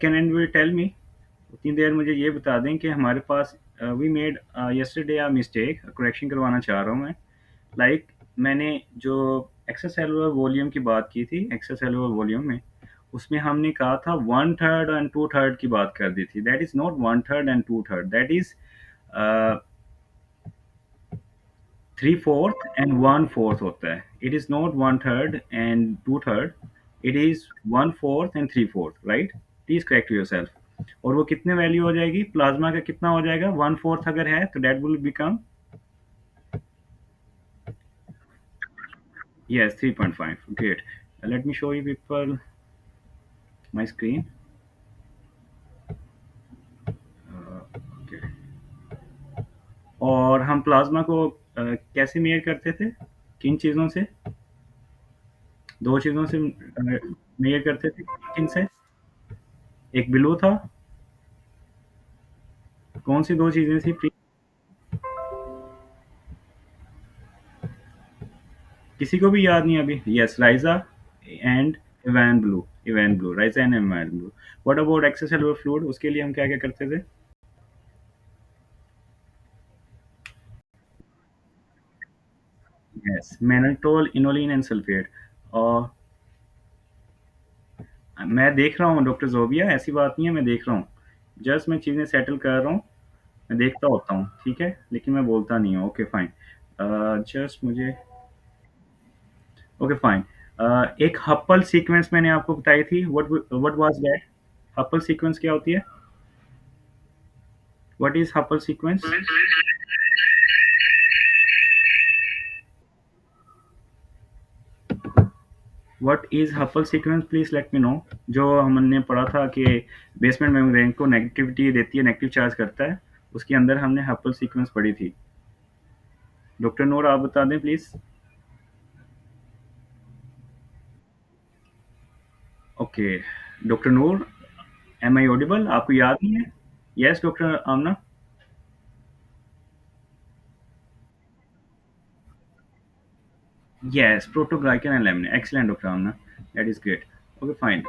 Can and will tell me, उतनी देर मुझे ये बता दें कि हमारे पास we made yesterday a mistake, correction करवाना चाह रहा हूँ मैं। लाइक मैंने जो एक्स्ट्रासेलुलर वॉल्यूम की बात की थी, एक्स्ट्रासेलुलर वॉल्यूम में उसमें हमने कहा था one third and two third की बात कर दी थी। That is not one third and two third, that is three fourth and one fourth होता है। It is not one third and two third, it is one fourth and three fourth, right? Please correct yourself. और वो कितने value हो जाएगी plasma का, कितना हो जाएगा? वन फोर्थ अगर है तो that will become, yes, 3.5, great. Let me show you people my screen. Okay. और हम प्लाज्मा को कैसे मेयर करते थे? किन चीज़ों से? दो चीज़ों से मेयर करते थे। किन से? एक ब्लू था, कौन सी दो चीज़ें थी? किसी को भी याद नहीं अभी? Yes, RISA and Evans blue, Evans blue, RISA and Evans blue. What about extracellular fluid, उसके लिए हम क्या क्या करते थे? Yes, mannitol, inulin and sulphate. और मैं देख रहा हूँ डॉक्टर जोबिया, ऐसी बात नहीं है, मैं देख रहा हूँ। जस्ट मैं चीज़ें सेटल कर रहा हूँ, मैं देखता होता हूँ, ठीक है? लेकिन मैं बोलता नहीं हूँ। Okay fine. जस्ट मुझे, ओके फाइन। एक हप्पल सीक्वेंस मैंने आपको बताई थी, व्हाट वाज दैट? हप्पल सीक्वेंस क्या होती है? व्हाट इज हप्पल सीक्वेंस? व्हाट इज हप्पल sequence, please let me know. जो हमने पढ़ा था कि बेसमेंट मेम्ब्रेन को नेगेटिविटी देती है, नेगेटिव चार्ज करता है, उसके अंदर हमने हप्पल सीक्वेंस पढ़ी थी। डॉक्टर नूर आप बता दें please. Okay, doctor Noor, am I audible? आपको याद नहीं है? Yes doctor Amna. Yes, proteoglycan and laminin, excellent doctor Amna, that is great. Okay fine.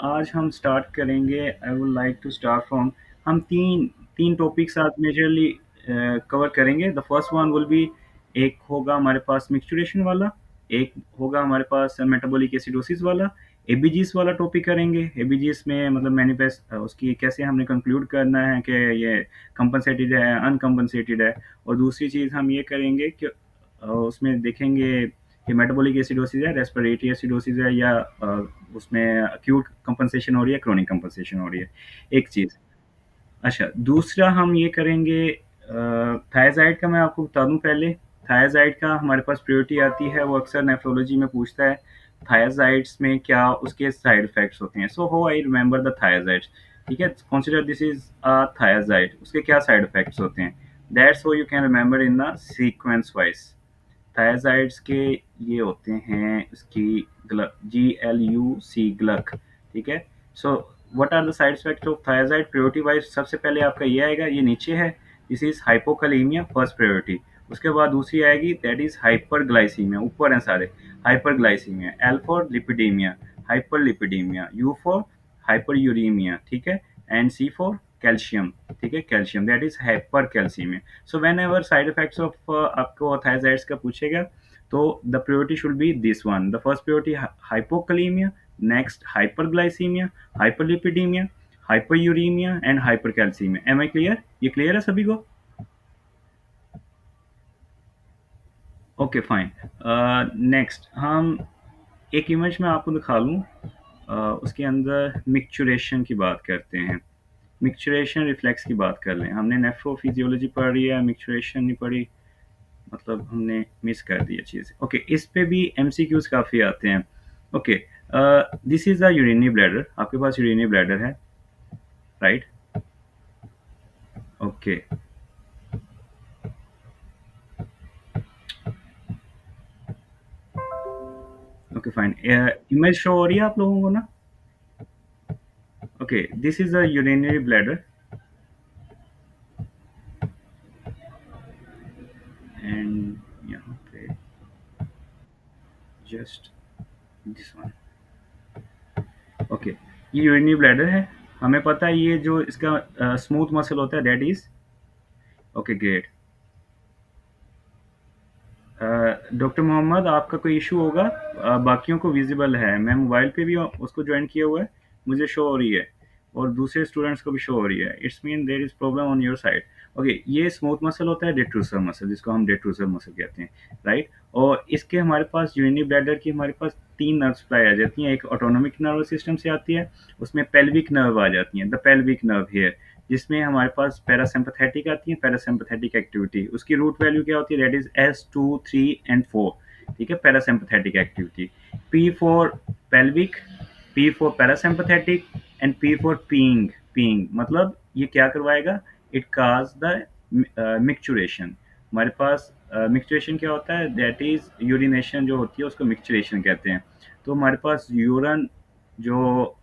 आज हम स्टार्ट करेंगे, I would like to start from, हम तीन तीन टॉपिक्स आज मेजरली कवर करेंगे। The first one will be, एक होगा हमारे पास मिक्सचुरेशन वाला, एक होगा हमारे पास मेटाबॉलिक एसिडोसिस वाला, एबीजीस वाला टॉपिक करेंगे। एबीजीस में मतलब मैनिफेस्ट उसकी कैसे हमने कंक्लूड करना है कि ये कंपनसेटेड है, अनकम्पनसेटेड है। और दूसरी चीज़ हम ये करेंगे कि उसमें देखेंगे कि मेटाबॉलिक एसिडोसिस है, रेस्पिरेटरी एसिडोसिस है, या उसमें अक्यूट कंपनसेशन हो रही है, क्रोनिक कंपनसेशन हो रही है, एक चीज़। अच्छा, दूसरा हम ये करेंगे थायज़ाइड का। मैं आपको बता दूं पहले, थायज़ाइड का हमारे पास प्रायोरिटी आती है, वो अक्सर नेफ्रोलॉजी में पूछता है थायज़ाइड्स में क्या उसके साइड इफेक्ट्स होते हैं। So how I remember the thiazides, ठीक है? Consider this is a thiazide, उसके क्या साइड इफेक्ट्स होते हैं, that's how you can remember in the sequence wise. Thiazides के ये होते हैं इसकी ग्लक, GLUC, ग्लक, ठीक है? So what are the side effects of thiazide? Priority wise सबसे पहले आपका ये आएगा, ये नीचे है, this is hypokalaemia, first priority. उसके बाद दूसरी आएगी, दैट इज हाइपरग्लाइसीमिया, ऊपर हैं सारे, hyperglycaemia. L for lipidaemia, hyperlipidaemia. U for hyperuricaemia, ठीक है? एंड सी फॉर कैल्शियम, ठीक है? Calcium, that is hyper calcaemia. So whenever side effects of आपको थायराइड्स का पूछेगा, तो the priority should be this one. The first priority hypokalaemia, next hyperglycaemia, hyperlipidaemia, hyperuricaemia and hypercalcaemia. Am I clear? ये clear है सभी को? Okay fine. Next हम एक इमेज में आपको दिखा लूँ, उसके अंदर मिक्सचुरेशन की बात करते हैं। मिक्सचुरेशन रिफ्लेक्स की बात कर लें, हमने नेफ्रोफिजियोलॉजी पढ़ी है, मिक्सचुरेशन नहीं पढ़ी, मतलब हमने मिस कर दिया चीज़। ओके, इस पे भी एमसीक्यूज काफ़ी आते हैं। Okay, this is the urinary bladder, आपके पास यूरिनरी ब्लैडर है, right? Okay, okay fine. Image show हो रही है आप लोगों को ना? Okay, this is the urinary bladder and यहाँ पे जस्ट दिस वन। ओके, ये यूरिनरी ब्लैडर है, हमें पता है ये जो इसका स्मूथ मसल होता है, that is okay great. Doctor Mohammad, आपका कोई इशू होगा? बाकियों को विजिबल है, मैं मोबाइल पे भी उसको ज्वाइन किया हुआ है, मुझे शो हो रही है, और दूसरे स्टूडेंट्स को भी शो हो रही है। It's mean there is problem on your side. Okay, ये स्मूथ मसल होता है, डेट्रूसर मसल, जिसको हम डेट्रूसर मसल कहते हैं, राइट। और इसके हमारे पास यूरिनरी ब्लैडर की हमारे पास तीन नर्व सप्लाई आ जाती हैं। एक ऑटोनोमिक नर्वस सिस्टम से आती है, उसमें पेल्विक नर्व आ जाती हैं, द पेल्विक नर्व हेयर, जिसमें हमारे पास पैरासिम्पैथेटिक आती है, पैरासिम्पैथेटिक एक्टिविटी, उसकी रूट वैल्यू क्या होती है, दैट इज S2 3 and 4। ठीक है, parasympathetic activity. P for pelvic, P for parasympathetic, and P for peeing. Peeing मतलब ये क्या करवाएगा, इट काज द मिक्चुरेशन। हमारे पास मिक्चुरेशन क्या होता है, दैट इज यूरिनेशन जो होती है उसको मिक्चुरेशन कहते हैं। तो हमारे पास यूरन जो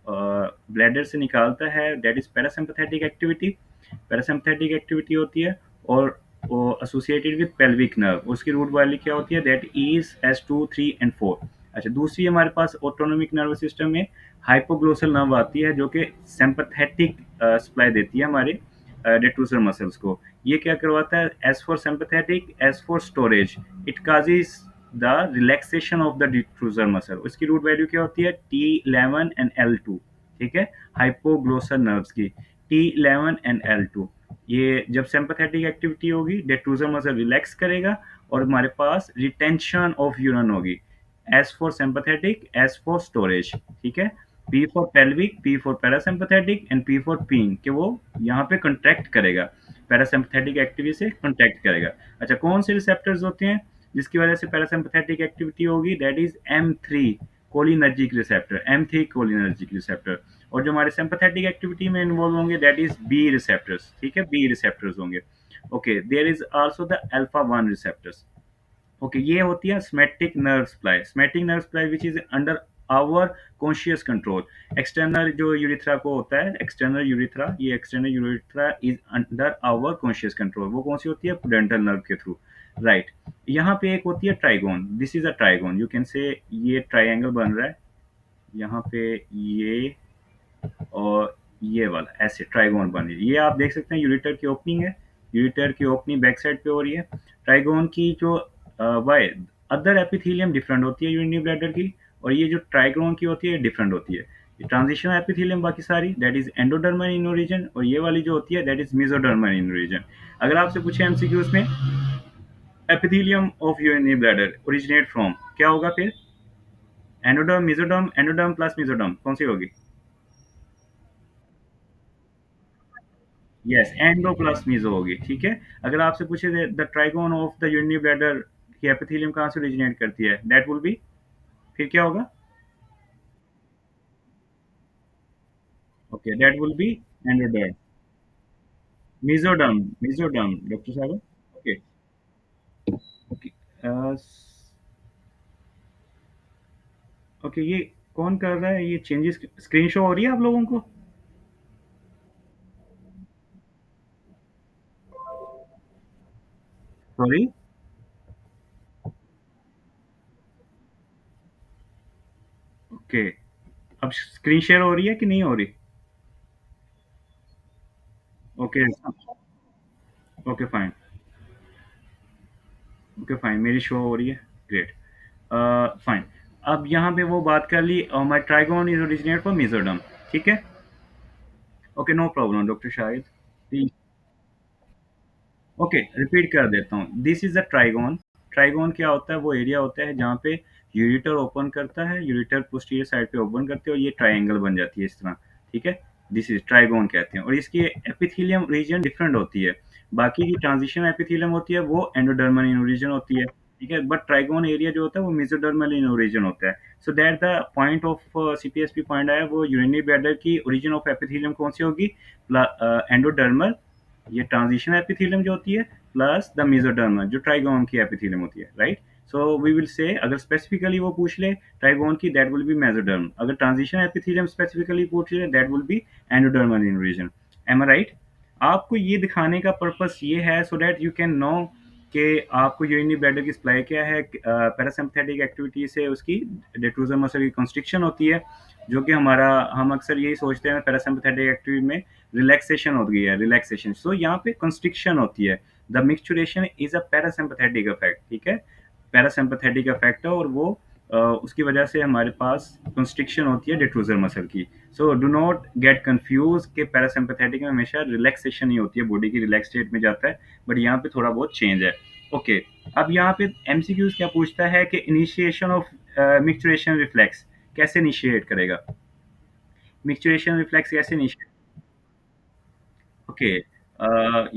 ब्लैडर से निकालता है, that is parasympathetic activity. Parasympathetic activity होती है, और वो एसोसिएटेड विद पेल्विक नर्व, उसकी रूट वैल्यू क्या होती है, दैट इज S2 3 and 4। अच्छा, दूसरी हमारे पास ऑटोनोमिक नर्वस सिस्टम में हाइपोग्लोसल नर्व आती है, जो कि सिंपैथेटिक सप्लाई देती है हमारे डेट्रूसर मसल्स को। ये क्या करवाता है, S for sympathetic, S for storage, it causes the relaxation of the diffuser muscle. उसकी रूट वैल्यू क्या होती है, T11 and L2। ठीक है, हाइपोग्लोसल नर्व्स की T11 and L2। ये जब सिंपैथेटिक एक्टिविटी होगी, डिफ्यूजर मसल रिलैक्स करेगा, और हमारे पास रिटेंशन ऑफ यूरिन होगी। S for sympathetic, S for storage. ठीक है, P for pelvic, P for parasympathetic, and P for pee, कि वो यहाँ पे कंट्रैक्ट करेगा, पैरासिम्पैथेटिक एक्टिविटी से कंट्रैक्ट करेगा। अच्छा, कौन से रिसेप्टर्स होते हैं जिसकी वजह से पैरासिम्पैथेटिक एक्टिविटी होगी, that is M3 cholinergic receptor, M3 cholinergic receptor. और जो हमारे सिंपैथेटिक एक्टिविटी में इन्वॉल्व होंगे, दैट इज बी रिसेप्टर्स। ठीक है, बी रिसेप्टर्स होंगे। Okay, there is also the alpha 1 receptors. Okay, ये होती है somatic nerve supply, somatic nerve supply which is under our conscious control. External जो यूरिथ्रा को होता है, एक्सटर्नल यूरिथ्रा, ये external urethra is under our conscious control. वो कौन सी होती है, पुडेंटल नर्व के थ्रू, राइट। यहाँ पे एक होती है trigon, this is a trigon, you can से ये ट्राइंगल बन रहा है यहाँ पे, ये और ये वाला ऐसे ट्राइगोन बन रही है। ये आप देख सकते हैं यूरेटर की ओपनिंग है, यूरेटर की ओपनिंग बैक साइड पे हो रही है। ट्राइगोन की जो वाई अदर एपिथेलियम डिफरेंट होती है यूरिनरी ब्लैडर की, और ये जो ट्राइगोन की होती है डिफरेंट होती है। ये ट्रांजिशन एपिथेलियम बाकी सारी, that is endodermal in origin, और ये वाली जो होती है that is mesodermal in origin. अगर आपसे पूछे एमसीक्यूज में, epithelium of urinary bladder originate from, क्या होगा फिर, endoderm, mesoderm, endoderm plus mesoderm, कौन सी होगी? यस, एंडो प्लस मीजो होगी। ठीक है, अगर आपसे पूछे the trigon of the urinary bladder की एपिथेलियम कहाँ से ओरिजिनेट करती है, दैट विल बी, फिर क्या होगा? Okay, that will B endoderm, mesoderm, mesoderm doctor साहब। ओके, ओके, ओके, ये कौन कर रहा है, ये चेंजेस स्क्रीन शो हो रही है आप लोगों को? सॉरी। ओके, अब स्क्रीन शेयर हो रही है कि नहीं हो रही? Okay, okay fine, okay fine, मेरी शो हो रही है, ग्रेट, फाइन। अब यहाँ पे वो बात कर ली, my trigone is originate from mesoderm. ठीक है, okay, no problem doctor Shahid. Okay, repeat कर देता हूँ, this is a trigone. Trigone क्या होता है, वो एरिया होता है जहाँ पे यूरिटर ओपन करता है, यूरिटर पोस्टीरियर साइड पे ओपन करते हैं, और ये ट्राइंगल बन जाती है इस तरह। ठीक है, दिस इज ट्राइगोन कहते हैं, और इसकी एपिथेलियम रीजन डिफरेंट होती है। बाकी की ट्रांजिशन एपिथेलियम होती है वो एंडोडर्मल इन ओरिजिन होती है। ठीक है, बट ट्राइगोन एरिया जो होता है वो मेसोडर्मल इन ओरिजिन होता है। So that the point of CPSP point आया, वो यूरिनरी ब्लैडर की ओरिजिन ऑफ एपिथेलियम कौन सी होगी, एंडोडर्मल, ये ट्रांजिशन एपिथेलियम जो होती है, प्लस द मेसोडर्मल जो ट्राइगोन की एपिथेलियम होती है, right. So we will say, अगर स्पेसिफिकली वो पूछ ले ट्राइगोन की, दैट विल बी मेसोडर्म। अगर ट्रांजिशन एपिथेलियम स्पेसिफिकली पूछ ले, that will be endodermal in region. Am I right? आपको ये दिखाने का पर्पस ये है, so that you can know कि आपको यूरिनरी ब्लैडर की सप्लाई क्या है, पैरासिम्पथेटिक एक्टिविटी से उसकी डेट्रूजर मसल की कंस्ट्रिक्शन होती है, जो कि हमारा हम अक्सर यही सोचते हैं पैरासिम्पथेटिक एक्टिविटी में रिलैक्सेशन होती है, रिलैक्सेशन। सो यहाँ पे कंस्ट्रिक्शन होती है। The micturition is a parasympathetic effect, ठीक है, पैरासिम्पथेटिक इफेक्ट है, और वो उसकी वजह से हमारे पास कंस्ट्रिक्शन होती है डिफ्यूजर मसल की। So do not get confuse कि पैरासिम्पथेटिक में हमेशा रिलैक्सेशन ही होती है, बॉडी की रिलैक्स स्टेट में जाता है, बट यहाँ पे थोड़ा बहुत चेंज है। ओके अब यहाँ पे एमसीक्यूज क्या पूछता है कि इनिशिएशन ऑफ मिक्सचुरेशन रिफ्लेक्स कैसे इनिशिएट करेगा, मिक्सचुरेशन रिफ्लेक्स कैसे initiate. Okay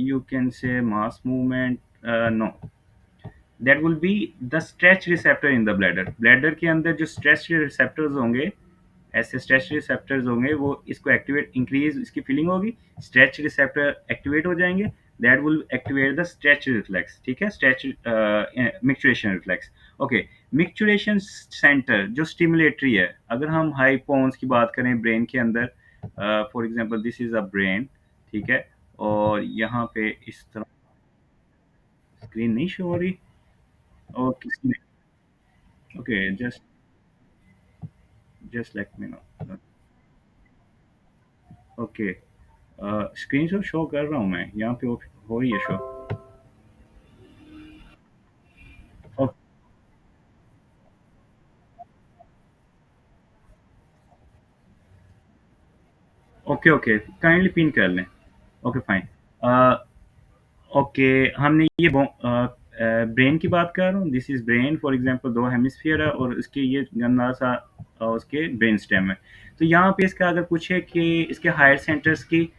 you can say mass movement, no, that will be the stretch receptor in the bladder, bladder के अंदर जो स्ट्रेच रिसेप्टर्स होंगे, ऐसे स्ट्रेच रिसेप्टर्स होंगे, वो इसको एक्टिवेट, इंक्रीज इसकी फीलिंग होगी, स्ट्रेच रिसेप्टर एक्टिवेट हो जाएंगे, that will activate the stretch reflex, ठीक है, स्ट्रेच मिक्सचुरेशन रिफ्लेक्स। ओके मिक्सचुरेशन सेंटर जो स्टिमुलेटरी है, अगर हम हाइपोन्स की बात करें ब्रेन के अंदर, for example this is a brain, ठीक है, और यहाँ पे इस तरह स्क्रीन नहीं शो हो रही, okay okay just let me no. Okay screen shot show कर रहा हूँ मैं यहाँ पे, हो रही है show. Okay okay kindly pin कर लें। Okay fine. ओके हमने ये ब्रेन की बात कर रहा हूँ, this is brain, for example दो हेमिस्फीयर है और इसके ये गंदा सा उसके ब्रेन स्टेम है। तो यहाँ पे इसका अगर पूछे कि इसके हायर सेंटर्स की,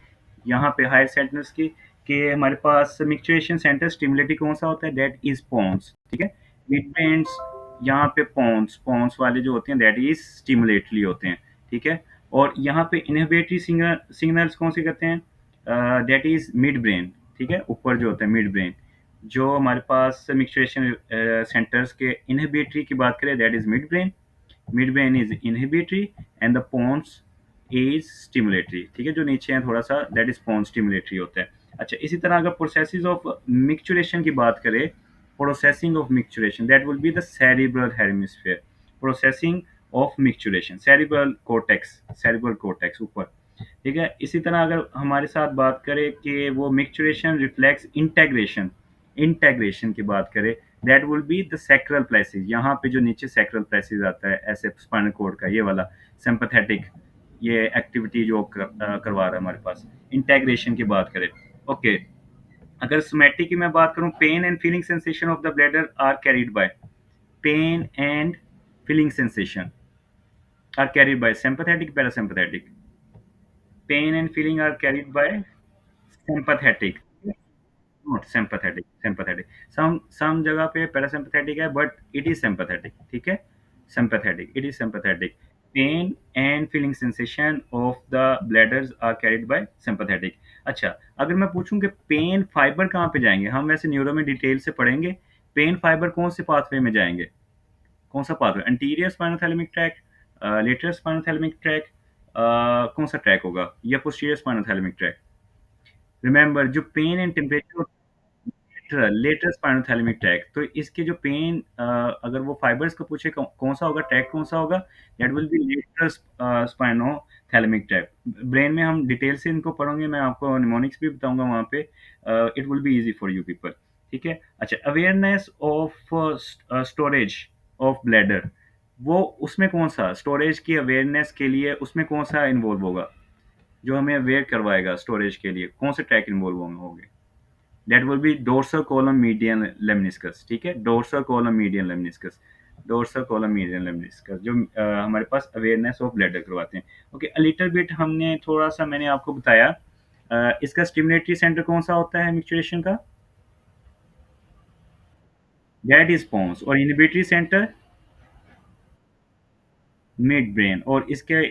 यहाँ पे हायर सेंटर्स की, कि हमारे पास मिक्सचुरेशन सेंटर स्टिमुलेटरी कौन सा होता है, दैट इज पोन्स, ठीक है, मिड ब्रेन्स, यहाँ पे पोन्स, पोन्स वाले जो होते हैं दैट इज स्टिमुलेटरी होते हैं, ठीक है, और यहाँ पे इनहिबिटरी सिग्नल्स कौन से करते हैं, दैट इज मिड ब्रेन, ठीक है, ऊपर जो होता है मिड ब्रेन, जो हमारे पास मिक्सचुरेशन सेंटर्स के इनहिबिटरी की बात करें that is mid brain, mid brain is inhibitory and the pons is stimulatory, ठीक है, जो नीचे है थोड़ा सा दैट इज पोन्स स्टिमुलेटरी होता है। अच्छा इसी तरह अगर प्रोसेसेस ऑफ मिक्सचुरेशन की बात करें, processing of micturition that will be the cerebral hemisphere, processing of micturition cerebral cortex, cerebral cortex ऊपर, ठीक है। इसी तरह अगर हमारे साथ बात करें कि वो मिक्सचुरेशन रिफ्लेक्स इंटेग्रेशन, इंटेग्रेशन की बात करें that will be the sacral plexus, यहाँ पे जो नीचे सैक्रल प्लेसिस आता है ऐसे स्पाइनल कोड का ये वाला सिंपैथेटिक, ये एक्टिविटी जो करवा रहा है हमारे पास, इंटेग्रेशन की बात करें। ओके अगर सोमैटिक की मैं बात करूं, pain and feeling sensation of the bladder are carried by, pain and feeling sensation are carried by sympathetic parasympathetic, pain and feeling are carried by sympathetic, not sympathetic, sympathetic, some जगह पे parasympathetic है but it is sympathetic, ठीक है, sympathetic, it is sympathetic, pain and feeling sensation of the bladders are carried by sympathetic. अच्छा अगर मैं पूछूं कि पेन फाइबर कहाँ पे जाएंगे, हम वैसे न्यूरो में डिटेल से पढ़ेंगे, पेन फाइबर कौन से पाथवे में जाएंगे, कौन सा pathway, anterior spinal thalamic tract, lateral spinal thalamic tract, कौन सा ट्रैक होगा, या posterior spinal thalamic tract. Remember जो pain and temperature, lateral spinal thalamic tract, तो इसके जो पेन अगर वो फाइबर्स को पूछे कौन सा होगा, ट्रैक कौन सा होगा, that will B lateral स्पाइनो thalamic track. Brain में हम डिटेल से इनको पढ़ेंगे, मैं आपको निमोनिक्स भी बताऊंगा वहाँ पे, it will be easy for you people, ठीक है। अच्छा awareness of storage of bladder, वो उसमें कौन सा स्टोरेज की अवेयरनेस के लिए उसमें कौन सा इन्वॉल्व होगा, जो हमें अवेयर करवाएगा स्टोरेज के लिए कौन से ट्रैक इन्वॉल्व होंगे, that will be dorsal column median lemniscus, ठीक है, dorsal column median lemniscus, dorsal column median lemniscus जो हमारे पास अवेयरनेस ऑफ ब्लैडर करवाते हैं। ओके अ लिटिल बिट हमने थोड़ा सा मैंने आपको बताया, इसका स्टिमुलेटरी सेंटर कौन सा होता है मिक्सचुरेशन का, दैट इज पोन्स, और इनहिबिटरी सेंटर मिड ब्रेन, और इसके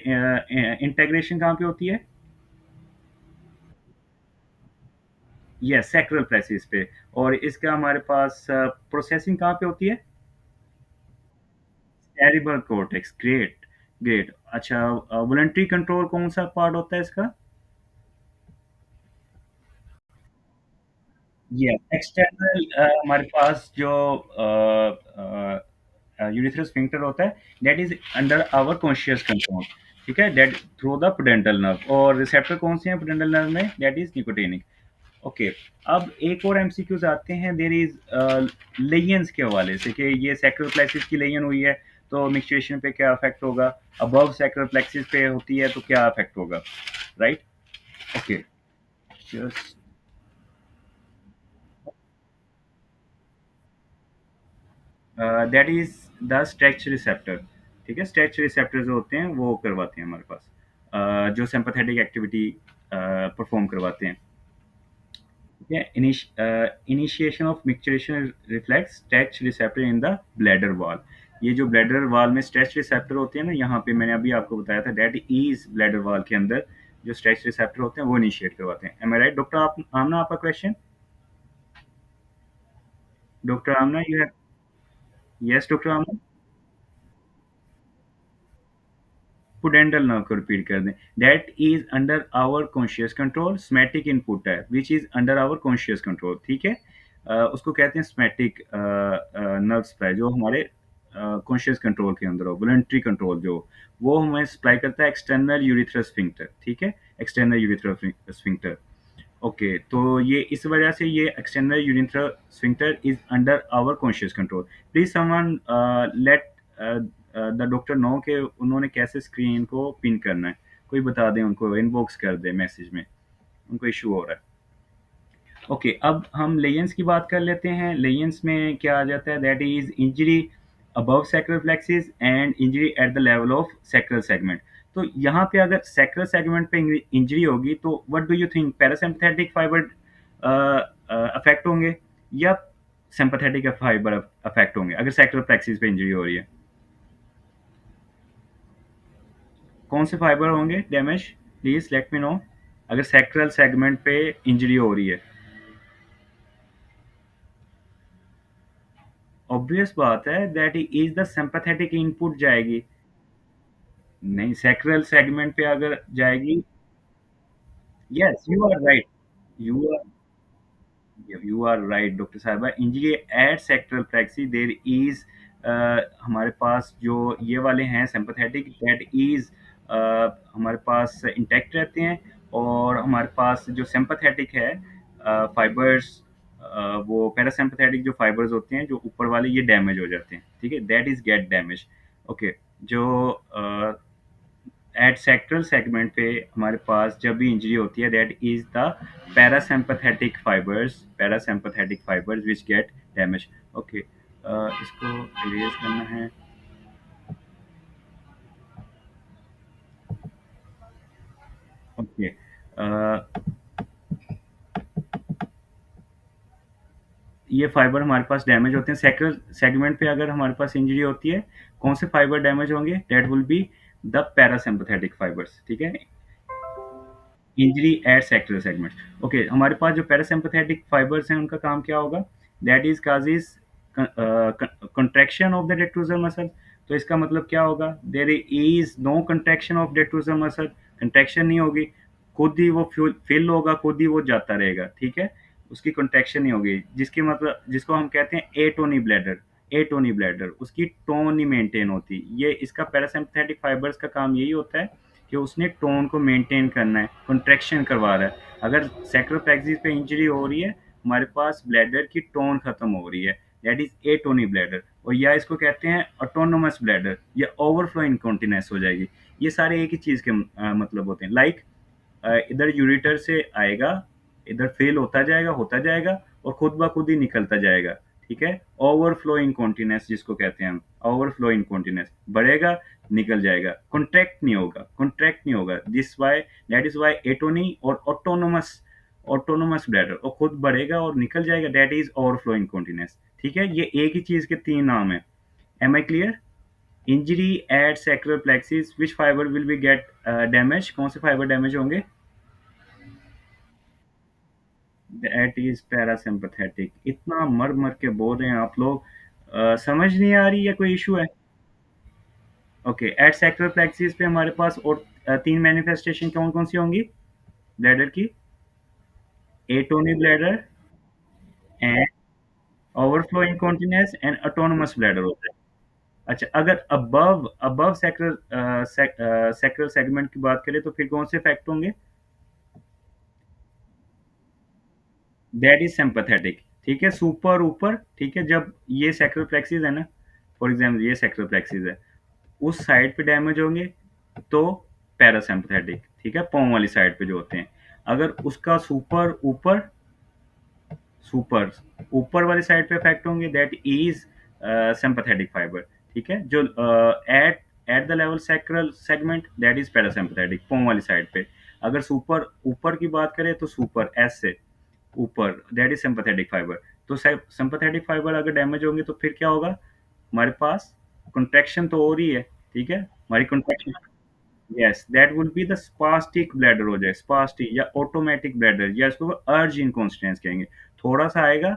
इंटेग्रेशन कहाँ पे होती है, यस सैक्रल प्लेसिस पे, और इसका हमारे पास प्रोसेसिंग कहाँ पे होती है, सेरिब्रल कॉर्टेक्स, ग्रेट ग्रेट। अच्छा वॉलंटरी कंट्रोल कौन सा पार्ट होता है इसका, यस, एक्सटर्नल हमारे पास जो यूरिथ्रल स्फिंक्टर होता है, that is under our conscious control. ठीक है, that through the pudendal nerve. और रिसेप्टर कौन से हैं पुडेंटल नर्व में? That is nicotinic. ओके। अब एक और एमसीक्यूज आते हैं, देर इज लेयंस के हवाले से कि ये सैक्रल प्लेक्सिस की लेयन हुई है तो मिक्सचुएशन पे क्या इफेक्ट होगा, अबव सैक्रल प्लेक्सिस पे होती है तो क्या इफेक्ट होगा, right? Okay, just that is the stretch receptor. ठीक है, स्ट्रेच रिसेप्टर जो होते हैं वो करवाते हैं हमारे पास, जो सिंपैथेटिक एक्टिविटी परफॉर्म करवाते हैं। ठीक है, initiation of micturition reflex stretch receptor in the bladder wall. ये जो ब्लैडर वॉल में स्ट्रेच रिसेप्टर होते हैं ना, यहाँ पे मैंने अभी आपको बताया था, दैट इज ब्लैडर वॉल के अंदर जो स्ट्रेच रिसेप्टर होते हैं वो इनिशिएट करवाते हैं। Am I right doctor? आप आमना, आपका question? Doctor Amna, you have? Yes doctor Amna. Pudendal nerve को रिपीट कर दें। That is under our conscious control. Somatic input है which is under our conscious control. ठीक है, उसको कहते हैं स्मैटिक नर्व सप्लाई, जो हमारे कॉन्शियस कंट्रोल के अंदर हो, वॉलंटरी कंट्रोल जो वो हमें सप्लाई करता है एक्सटर्नल यूरिथ्रल स्फिंक्टर। ठीक है, एक्सटर्नल यूरिथ्रल स्फिंक्टर। ओके, तो ये इस वजह से ये external urethral sphincter is under our conscious control. Please someone let the doctor know कि उन्होंने कैसे स्क्रीन को पिन करना है। कोई बता दें उनको, इनबॉक्स कर दे मैसेज में, उनको इशू हो रहा है। ओके, अब हम लेयंस की बात कर लेते हैं। लेयंस में क्या आ जाता है? That is injury above sacral plexus and injury eight the level of sacral segment. तो यहाँ पे अगर सैक्रल सेगमेंट पे इंजरी होगी तो what do you think, parasympathetic fibre affect होंगे या सिंपैथेटिक फाइबर अफेक्ट होंगे अगर सैक्रल प्लेक्सिस पे इंजरी हो रही है? कौन से फाइबर होंगे damage? Please let me know, अगर सैक्रल सेगमेंट पे इंजरी हो रही है। ऑब्वियस बात है, that is the sympathetic input जाएगी। नहीं, सैक्रल सेगमेंट पे अगर जाएगी। Yes, you are right. You are you are right doctor Sahiba. Injury at sacral plexus there is, हमारे पास जो ये वाले हैं सिंपैथेटिक, दैट इज हमारे पास इंटैक्ट रहते हैं। और हमारे पास जो सिंपैथेटिक है फाइबर्स, वो पैरासिम्पैथेटिक जो फाइबर्स होते हैं जो ऊपर वाले, ये डैमेज हो जाते हैं। ठीक है, that is get damage. Okay, जो एट सेक्टरल सेगमेंट पे हमारे पास जब भी इंजरी होती है, that is the parasympathetic fibres which get damage. Okay, इसको इरेज करना है। ओके, ये फाइबर हमारे पास डैमेज होते हैं सेक्टरल सेगमेंट पे। अगर हमारे पास इंजरी होती है, कौन से फाइबर डैमेज होंगे? That will be the parasympathetic fibres. ठीक है, injury at sacral segment. Okay, हमारे पास जो पैरासिम्पैथेटिक फाइबर्स हैं उनका काम क्या होगा? That is causes contraction of the detrusor muscle. तो इसका मतलब क्या होगा? There is no contraction of detrusor muscle. Contraction नहीं होगी, खुद ही वो फिल होगा, खुद ही वो जाता रहेगा। ठीक है, उसकी कंट्रैक्शन नहीं होगी, जिसकी मतलब जिसको हम कहते हैं एटोनी ब्लैडर। एटोनी ब्लैडर, उसकी टोन नहीं मेंटेन होती। ये इसका पैरासिम्पैथेटिक फाइबर्स का काम यही होता है कि उसने टोन को मेंटेन करना है, कंट्रैक्शन करवा रहा है। अगर सैक्रल प्लेक्सिस पे इंजरी हो रही है, हमारे पास ब्लैडर की टोन खत्म हो रही है, दैट इज एटोनी ब्लैडर। और या इसको कहते हैं ऑटोनोमस ब्लैडर, या ओवरफ्लो इनकॉन्टिनेंस हो जाएगी। ये सारे एक ही चीज़ के मतलब होते हैं। लाइक इधर यूरेटर से आएगा, इधर फेल होता जाएगा और खुद ब खुद ही निकलता जाएगा। ठीक है, ओवरफ्लो इनकॉन्टिनेंस जिसको कहते हैं हम, ओवरफ्लो इनकॉन्टिनेंस बढ़ेगा, निकल जाएगा, कॉन्ट्रैक्ट नहीं होगा। This why, that is why atony और ऑटोनोमस, ऑटोनोमस ब्लैडर, और खुद बढ़ेगा और निकल जाएगा, दैट इज ओवरफ्लो इनकॉन्टिनेंस। ठीक है, ये एक ही चीज के तीन नाम है। Am I clear? Injury at sacral plexus, which fiber will be get damage? कौन से फाइबर डैमेज होंगे? That is parasympathetic. इतना मर मर के बोल रहे हैं आप लोग, समझ नहीं आ रही है, कोई इशू है? ओके, एट sacral plexus पे हमारे पास और तीन मैनिफेस्टेशन कौन कौन सी होंगी ब्लैडर की? Atony bladder, and overflow incontinence and autonomous bladder होता है। अच्छा, अगर अबव अबव सैक्रल सेगमेंट की बात करें तो फिर कौन से फैक्ट होंगे? That is sympathetic. ठीक है, सुपर ऊपर, ठीक है, जब ये सैक्रल प्लेक्सिस है ना, फॉर एग्जांपल ये सैक्रल प्लेक्सिस है, उस साइड पे डैमेज होंगे तो पैरासिम्पैथेटिक, ठीक है, पॉम वाली साइड पे जो होते हैं। अगर उसका सुपर ऊपर वाली साइड पे इफेक्ट होंगे, दैट इज सिंपैथेटिक फाइबर। ठीक है, जो at at the level sacral segment, that is parasympathetic palm वाली साइड पे। अगर सुपर ऊपर की बात करें तो सुपर एस से ऊपर, दैट इज सिंपैथेटिक फाइबर। तो सिंपैथेटिक फाइबर अगर डैमेज होंगे तो फिर क्या होगा? हमारे पास कंट्रैक्शन तो हो रही है, ठीक है, हमारी contraction, yes, that would be the spastic bladder हो जाए, स्पास्टिक या ऑटोमेटिक ब्लैडर, या इसको अर्ज इनकॉन्स्टिनेंस कहेंगे। थोड़ा सा आएगा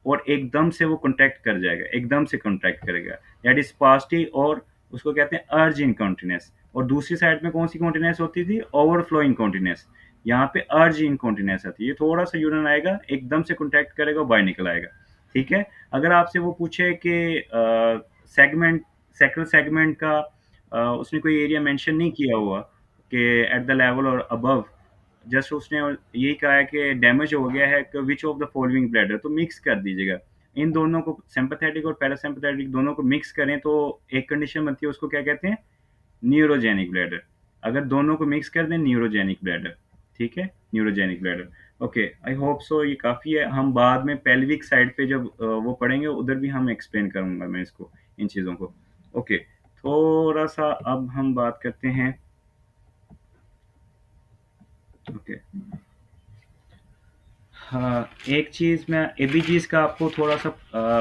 और एकदम से वो कॉन्ट्रैक्ट कर जाएगा, एकदम से कॉन्ट्रैक्ट करेगा, दैट इज स्पास्टिक। और उसको कहते हैं अर्ज इनकॉन्टिनेंस। और दूसरी साइड में कौन सी कॉन्टिनेंस होती थी? Overflow incontinence. यहाँ पे अर्ज इनकॉन्टिनेंस आती है, ये थोड़ा सा यूरिन आएगा, एकदम से कॉन्ट्रैक्ट करेगा और बाहर निकल आएगा। ठीक है, अगर आपसे वो पूछे कि सेगमेंट, सैक्रल सेगमेंट का उसने कोई एरिया मेंशन नहीं किया हुआ कि एट द लेवल और अबव, जस्ट उसने यही कहा है कि डैमेज हो गया है कि विच ऑफ द फॉलोइंग ब्लैडर, तो मिक्स कर दीजिएगा इन दोनों को, सिंपैथेटिक और पैरासिम्पैथेटिक दोनों को मिक्स करें तो एक कंडीशन बनती है, उसको क्या कहते हैं? Neurogenic bladder. अगर दोनों को मिक्स कर दें, न्यूरोजेनिक ब्लैडर। ठीक है, neurogenic bladder. Okay, I hope so ये काफ़ी है। हम बाद में पेल्विक साइड पे जब वो पढ़ेंगे उधर भी हम एक्सप्लेन करूंगा मैं इसको, इन चीज़ों को। ओके, थोड़ा सा अब हम बात करते हैं। ओके, हाँ, एक चीज़ मैं एबीजीज का आपको थोड़ा सा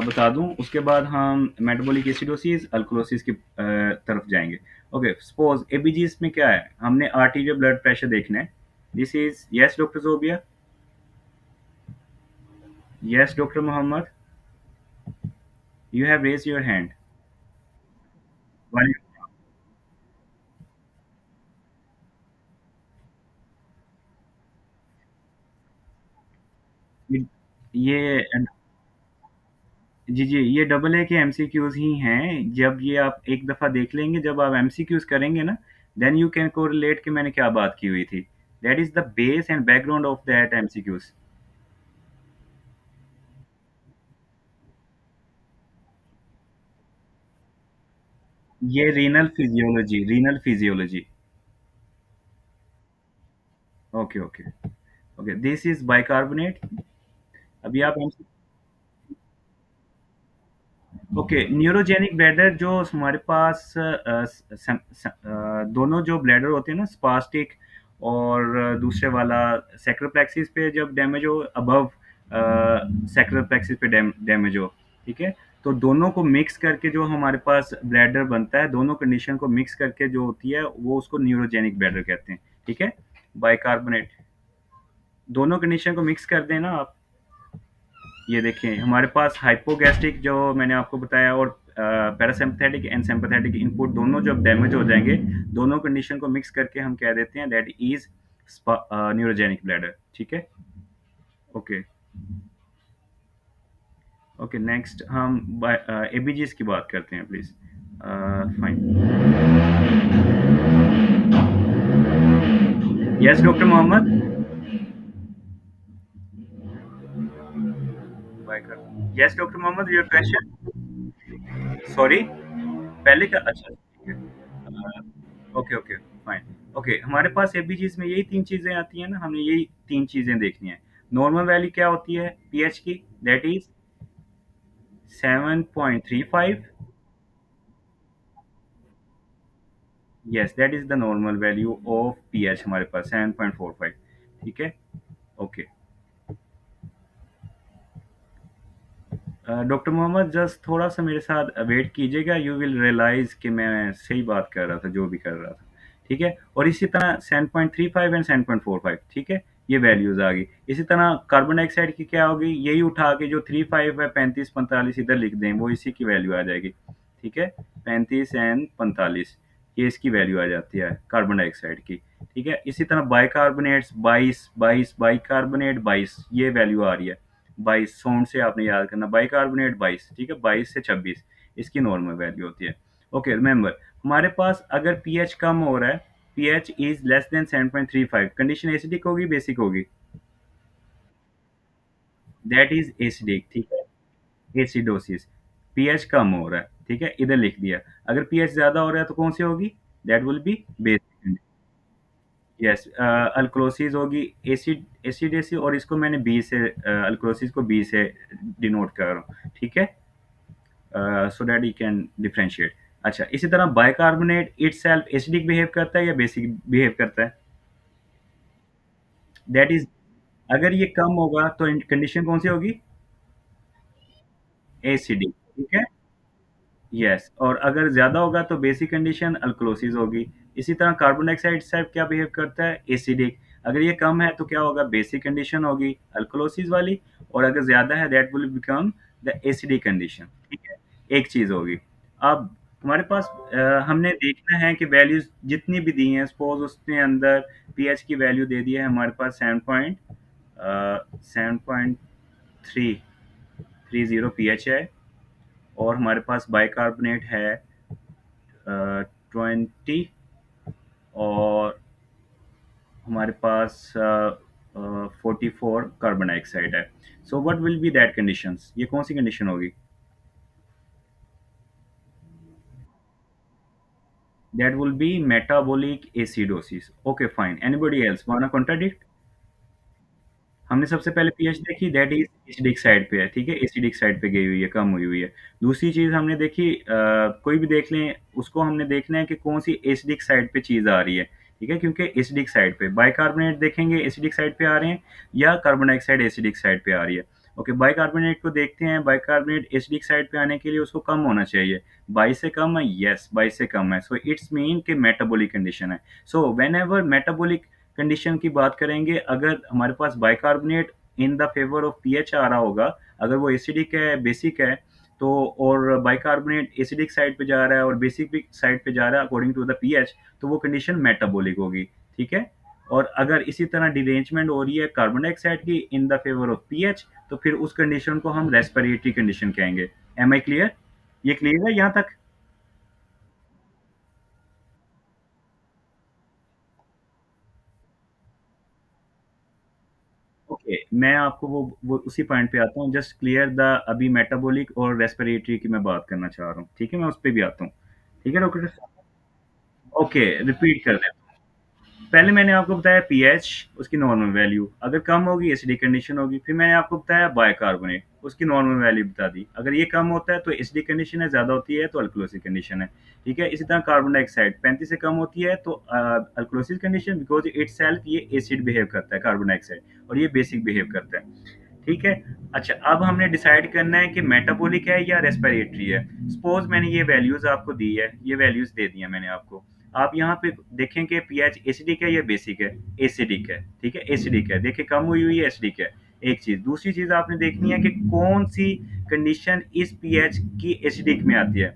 बता दूं, उसके बाद हम मेटाबॉलिक एसिडोसिस अल्कोलोसिस की तरफ जाएंगे। ओके, सपोज एबीजीज में क्या है, हमने आर्टीरियल ब्लड प्रेशर देखना है। This is, yes doctor Zobia, yes doctor Mohammad, you have raise your hand. ये जी जी, ये डबल ए के एमसीक्यूज ही हैं। जब ये आप एक दफ़ा देख लेंगे, जब आप एमसीक्यूज करेंगे ना, देन यू कैन कोरिलेट कि मैंने क्या बात की हुई थी। That is the base and background of that MCQs. ये renal physiology. Okay okay okay, this is bicarbonate. अभी आप हमसे, ओके, न्यूरोजेनिक ब्लैडर जो हमारे पास दोनों जो ब्लैडर होते हैं ना, स्पास्टिक और दूसरे वाला सैक्रल प्लेक्सिस पे जब डैमेज हो, अबव सैक्रल प्लेक्सिस पे डैमेज हो, ठीक है, तो दोनों को मिक्स करके जो हमारे पास ब्लैडर बनता है, दोनों कंडीशन को मिक्स करके जो होती है, वो उसको न्यूरोजेनिक ब्लैडर कहते हैं। ठीक है, बाइकार्बोनेट, दोनों कंडीशन को मिक्स कर देना आप। ये देखें, हमारे पास हाइपोगैस्ट्रिक जो मैंने आपको बताया, और पैरासिम्पथेटिक एंड सिम्पैथेटिक इनपुट दोनों जब डैमेज हो जाएंगे, दोनों कंडीशन को मिक्स करके हम कह देते हैं दैट इज न्यूरोजेनिक ब्लैडर। ठीक है, ओके ओके, नेक्स्ट हम एबीजीज की बात करते हैं please. Fine, yes doctor Mohammad. Yes doctor Mohammad, your question, sorry, पहले का, अच्छा, ठीक है, ओके ओके, फाइन। ओके, हमारे पास एबीजीज में यही तीन चीजें आती हैं ना, हमने यही तीन चीजें देखनी है। नॉर्मल वैल्यू क्या होती है पीएच की? That is 7.35। Yes, that is the normal value of pH, हमारे पास 7.45। ठीक है, ओके। डॉक्टर मोहम्मद, जस्ट थोड़ा सा मेरे साथ वेट कीजिएगा, यू विल रियलाइज कि मैं सही बात कर रहा था, जो भी कर रहा था। ठीक है, और इसी तरह 7.35 एंड 7.45, ठीक है, ये वैल्यूज आ गई। इसी तरह कार्बन डाइऑक्साइड की क्या होगी, यही उठा के जो 35 है, 35 45 इधर लिख दें, वो इसी की वैल्यू आ जाएगी। ठीक है, 35 एंड 45, ये इसकी वैल्यू आ जाती है कार्बन डाइऑक्साइड की। ठीक है, इसी तरह बाइकार्बोनेट्स 22, 22 बाइकार्बोनेट 22, ये वैल्यू आ रही है। 22 साउंड से आपने याद करना, बाइकार्बोनेट 22, ठीक है, 22 से 26 इसकी नॉर्मल वैल्यू होती है। ओके रिमेंबर, हमारे पास अगर पीएच कम हो रहा है, pH is less then 7.35, condition acidic होगी बेसिक होगी? दैट इज एसिडिक, ठीक है, एसिडोसिस। पीएच कम हो रहा है, ठीक है, इधर लिख दिया। अगर पीएच ज्यादा हो रहा है तो कौन सी होगी? That will be basic. Yes, alkalosis होगी, एसिड एसिडेसी, और इसको मैंने बी से, अल्क्लोसिस को बी से डिनोट कर रहा हूँ, ठीक है, so that you can differentiate. अच्छा, इसी तरह बाइकार्बोनेट इटसेल्फ एसिडिक बिहेव करता है या बेसिक बिहेव करता है? दैट इज, अगर ये कम होगा तो कंडीशन कौन सी होगी? एसिडिक, ठीक है। यस, और अगर ज़्यादा होगा तो बेसिक कंडीशन अल्कलोसिस होगी। इसी तरह कार्बन डाइऑक्साइड साहब क्या बिहेव करता है? एसिडिक। अगर ये कम है तो क्या होगा? बेसिक कंडीशन होगी अल्कलोसिस वाली, और अगर ज़्यादा है that will become the acidic condition, ठीक है। एक चीज़ होगी। अब हमारे पास हमने देखना है कि वैल्यूज जितनी भी दी हैं, सपोज उसके अंदर पीएच की वैल्यू दे दी है हमारे पास 7.30 पीएच है, और हमारे पास बाइकार्बोनेट है 20, और हमारे पास 44 कार्बन डाइऑक्साइड है। So what will be that conditions? ये कौन सी कंडीशन होगी? That will B metabolic acidosis. Okay fine, anybody else वांना contradict? हमने सबसे पहले पीएच देखी, दैट इज एसिडिक साइड पे है, ठीक है, एसिडिक साइड पे गई हुई है, कम हुई हुई है। दूसरी चीज हमने देखी, कोई भी देख लें, उसको हमने देखना है कि कौन सी एसिडिक साइड पे चीज आ रही है, ठीक है, क्योंकि एसिडिक साइड पे बाइकार्बोनेट देखेंगे एसिडिक साइड पे आ रहे हैं, या कार्बन डाइऑक्साइड एसिडिक साइड पे आ रही है। ओके, बाइकार्बोनेट को देखते हैं, बाइकार्बोनेट एसिडिक साइड पे आने के लिए उसको कम होना चाहिए। 22 से कम है, यस 22 से कम है, सो इट्स मीन कि मेटाबॉलिक कंडीशन है। So whenever metabolic condition की बात करेंगे, अगर हमारे पास bicarbonate in the favour of pH आ रहा होगा, अगर वो एसिडिक है बेसिक है, तो और बाइकार्बोनेट एसिडिक साइड पे जा रहा है और बेसिक भी साइड पे जा रहा है अकॉर्डिंग टू द पीएच, तो वो कंडीशन मेटाबॉलिक होगी, ठीक है। और अगर इसी तरह डिरेंजमेंट हो रही है कार्बन डाइऑक्साइड की in the favour of pH, तो फिर उस कंडीशन को हम रेस्पिरेटरी कंडीशन कहेंगे। Am I clear? ये क्लियर है यहाँ तक? ओके, मैं आपको वो उसी पॉइंट पे आता हूँ, जस्ट क्लियर द, अभी मेटाबॉलिक और रेस्पिरेटरी की मैं बात करना चाह रहा हूँ, ठीक है, मैं उस पे भी आता हूँ, ठीक है डॉक्टर? ओके, रिपीट कर देता हूँ। पहले मैंने आपको बताया पीएच, उसकी नॉर्मल वैल्यू अगर कम होगी एसिडिक कंडीशन होगी। फिर मैंने आपको बताया बाइकार्बोनेट, उसकी नॉर्मल वैल्यू बता दी, अगर ये कम होता है तो एसिडिक कंडीशन है, ज़्यादा होती है तो अल्कलोसिस कंडीशन है, ठीक है। इसी तरह कार्बन डाइऑक्साइड 35 से कम होती है तो alkalosis condition, because it self ये एसिड बिहेव करता है कार्बन डाइऑक्साइड, और ये बेसिक बिहेव करता है, ठीक है। अच्छा, अब हमने डिसाइड करना है कि मेटाबॉलिक है या रेस्पिरेटरी है। सपोज मैंने ये वैल्यूज आपको दी है, ये वैल्यूज दे दी है मैंने आपको। आप यहाँ पे देखें कि पीएच एसिडिक है या बेसिक है? एसिडिक है, ठीक है, एसिडिक है, देखिए कम हुई हुई है, एसिडिक है। एक चीज, दूसरी चीज आपने देखनी है कि कौन सी कंडीशन इस पीएच की एसिडिक में आती है।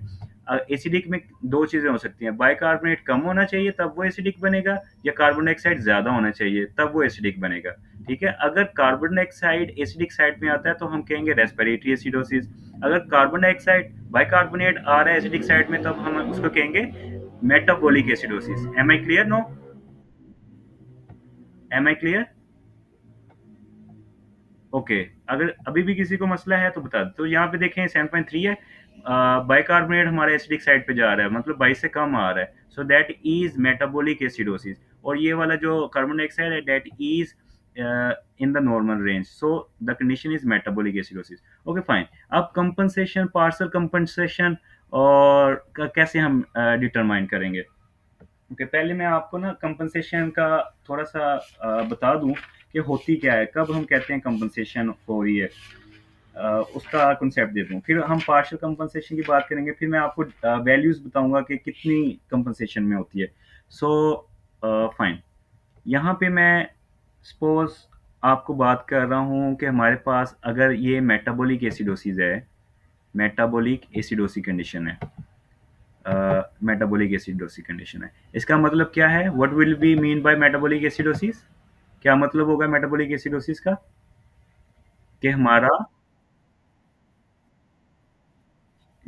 एसिडिक में दो चीजें हो सकती हैं, बाइकार्बोनेट कम होना चाहिए तब वो एसिडिक बनेगा, या कार्बन डाइऑक्साइड ज्यादा होना चाहिए तब वो एसिडिक बनेगा, ठीक है। अगर कार्बन डाइऑक्साइड एसिडिक साइड में आता है तो हम कहेंगे रेस्पिरेटरी एसिडोसिस। अगर कार्बन डाइऑक्साइड बाइकार्बोनेट आ रहा है एसिडिक साइड में, तब हम उसको कहेंगे metabolic acidosis. Am I clear? No? Am I clear? Okay, अगर अभी भी किसी को मसला है तो बता दो। तो यहाँ पे देखें 7.3 है, बाइकार्बोनेट हमारे एसिडिक साइड पे जा रहा है, मतलब 22 से कम आ रहा है, so that is metabolic acidosis. और ये वाला जो कार्बन डाइऑक्साइड है that is in the normal range, so the condition is metabolic acidosis. Okay fine. अब कंपनसेशन, पार्सल कंपनसेशन, और कैसे हम डिटरमाइन करेंगे? ओके, पहले मैं आपको ना कंपनसेशन का थोड़ा सा बता दूं कि होती क्या है, कब हम कहते हैं कंपनसेशन हो रही है, उसका कंसेप्ट दे दूं, फिर हम पार्शियल कंपनसेशन की बात करेंगे, फिर मैं आपको वैल्यूज बताऊंगा कि कितनी कंपनसेशन में होती है। सो फाइन, यहाँ पे मैं सपोज आपको बात कर रहा हूँ कि हमारे पास अगर ये मेटाबॉलिक एसिडोसिस है, मेटाबॉलिक एसिडोसी कंडीशन है, मेटाबॉलिक एसिडोसी कंडीशन है, इसका मतलब क्या है? What will be mean by metabolic acidosis? क्या मतलब होगा मेटाबॉलिक एसिडोसिस का? कि हमारा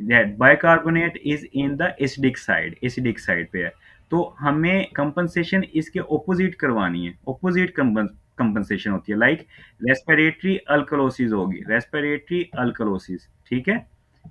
that bicarbonate is in the acidic side पे है। तो हमें कंपनसेशन इसके ऑपोजिट करवानी है, ऑपोजिट कंपनसेशन होती है, लाइक रेस्पिरेटरी अल्कलोसिस होगी, रेस्पिरेटरी अल्कलोसिस, ठीक है।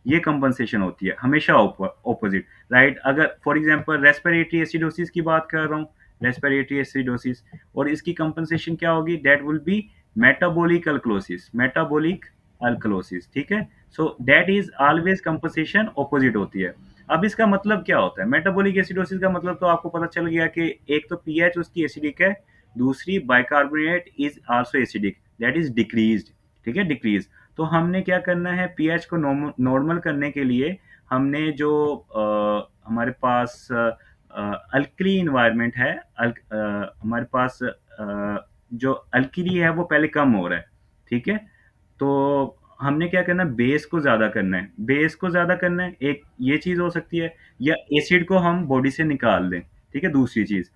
ये कंपनसेशन होती है हमेशा ऑपोजिट, राइट। अगर फॉर एग्जांपल रेस्पिरेटरी एसिडोसिस की बात कर रहा हूँ, रेस्पिरेटरी एसिडोसिस, और इसकी कंपनसेशन क्या होगी, that will B metabolic alkalosis, metabolic alkalosis, ठीक है। So that is always composition opposite होती है। अब इसका मतलब क्या होता है, मेटाबॉलिक एसिडोसिस का मतलब तो आपको पता चल गया कि एक तो पीएच उसकी एसिडिक है, दूसरी bicarbonate is also acidic, that is decreased, ठीक है, डिक्रीज। तो हमने क्या करना है, पीएच को नॉर्मल करने के लिए हमने जो हमारे पास अल्कली इन्वायरमेंट है, हमारे पास जो अल्कली है वो पहले कम हो रहा है, ठीक है। तो हमने क्या करना है, बेस को ज़्यादा करना है, बेस को ज़्यादा करना है, एक ये चीज़ हो सकती है, या एसिड को हम बॉडी से निकाल दें, ठीक है, दूसरी चीज़।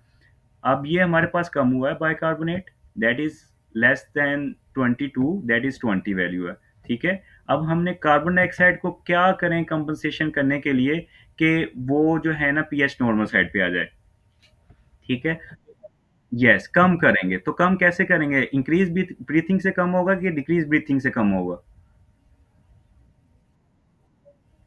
अब ये हमारे पास कम हुआ है bicarbonate, that is less than 22, that is 20 value है, ठीक है। अब हमने कार्बन डाइऑक्साइड को क्या करें कंपनसेशन करने के लिए कि वो जो है ना पीएच नॉर्मल साइड पे आ जाए, ठीक है। यस, कम करेंगे, तो कम कैसे करेंगे, इंक्रीज ब्रीथिंग से कम होगा कि डिक्रीज ब्रीथिंग से कम होगा?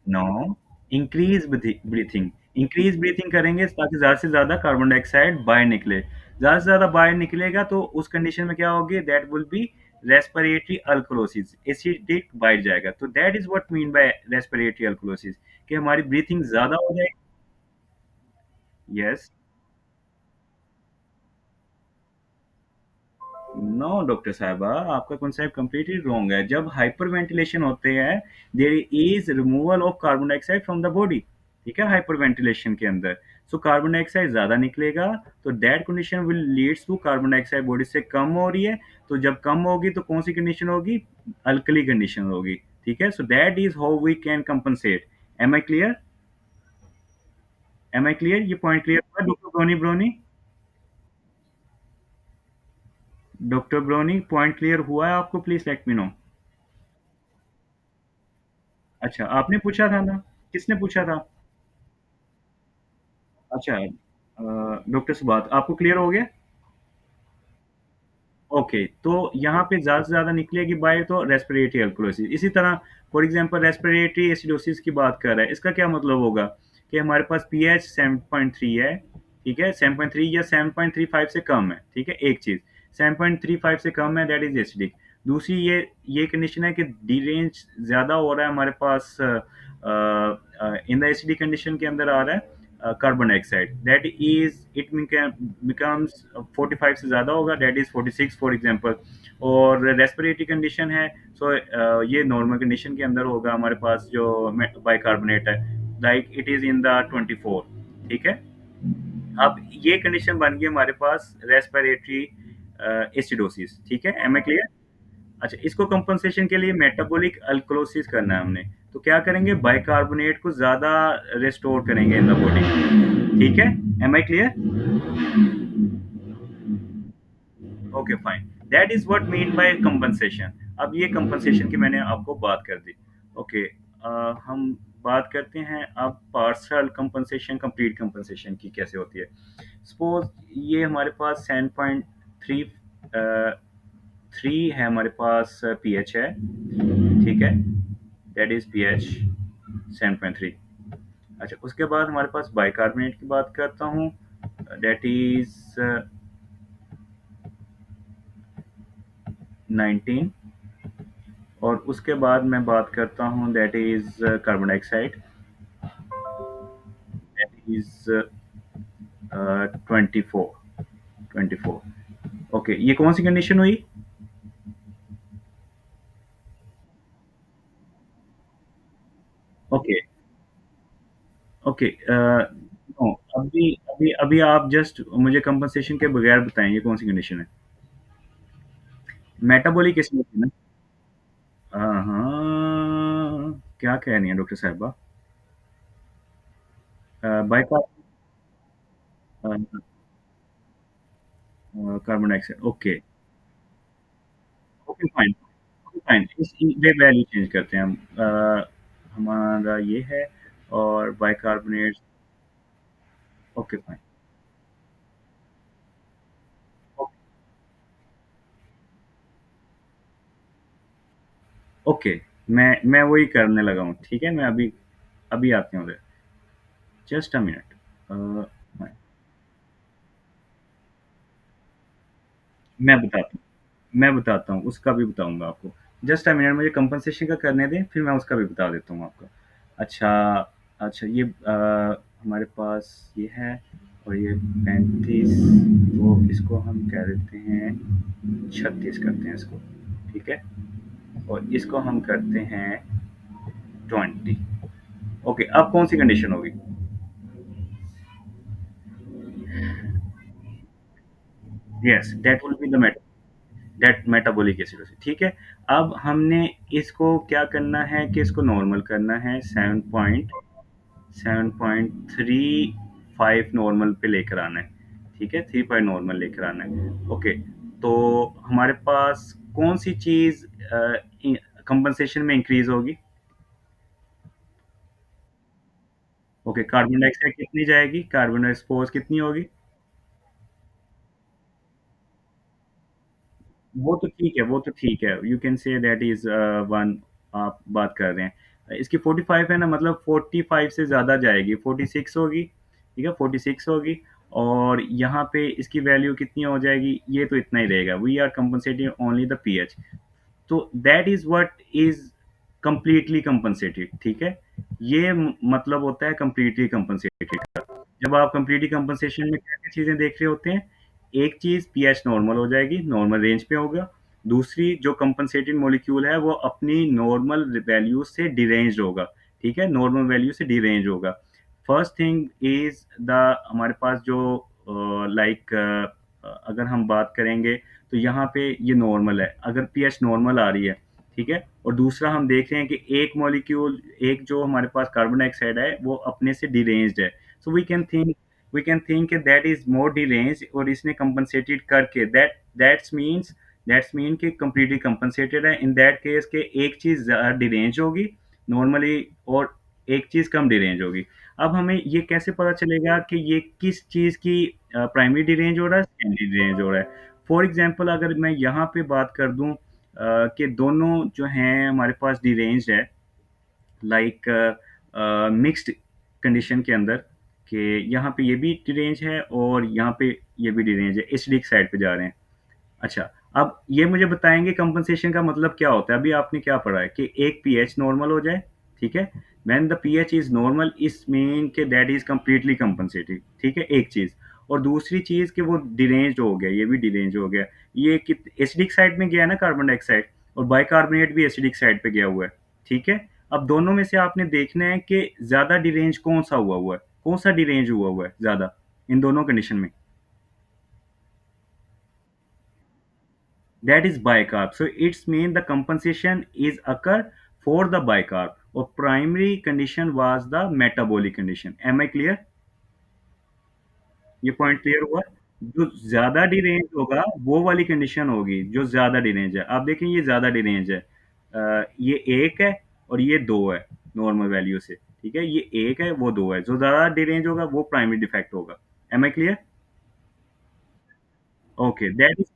No, increase breathing, increase breathing करेंगे ताकि ज़्यादा से ज़्यादा कार्बन डाइऑक्साइड बाहर निकले, ज़्यादा से ज़्यादा बाहर निकलेगा तो उस कंडीशन में क्या होगी, that will be respiratory alkalosis, acidic बाइट जाएगा, तो that is what mean by respiratory alkalosis, कि हमारी ब्रीथिंग ज़्यादा हो जाएगी। यस। नो डॉक्टर साहबा, आपका कॉन्सेप्ट कंप्लीटली रॉन्ग है। जब हाइपर वेंटिलेशन होते हैं, there is removal of carbon dioxide from the body, ठीक है, हाइपर वेंटिलेशन के अंदर। सो कार्बन डाइऑक्साइड ज़्यादा निकलेगा, तो that condition will leads to carbon dioxide body से कम हो रही है, तो जब कम होगी तो कौन सी कंडीशन होगी, अल्कली कंडीशन होगी, ठीक है। So that is how we can compensate. Am I clear, am I clear, ये पॉइंट क्लियर हुआ डॉक्टर ब्रोनी, ब्रोनी, डॉक्टर ब्रोनी, पॉइंट क्लियर हुआ है आपको, प्लीज लेट मी नो। अच्छा, आपने पूछा था ना? किसने पूछा था? अच्छा, डॉक्टर सुबात, आपको क्लियर हो गया? ओके, तो यहाँ पे ज़्यादा से ज़्यादा निकलेगी बाय तो रेस्पिरेटरी अल्कोलोसिस। इसी तरह फॉर एग्जांपल रेस्पिरेटरी एसिडोसिस की बात कर रहा है, इसका क्या मतलब होगा कि हमारे पास पीएच 7.3 है, ठीक है, 7.3 या 7.35 से कम है, ठीक है, एक चीज़, 7.35 से कम है, दैट इज एसिडिक। दूसरी ये कंडीशन है कि डी रेंज ज़्यादा हो रहा है हमारे पास, इन द एसिडिक कंडीशन के अंदर आ रहा है carbon dioxide, that is it becomes 45 से ज़्यादा होगा, दैट इज 46 फॉर एग्जांपल। और रेस्पिरेटरी कंडीशन है, सो ये नॉर्मल कंडीशन के अंदर होगा हमारे पास जो बाइकार्बोनेट है, like it is in the 24, ठीक है। अब ये कंडीशन बन गई हमारे पास रेस्पिरेटरी एसिडोसिस, ठीक है, एम ए क्लियर। अच्छा, इसको कंपनसेशन के लिए मेटाबॉलिक अल्कलोसिस करना है हमने, तो क्या करेंगे, बाइकार्बोनेट को ज्यादा रिस्टोर करेंगे इन द बॉडी, ठीक है, am I clear. Okay fine, that is what mean by compensation. अब ये कंपनसेशन की मैंने आपको बात कर दी। ओके, हम बात करते हैं अब पार्शियल कंपनसेशन, कंप्लीट कंपनसेशन की कैसे होती है। सपोज ये हमारे पास 7.3 3 है हमारे पास, पीएच है, ठीक है, दैट इज पीएच 7.3। अच्छा, उसके बाद हमारे पास बाइकार्बोनेट की बात करता हूँ, दैट इज 19। और उसके बाद मैं बात करता हूँ, that is carbon dioxide, that is 24, 24। Okay, ये कौन सी कंडीशन हुई? ओके, ओके, नो, अभी अभी अभी आप जस्ट मुझे कंपनसेशन के बगैर बताएं ये कौन सी कंडीशन है। मेटाबॉलिक इसमें थी ना? हाँ, क्या कह रही हैं डॉक्टर साहिबा? बाइका carbon dioxide, okay, okay fine, fine, इस वे वैल्यू चेंज करते हैं हम। हमारा ये है, और बाइकार्बोनेट। Okay fine. ओके, मैं वही करने लगा हूँ, ठीक है, मैं अभी अभी आते हैं उधर। Just a minute. मैं बताता हूँ, मैं बताता हूँ, उसका भी बताऊँगा आपको। जस्ट अ मिनट, मुझे कंपनसेशन का करने दें, फिर मैं उसका भी बता देता हूँ आपको। अच्छा, अच्छा ये हमारे पास ये है, और ये 35, तो इसको हम कह देते हैं 36 करते हैं इसको, ठीक है? और इसको हम करते हैं 20। ओके, अब कौन-सी कंडीशन होगी? Yes, that will be the that metabolic acidosis, ठीक है। अब हमने इसको क्या करना है कि इसको नॉर्मल करना है, 7.35 नॉर्मल पे लेकर आना है, ठीक है, 3 पॉइंट नॉर्मल लेकर आना है। ओके, तो हमारे पास कौन सी चीज कंपनसेशन में इंक्रीज होगी? ओके, कार्बन डाइऑक्साइड कितनी जाएगी, कार्बन डाइऑक्साइड कितनी होगी? वो तो ठीक है, वो तो ठीक है। You can say that is one, आप बात कर रहे हैं। इसकी 45 है ना, मतलब 45 से ज़्यादा जाएगी, 46 होगी, ठीक है, 46 होगी। और यहाँ पे इसकी वैल्यू कितनी हो जाएगी? ये तो इतना ही रहेगा। We are compensating only the pH. तो that is what is completely compensated, ठीक है? ये मतलब होता है कंप्लीटली कंपनसेटेड। जब आप कंप्लीटली कंपनसेशन में क्या-क्या चीज़ें देख रहे होते हैं, एक चीज़ पीएच नॉर्मल हो जाएगी, नॉर्मल रेंज पे होगा। दूसरी, जो कंपनसेटेड मॉलिक्यूल है वो अपनी नॉर्मल वैल्यू से डिरेंज्ड होगा, ठीक है? नॉर्मल वैल्यू से डिरेंज होगा। फर्स्ट थिंग इज़ द हमारे पास जो लाइक अगर हम बात करेंगे, तो यहाँ पे ये नॉर्मल है, अगर पीएच नॉर्मल आ रही है, ठीक है? और दूसरा हम देख रहे हैं कि एक मॉलिक्यूल, एक जो हमारे पास कार्बन डाइऑक्साइड है, वो अपने से डिरेंज्ड है। So we can think that is more deranged, और इसने compensated करके that's mean कि completely compensated है। in that case के एक चीज ज़्यादा deranged होगी normally, और एक चीज कम deranged होगी। अब हमें ये कैसे पता चलेगा कि ये किस चीज की प्राइमरी डिरेंज हो रहा है, सेकेंडरी डिरेंज हो रहा है? फॉर एग्जांपल, अगर मैं यहाँ पे बात कर दूं कि दोनों जो हैं हमारे पास डिरेंज है, लाइक मिक्स्ड कंडीशन के अंदर, कि यहाँ पे ये भी डिरेंज है और यहाँ पे ये भी डिरेंज है, एसिडिक साइड पे जा रहे हैं। अच्छा, अब ये मुझे बताएँगे कंपनसेशन का मतलब क्या होता है? अभी आपने क्या पढ़ा है कि एक पीएच नॉर्मल हो जाए, ठीक है? When the pH is normal इस मीन के दैट इज़ कंप्लीटली कंपनसेटेड, ठीक है? एक चीज़। और दूसरी चीज़ कि वो डिरेंज्ड हो गया, ये भी डिरेंज हो गया। ये कित एसिडिक साइड में गया है ना कार्बन डाइऑक्साइड, और बाइकार्बोनेट भी एसिडिक साइड पे गया हुआ है, ठीक है? अब दोनों में से आपने देखना है कि ज़्यादा डिरेंज कौन-सा हुआ है? कौन-सा डिरेंज हुआ है ज़्यादा इन दोनों कंडीशन में? That is bicarb. So it's mean the compensation is occur for the bicarb, or primary condition was the metabolic condition. Am I clear? ये पॉइंट क्लियर हुआ? जो ज़्यादा डिरेंज होगा वो वाली कंडीशन होगी जो ज़्यादा डिरेंज है। आप देखें ये ज़्यादा डिरेंज है। ये 1 है और ये 2 है नॉर्मल वैल्यू से, ठीक है? ये 1 है, वो 2 है। जो ज़्यादा डिरेंज होगा वो प्राइमरी डिफेक्ट होगा। Am I clear? Okay, that is.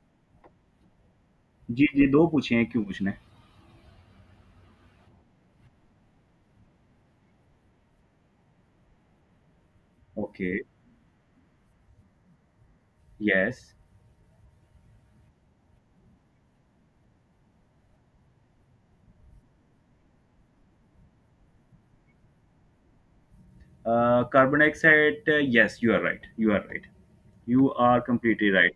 जी, जी, 2 पूछे हैं, क्यों पूछना है? Okay, yes. Carbon dioxide, yes, you are right. You are right. You are completely right.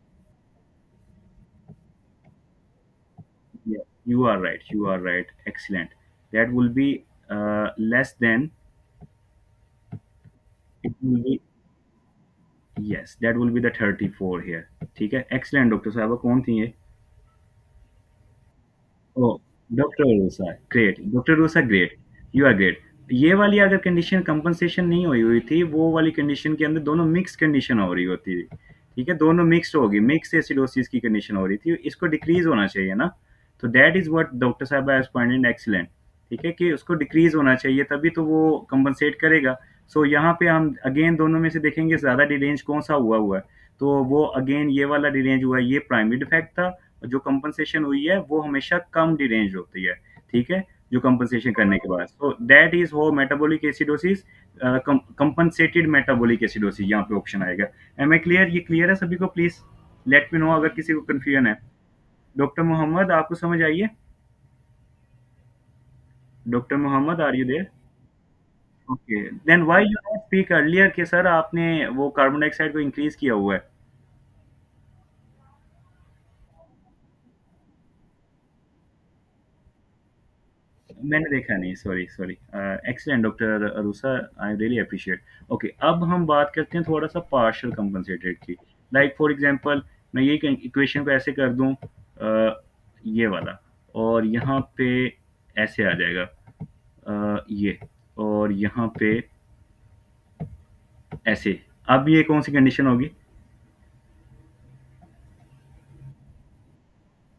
Yeah, you are right. You are right. Excellent. That will be less than. It will be, yes. That will be the 34 here. ठीक है. Excellent, doctor साहब, कौन थी ये? Oh, doctor Rusa, great, doctor Rusa, great, you are great. ये वाली अगर condition compensation नहीं हुई हुई थी, वो वाली कंडीशन के अंदर दोनों मिक्स कंडीशन हो रही होती थी, ठीक है? दोनों मिक्स्ड होगी, मिक्स एसिडोसिस की कंडीशन हो रही थी, इसको डिक्रीज़ होना चाहिए ना? तो दैट इज व्हाट डॉक्टर साहब हैज पॉइंटेड एक्सीलेंट। ठीक है कि उसको डिक्रीज होना चाहिए तभी तो वो कंपनसेट करेगा। सो यहाँ पे हम अगेन दोनों में से देखेंगे ज़्यादा डिरेंज कौन सा हुआ हुआ है। तो वो अगेन ये वाला डिरेंज हुआ है, ये प्राइमरी डिफेक्ट था। और जो कंपनसेशन हुई है वो हमेशा कम डिरेंज होती है। ठीक है, जो कंपनसेशन करने के बाद, सो दैट इज हो metabolic acidosis, compensated metabolic acidosis, यहाँ पे ऑप्शन आएगा। Am I clear? ये क्लियर है सभी को? प्लीज लेट मी नो अगर किसी को कंफ्यूजन है। डॉक्टर मोहम्मद आपको समझ आई है? Doctor Mohammad are you there? Okay, then why you not speak earlier कि सर आपने वो कार्बन डाइऑक्साइड को इंक्रीज किया हुआ है। मैंने देखा नहीं, sorry sorry. Excellent doctor Aroosa, I really appreciate. Okay, अब हम बात करते हैं थोड़ा सा पार्शियल कंपनसेटेड की। लाइक फॉर एग्जांपल मैं ये इक्वेशन को ऐसे कर दूं, ये वाला, और यहाँ पे ऐसे आ जाएगा, ये, और यहाँ पे ऐसे। अब ये कौन सी कंडीशन होगी?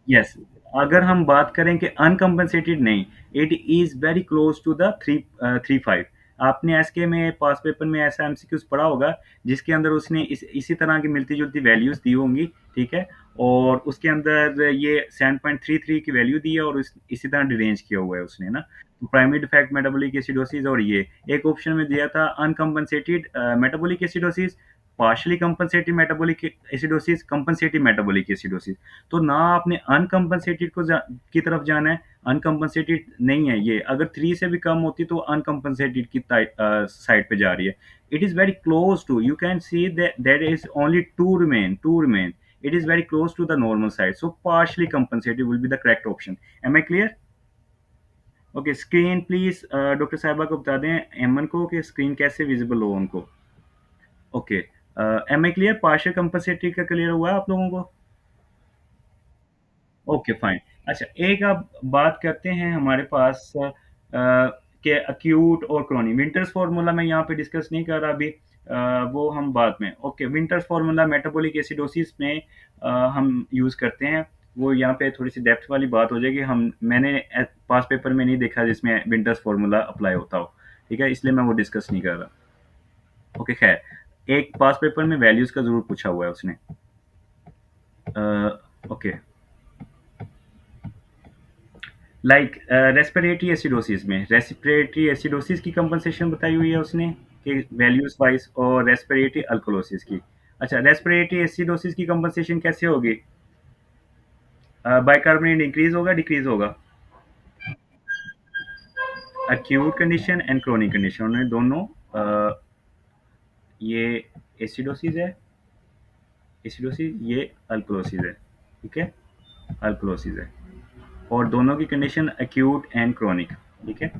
यस, अगर हम बात करें कि अनकम्पेंसेटेड नहीं, it is very close to the three, 3-5। आपने एसके में पास पेपर में ऐसा एमसीक्यूज पढ़ा होगा जिसके अंदर उसने इसी तरह की मिलती जुलती वैल्यूज दी होंगी। ठीक है, और उसके अंदर ये 7.33 की वैल्यू दी है और इसी तरह डिरेंज किया हुआ है उसने ना। तो प्राइमरी डिफेक्ट मेटाबॉलिक एसिडोसिस, और ये एक ऑप्शन में दिया था uncompensated metabolic acidosis, partially compensated metabolic acidosis, compensated metabolic acidosis. तो ना आपने अनकम्पनसेटेड की तरफ जाना है, अनकम्पनसेटेड नहीं है ये। अगर 3 से भी कम होती तो अनकम्पनसेटेड की साइड पे जा रही है। It is very close to, you can see that is only to remain. It is very close to the normal side, so partially compensated will be the correct option. Am I clear? Okay, screen please doctor साहिबा को बता दें, एमन को, कि screen कैसे visible हो उनको। Okay, am I clear? Partial compensated का क्लियर हुआ है आप लोगों को? Okay fine. अच्छा, एक अब बात करते हैं हमारे पास के अक्यूट और क्रॉनिक। विंटर्स फार्मूला मैं यहाँ पे डिस्कस नहीं कर रहा अभी, वो हम बाद में। Okay, winters formula metabolic acidosis में हम यूज़ करते हैं। वो यहाँ पे थोड़ी सी डेप्थ वाली बात हो जाएगी। मैंने पास पेपर में नहीं देखा जिसमें विंटर्स फार्मूला अप्लाई होता हो। ठीक है, इसलिए मैं वो डिस्कस नहीं कर रहा। ओके खैर, एक पास पेपर में वैल्यूज का जरूर पूछा हुआ है उसने। ओके, लाइक रेस्पिरेटरी एसिडोसिस में, रेस्पिरेटरी एसिडोसिस की कंपनसेशन बताई हुई है उसने कि वैल्यूज वाइज, और रेस्पिरेटरी अल्कोलोसिस की। अच्छा, रेस्पिरेटरी एसिडोसिस की कंपनसेशन कैसे होगी? बाइकार्बोनेट इंक्रीज होगा डिक्रीज होगा? Acute condition and chronic condition, उन्होंने दोनों, ये एसिडोसिस है, एसिडोसिस, ये अल्कोलोसिस है। ठीक है, अल्कोलोसिस है, और दोनों की कंडीशन एक्यूट एंड क्रोनिक। ठीक है,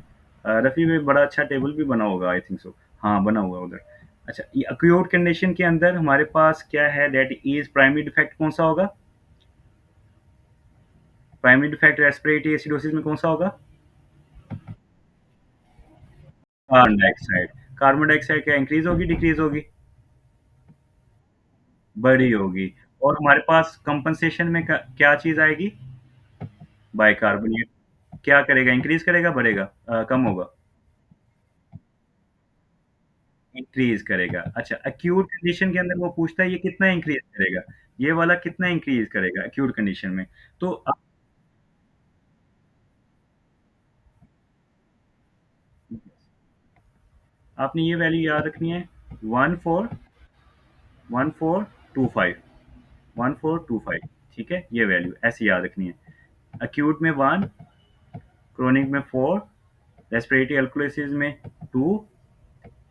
रफ़ी में बड़ा अच्छा टेबल भी बना होगा, आई थिंक सो। हाँ, बना हुआ है उधर। अच्छा, ये एक्यूट कंडीशन के अंदर हमारे पास क्या है, दैट इज प्राइमरी डिफेक्ट कौन सा होगा? प्राइमरी डिफेक्ट रेस्पिरेटरी एसिडोसिस में कौन सा होगा? Carbon dioxide. कार्बन डाइऑक्साइड क्या इंक्रीज होगी डिक्रीज होगी? बड़ी होगी। और हमारे पास कंपनसेशन में क्या चीज आएगी? बाइकार्बोनेट। क्या करेगा, इंक्रीज करेगा बढ़ेगा, कम होगा? इंक्रीज करेगा। अच्छा, एक्यूट कंडीशन के अंदर वो पूछता है ये कितना इंक्रीज करेगा, ये वाला कितना इंक्रीज करेगा एक्यूट कंडीशन में। तो आपने ये वैल्यू याद रखनी है, 141425, 1425। ठीक है, ये वैल्यू ऐसे याद रखनी है। एक्यूट में 1, क्रोनिक में 4, रेस्पिरेटरी अल्कोलिसिस में 2,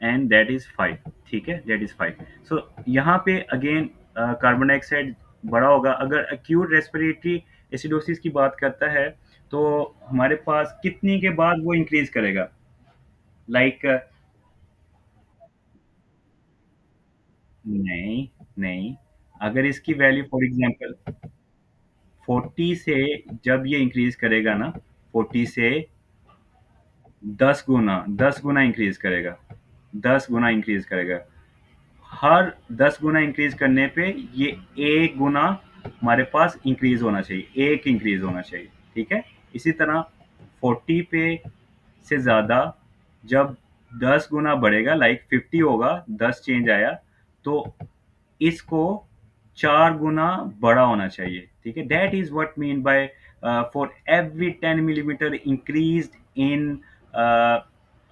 एंड दैट इज 5। ठीक है, दैट इज 5। सो यहाँ पे अगेन कार्बन डाइऑक्साइड बड़ा होगा। अगर एक्यूट रेस्पिरेटरी एसिडोसिस की बात करता है तो हमारे पास कितनी के बाद वो इंक्रीज करेगा? लाइक नहीं, नहीं, अगर इसकी वैल्यू फॉर एग्जांपल 40 से, जब ये इंक्रीज करेगा ना, 40 से 10 गुना इंक्रीज करेगा, 10 गुना इंक्रीज करेगा। हर 10 गुना इंक्रीज करने पे ये 1 गुना हमारे पास इंक्रीज होना चाहिए, एक इंक्रीज होना चाहिए। ठीक है। इसी तरह 40 पे से ज़्यादा जब 10 गुना बढ़ेगा, लाइक 50 होगा, 10 चेंज आया, तो इसको 4 गुना बड़ा होना चाहिए। ठीक है। That is what mean bye for every 10 millimetre increase in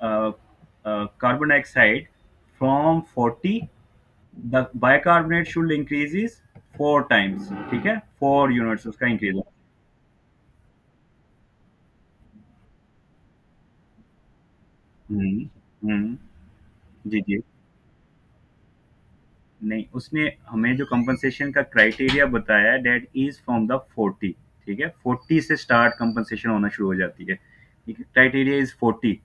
carbon dioxide from 40, the bicarbonate should increase is 4 times. ठीक है, 4 यूनिट्स उसका इंक्रीज होगा। हम्म। हम्म। जी जी। नहीं, उसने हमें जो कंपनसेशन का क्राइटेरिया बताया है दैट इज फ्रॉम द 40। ठीक है, 40 से स्टार्ट कंपनसेशन होना शुरू हो जाती है। ठीक है, criteria is 40।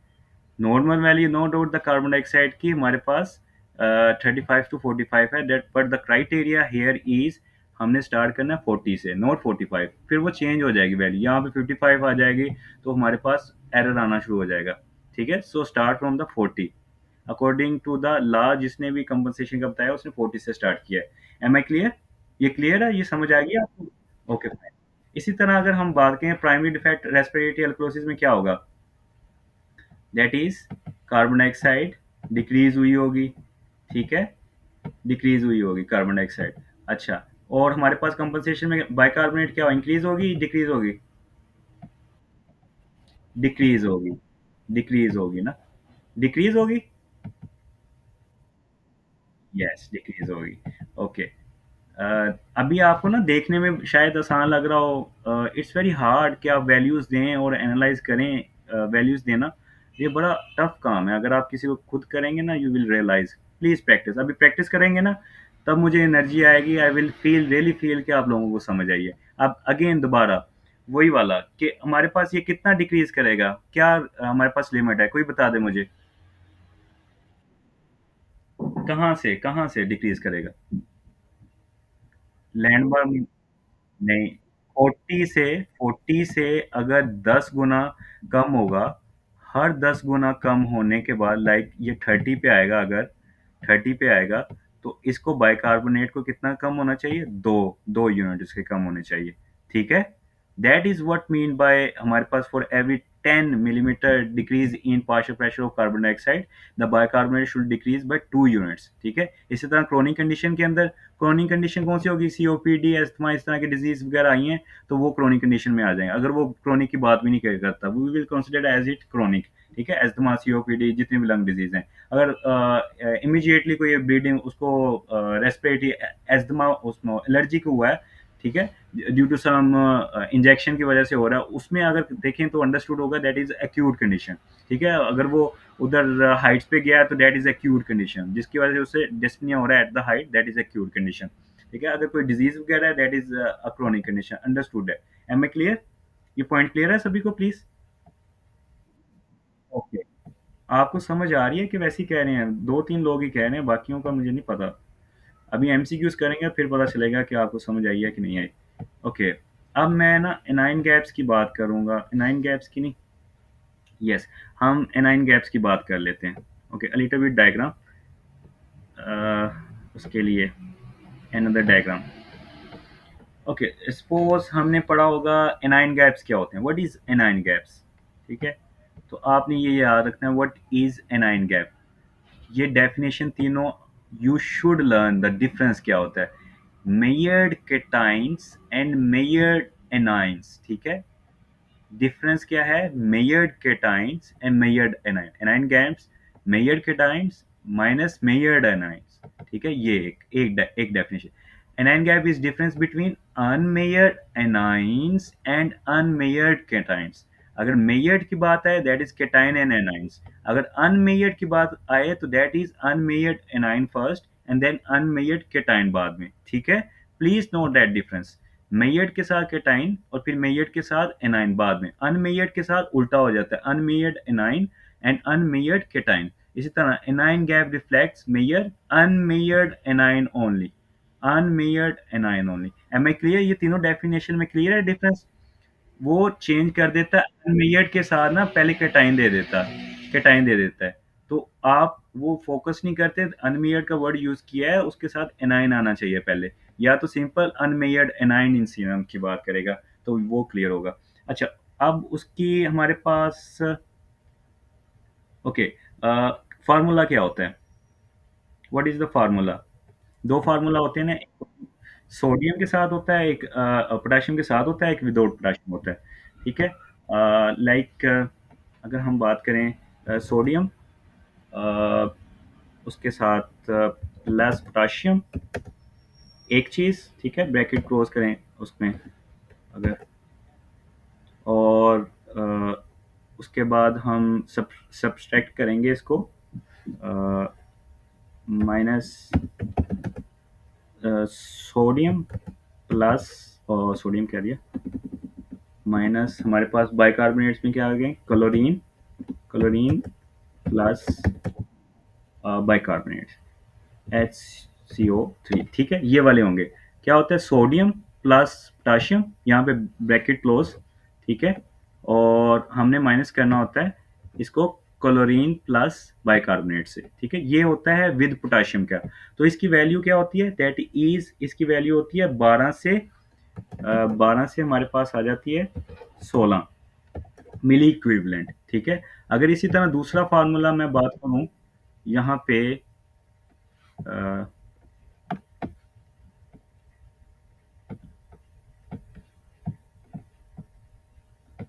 Normal value no doubt the carbon dioxide की हमारे पास 35 to 45 है, that but the criteria here is हमने स्टार्ट करना है 40 से, नॉट 45। फिर वो चेंज हो जाएगी वैल्यू, यहाँ पे 55 आ जाएगी, तो हमारे पास एरर आना शुरू हो जाएगा। ठीक है, so start from the 40 according to the law. जिसने भी कंपनसेशन का बताया उसने 40 से स्टार्ट किया है। Am I clear? ये क्लियर है, ये समझ आ गई आपको? Okay fine. इसी तरह अगर हम बात करें प्राइमरी डिफेक्ट रेस्पिरेटरी अल्कोसिस में क्या होगा, that is carbon dioxide decrease हुई होगी। ठीक है, डिक्रीज हुई होगी कार्बन डाइऑक्साइड। अच्छा, और हमारे पास कंपनसेशन में बाइकार्बोनेट क्या इंक्रीज होगी डिक्रीज होगी? डिक्रीज होगी। डिक्रीज होगी ना? डिक्रीज होगी। यस, डिक्रीज होगी। ओके। अभी आपको ना देखने में शायद आसान लग रहा हो, इट्स वेरी हार्ड कि आप वैल्यूज़ दें और एनालाइज करें। वैल्यूज़ देना ये बड़ा टफ काम है। अगर आप किसी को खुद करेंगे ना you will realise. Please practise, अभी प्रैक्टिस करेंगे ना, तब मुझे एनर्जी आएगी, I will feel really feel कि आप लोगों को समझ आई है। अब अगेन दोबारा वही वाला कि हमारे पास ये कितना डिक्रीज करेगा, क्या हमारे पास लिमिट है, कोई बता दे मुझे। कहाँ से डिक्रीज करेगा? लैंडमार्क? नहीं, 40 से 40 से अगर 10 गुना कम होगा, हर 10 गुना कम होने के बाद लाइक ये 30 पे आएगा, अगर 30 पे आएगा तो इसको बाइकार्बोनेट को कितना कम होना चाहिए? 2 यूनिट इसके कम होने चाहिए। ठीक है, that is what mean by हमारे पास for every 10 millimetre decrease in partial pressure of carbon dioxide the bicarbonate should decrease by 2 units. ठीक है, इसी तरह क्रोनिक कंडीशन के अंदर, क्रोनिक कंडीशन कौन सी होगी? सीओपीडी, अस्थमा, इस तरह की डिजीज वगैरह आई हैं तो वो क्रोनिक कंडीशन में आ जाएंगे। अगर वो क्रोनिक की बात भी नहीं करता we will consider as it chronic. ठीक है, अस्थमा, सीओपीडी, जितनी भी लंग डिजीज हैं, अगर इमीडिएटली कोई ब्लीडिंग उसको रेस्पिरेटरी अस्थमा उसमें एलर्जी को हुआ है, ठीक है, ड्यू टू सम इंजेक्शन की वजह से हो रहा है, उसमें अगर देखें तो अंडरस्टूड होगा दैट इज एक्यूट कंडीशन। ठीक है, अगर वो उधर हाइट्स पे गया है तो दैट इज एक्यूट कंडीशन, जिसकी वजह से उससे डिस्पनिया हो रहा है at the height, that is acute condition. ठीक है, अगर कोई डिजीज वगैरह है that is a chronic condition. Understood है? Am I clear? ये पॉइंट क्लियर है सभी को प्लीज? ओके। आपको समझ आ रही है कि वैसे ही कह रहे हैं? दो तीन लोग ही कह रहे हैं, बाकियों का मुझे नहीं पता। अभी एमसीक्यूज करेंगे फिर पता चलेगा कि आपको समझ आई है कि नहीं आई। ओके। अब मैं ना एनाइन गैप्स की बात करूंगा, एनाइन गैप्स की नहीं, यस, हम एनाइन गैप्स की बात कर लेते हैं। Okay, a little bit diagram, उसके लिए अनदर डायग्राम। ओके, सपोज हमने पढ़ा होगा एनाइन गैप्स क्या होते हैं, व्हाट इज एनाइन गैप्स। ठीक है, तो आपने ये याद रखना है व्हाट इज एनाइन गैप। ये डेफिनेशन तीनों you should learn the difference क्या होता है। Measured cations and measured anions. ठीक है, डिफरेंस क्या है? Measured cations and measured anion, anion gaps measured cations minus measured anions. ठीक है, ये एक definition. Anion gap is difference between unmeasured anions and unmeasured cations. अगर मेयर्ड की बात आए that is cation and anions, अगर अनमेयर्ड की बात आए तो that is unmeasured anion first and then unmeasured cation बाद में। ठीक है, please note that difference. Measured के साथ केटाइन और फिर मेयर्ड के साथ एनाइन बाद में, अनमेयर्ड के साथ उल्टा हो जाता है, unmeasured anion and unmeasured cation. इसी तरह anion gap reflects measure unmeasured anion only, unmeasured anion only. Am I clear? ये तीनों डेफिनेशन में क्लियर है डिफरेंस? वो चेंज कर देता है, अनमेयर्ड के साथ ना पहले केटाइन दे देता है, केटाइन दे देता है। तो आप वो फोकस नहीं करते, अनमेयर्ड का वर्ड यूज किया है उसके साथ एनाइन आना चाहिए पहले। या तो सिंपल अनमेयर्ड एनाइन इन सीरम की बात करेगा, तो वो क्लियर होगा। अच्छा, अब उसकी हमारे पास, ओके, फार्मूला क्या होता है? What is the formula? दो फार्मूला होते हैं ना, सोडियम के साथ होता है एक, पोटेशियम के साथ होता है, एक विदाउट पोटेशियम होता है। ठीक है, लाइक अगर हम बात करें सोडियम, उसके साथ प्लस पोटाशियम, एक चीज़, ठीक है, ब्रैकेट क्लोज करें उसमें अगर, और उसके बाद हम सब्सट्रैक्ट करेंगे इसको, माइनस सोडियम प्लस, और सोडियम कह दिया, माइनस हमारे पास बाइकार्बोनेट्स में क्या आ गए, chlorine, chlorine plus bicarbonate HCO3, ठीक है, ये वाले होंगे। क्या होता है, सोडियम प्लस पोटाशियम, यहाँ पे ब्रैकेट क्लोज, ठीक है, और हमने माइनस करना होता है इसको क्लोरीन प्लस बाइकार्बोनेट से, ठीक है, ये होता है विद पोटाशियम का। तो इसकी वैल्यू क्या होती है, दैट इज, इसकी वैल्यू होती है 12 से, 12 से हमारे पास आ जाती है 16 मिली इक्विवेलेंट, ठीक है। अगर इसी तरह दूसरा फार्मूला मैं बात करूं यहाँ पे, अ,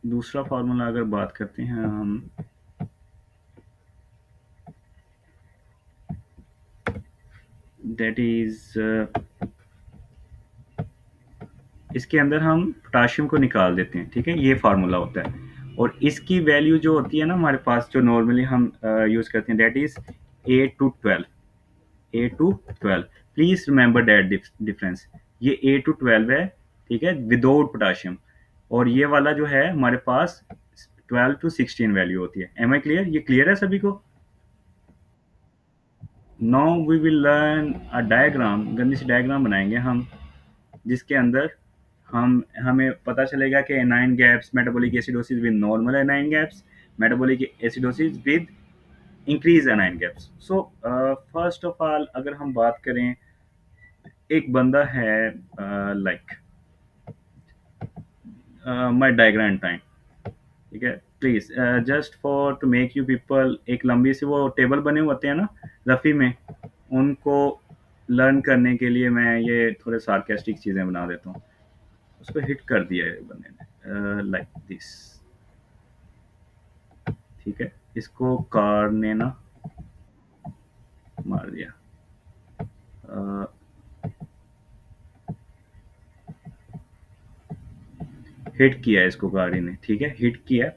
दूसरा फार्मूला अगर बात करते हैं हम, दैट इज, इसके अंदर हम पोटाशियम को निकाल देते हैं, ठीक है, ये फार्मूला होता है। और इसकी वैल्यू जो होती है ना हमारे पास, जो नॉर्मली हम यूज़ करते हैं, that is A to 12, please remember that difference, ये A to 12 है, ठीक है, विदाउट पोटाशियम। और ये वाला जो है हमारे पास 12 to 16 वैल्यू होती है। Am I clear? ये क्लियर है सभी को? Now we will learn a diagram, गंदी सी डायग्राम बनाएंगे हम, जिसके अंदर हमें पता चलेगा कि A9 gaps, metabolic acidosis with normal A9 gaps, metabolic acidosis with increase A9 gaps. So first of all अगर हम बात करें, एक बंदा है, लाइक माई डायग्राम टाइम, ठीक है, please just for to make you people, एक लंबी सी वो टेबल बने हुए होते हैं ना रफ़ी में, उनको लर्न करने के लिए मैं ये थोड़े सार्केस्टिक चीज़ें बना देता हूँ। उसको हिट कर दिया है बंदे ने, लाइक दिस, ठीक है, इसको कार ने ना मार दिया, हिट किया है इसको गाड़ी ने, ठीक है, हिट किया।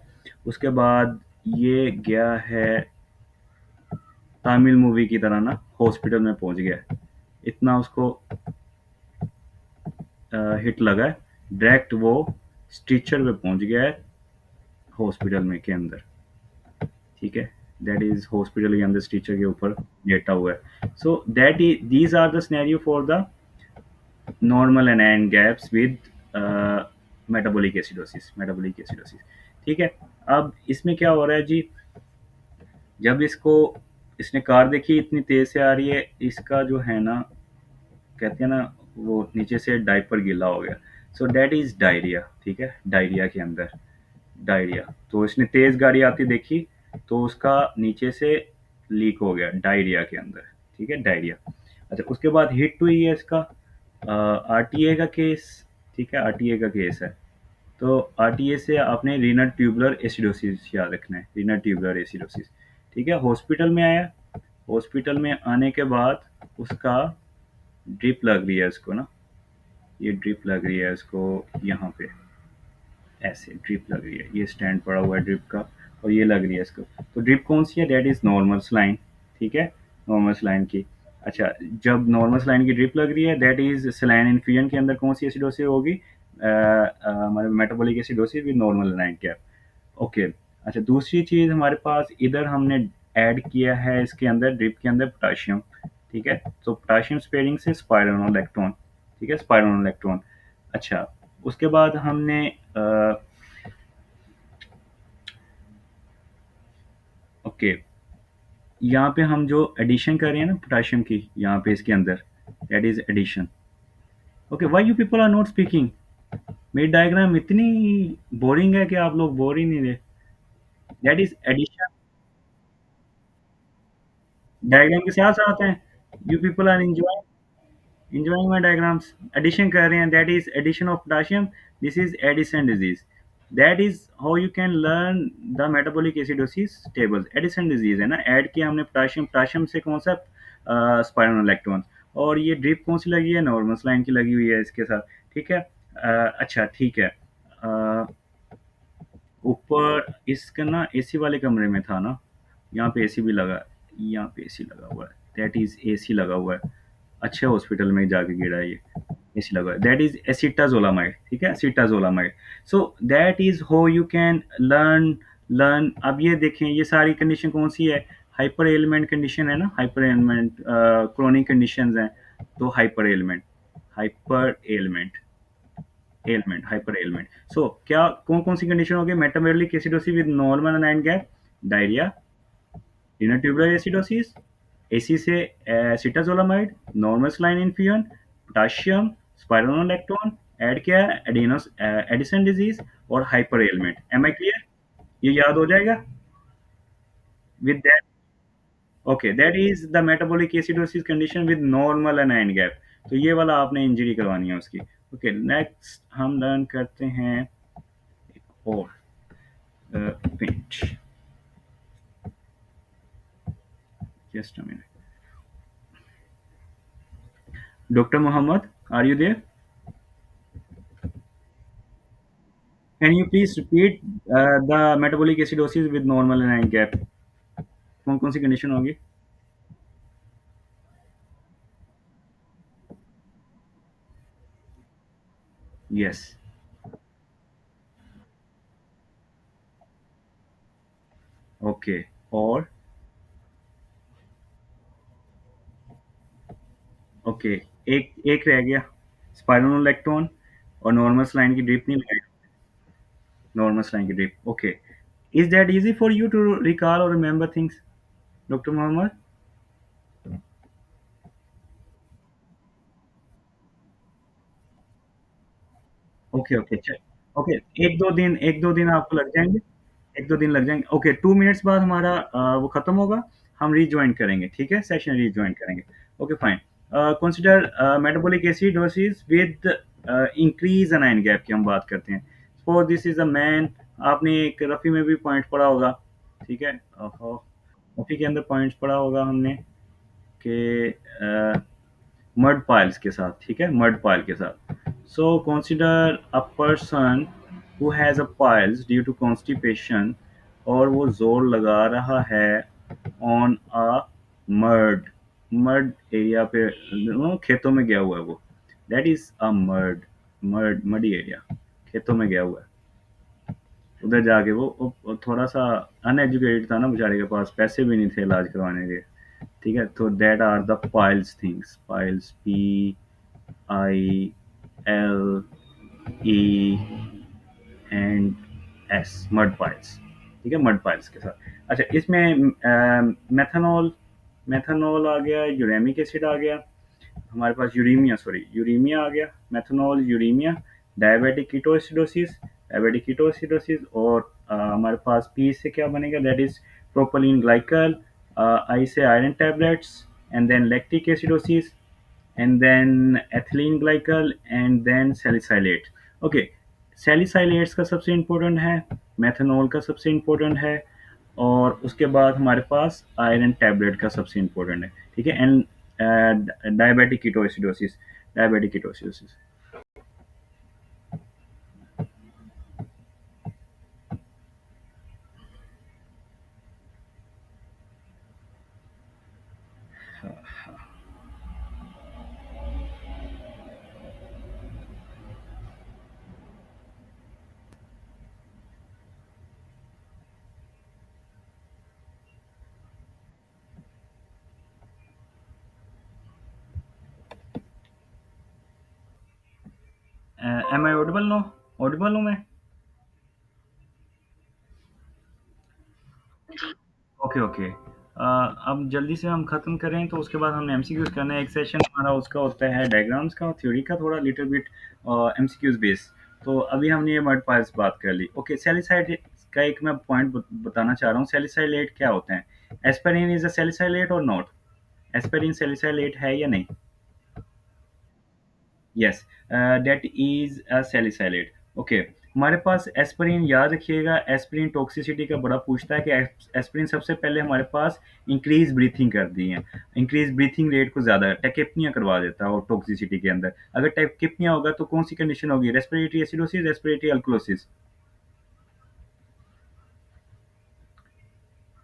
उसके बाद ये गया है तमिल मूवी की तरह ना, हॉस्पिटल में पहुंच गया, इतना उसको हिट लगा है, डायरेक्ट वो स्ट्रेचर पे पहुंच गया है हॉस्पिटल में के अंदर, ठीक है, दैट इज हॉस्पिटल के अंदर स्ट्रेचर के ऊपर लेटा हुआ है। So that is, these are the scenario for the normal anion gaps with metabolic acidosis, metabolic acidosis, ठीक है। अब इसमें क्या हो रहा है जी, जब इसको, इसने कार देखी इतनी तेज से आ रही है, इसका जो है ना, कहते हैं ना, वो नीचे से डायपर गीला हो गया, सो दैट इज डायरिया, ठीक है, डायरिया के अंदर, डायरिया, तो इसने तेज गाड़ी आती देखी, तो उसका नीचे से लीक हो गया डायरिया के अंदर, ठीक है, डायरिया। अच्छा, उसके बाद हिट हुई है इसका, आरटीए का केस, ठीक है, आरटीए का केस है। तो आरटीए से आपने रीनल ट्यूबुलर एसिडोसिस याद रखना है, रीनल ट्यूबुलर एसिडोसिस, ठीक है, हॉस्पिटल में आया, हॉस्पिटल में आने के बाद उसका ड्रिप लग रही है इसको ना, ये ड्रिप लग रही है इसको यहाँ पे, ऐसे ड्रिप लग रही है, ये स्टैंड पड़ा हुआ है ड्रिप का, और ये लग रही है इसको। तो ड्रिप कौन सी है, डेट इज नॉर्मल स्लाइन, ठीक है, नॉर्मल स्लाइन की। अच्छा, जब नॉर्मल स्लाइन की ड्रिप लग रही है, दैट इज सलाइन इन्फ्यूजन के अंदर कौन सी एसिडोसिस होगी, हमारे metabolic acidosis with normal line क्या, ओके। अच्छा, दूसरी चीज़ हमारे पास इधर हमने ऐड किया है इसके अंदर, ड्रिप के अंदर पोटाशियम, ठीक है, तो पोटाशियम स्पेयरिंग से स्पाइरोनोलैक्टोन, ठीक है, स्पाइरोनोलैक्टोन। अच्छा, उसके बाद हमने ओके, यहाँ पे हम जो एडिशन कर रहे हैं ना पोटाशियम की, यहाँ पे इसके अंदर, that is addition, okay, why you people are not speaking? मेरी डायग्राम इतनी बोरिंग है कि आप लोग बोर ही नहीं रहे। That is addition. डायग्राम के साथ साथ हैं। You people are enjoying my diagrams. Addition कर रहे हैं, that is addition of potassium. This is Addison disease. That is how you can learn the metabolic acidosis tables. Addison disease है ना, add किया हमने पोटाशियम, पोटाशियम से कौन सा स्पाइरोनोलैक्टोन, और ये ड्रिप कौन सी लगी है, नॉर्मल लाइन की लगी हुई है इसके साथ। ठीक है। अच्छा ठीक है। अ, ऊपर इसका ना एसी वाले कमरे में था ना, यहाँ पे एसी भी लगा, यहाँ पे एसी लगा हुआ है, दैट इज एसी लगा हुआ है। अच्छे हॉस्पिटल में जाके गिरा है ये, एसी लगा है, दैट इज एसिटाजोलामाइड। ठीक है, acetazolamide. So that is how you can learn learn. अब ये देखें, ये सारी कंडीशन कौन सी है, हाइपर एलिमेंट कंडीशन है ना, हाइपर एलिमेंट क्रोनिक कंडीशंस हैं। तो hyper element, hyper element, element, hyper element. So क्या कौन कौन सी कंडीशन होगी, metabolic acidosis with normal anion gap, diarrhoea, renal tubular acidosis, AC से acetazolamide, normal saline infusion, potassium, spironolactone, add किया है एडिनोस एडिसन डिजीज, और hyper element. Am I clear? ये याद हो जाएगा with that. Okay, that is the metabolic acidosis condition with normal anion gap. तो ये वाला आपने इंजरी करवानी है उसकी। ओके, नेक्स्ट हम लर्न करते हैं एक और pinch. Just a minute. Doctor Mohammad, are you there? Can you please repeat the metabolic acidosis with normal anion gap? कौन कौन सी कंडीशन होगी? यस। ओके। और ओके, एक एक रह गया, स्पाइरोनोलैक्टोन, और नॉर्मल सलाइन की ड्रिप नहीं लगाई। नॉर्मल सलाइन की drip. Okay, is that easy for you to recall और remember things, doctor Mohammad? Okay okay, चल। ओके, एक दो दिन आपको लग जाएंगे, एक दो दिन लग जाएंगे। ओके, 2 मिनट्स बाद हमारा वो खत्म होगा, हम रिज्वाइन करेंगे। ठीक है, सेशन रिज्वाइन करेंगे। Okay fine. Consider metabolic acidosis with increase anion gap की हम बात करते हैं। Suppose this is a man. आपने एक रफ़ी में भी पॉइंट पढ़ा होगा। ठीक है, रफ़ी के अंदर पॉइंट्स पढ़ा होगा हमने कि मड पाइल्स के साथ। ठीक है, मड पाइल के साथ। So consider a person who has a piles due to constipation, और वो जोर लगा रहा है on a mud, mud area पे, वो खेतों में गया हुआ है वो, that is a mud, muddy area, खेतों में गया हुआ है। उधर जाके वो थोड़ा सा अनएजुकेटेड था ना बेचारे के पास पैसे भी नहीं थे इलाज करवाने के। ठीक है, तो that are the piles things, piles, P I L E and S, mud piles. ठीक है, मड पाइल्स के साथ। अच्छा, इसमें मेथनॉल, मेथनॉल आ गया, यूरेमिक एसिड आ गया, हमारे पास यूरीमिया, सॉरी यूरीमिया आ गया, methanol, uraemia, diabetic ketoacidosis, diabetic ketoacidosis, और हमारे पास पी से क्या बनेगा, that is propylene glycol, I से iron tablets, and then lactic acidosis, and then ethylene glycol, and then salicylates। Okay, salicylates का सबसे इम्पोर्टेंट है, मेथनॉल का सबसे इम्पोर्टेंट है, और उसके बाद हमारे पास आयरन टैबलेट का सबसे इम्पोर्टेंट है। ठीक है, and diabetic ketoacidosis, diabetic ketoacidosis. Am I audible no? Audible हूँ मैं? Okay okay. अब जल्दी से हम खत्म करें तो उसके बाद हमने एमसीक्यूज करना है। एक सेशन हमारा उसका होता है डायग्राम्स का, थ्योरी का, थोड़ा लिटिल बिट एमसीक्यूज बेस। तो अभी हमने ये वर्ड पार्ट्स बात कर ली। ओके, सैलिसाइड का एक मैं पॉइंट बताना चाह रहा हूँ। सैलिसाइलेट क्या होते हैं? एस्पिरिन इज अ सैलिसाइलेट और नॉट? एस्पिरिन सैलिसाइलेट है या नहीं? Yes, that is a salicylate. Okay, हमारे पास एस्पिरिन, याद रखिएगा, एस्पिरिन टॉक्सिसिटी का बड़ा पूछता है कि एस्पिरिन सबसे पहले हमारे पास इंक्रीज ब्रीथिंग कर दी है, इंक्रीज ब्रीथिंग रेट को ज़्यादा टेकेपनिया करवा देता है। और टॉक्सिसिटी के अंदर अगर टेकेपनिया होगा तो कौन सी कंडीशन होगी? Respiratory acidosis, respiratory alkalosis.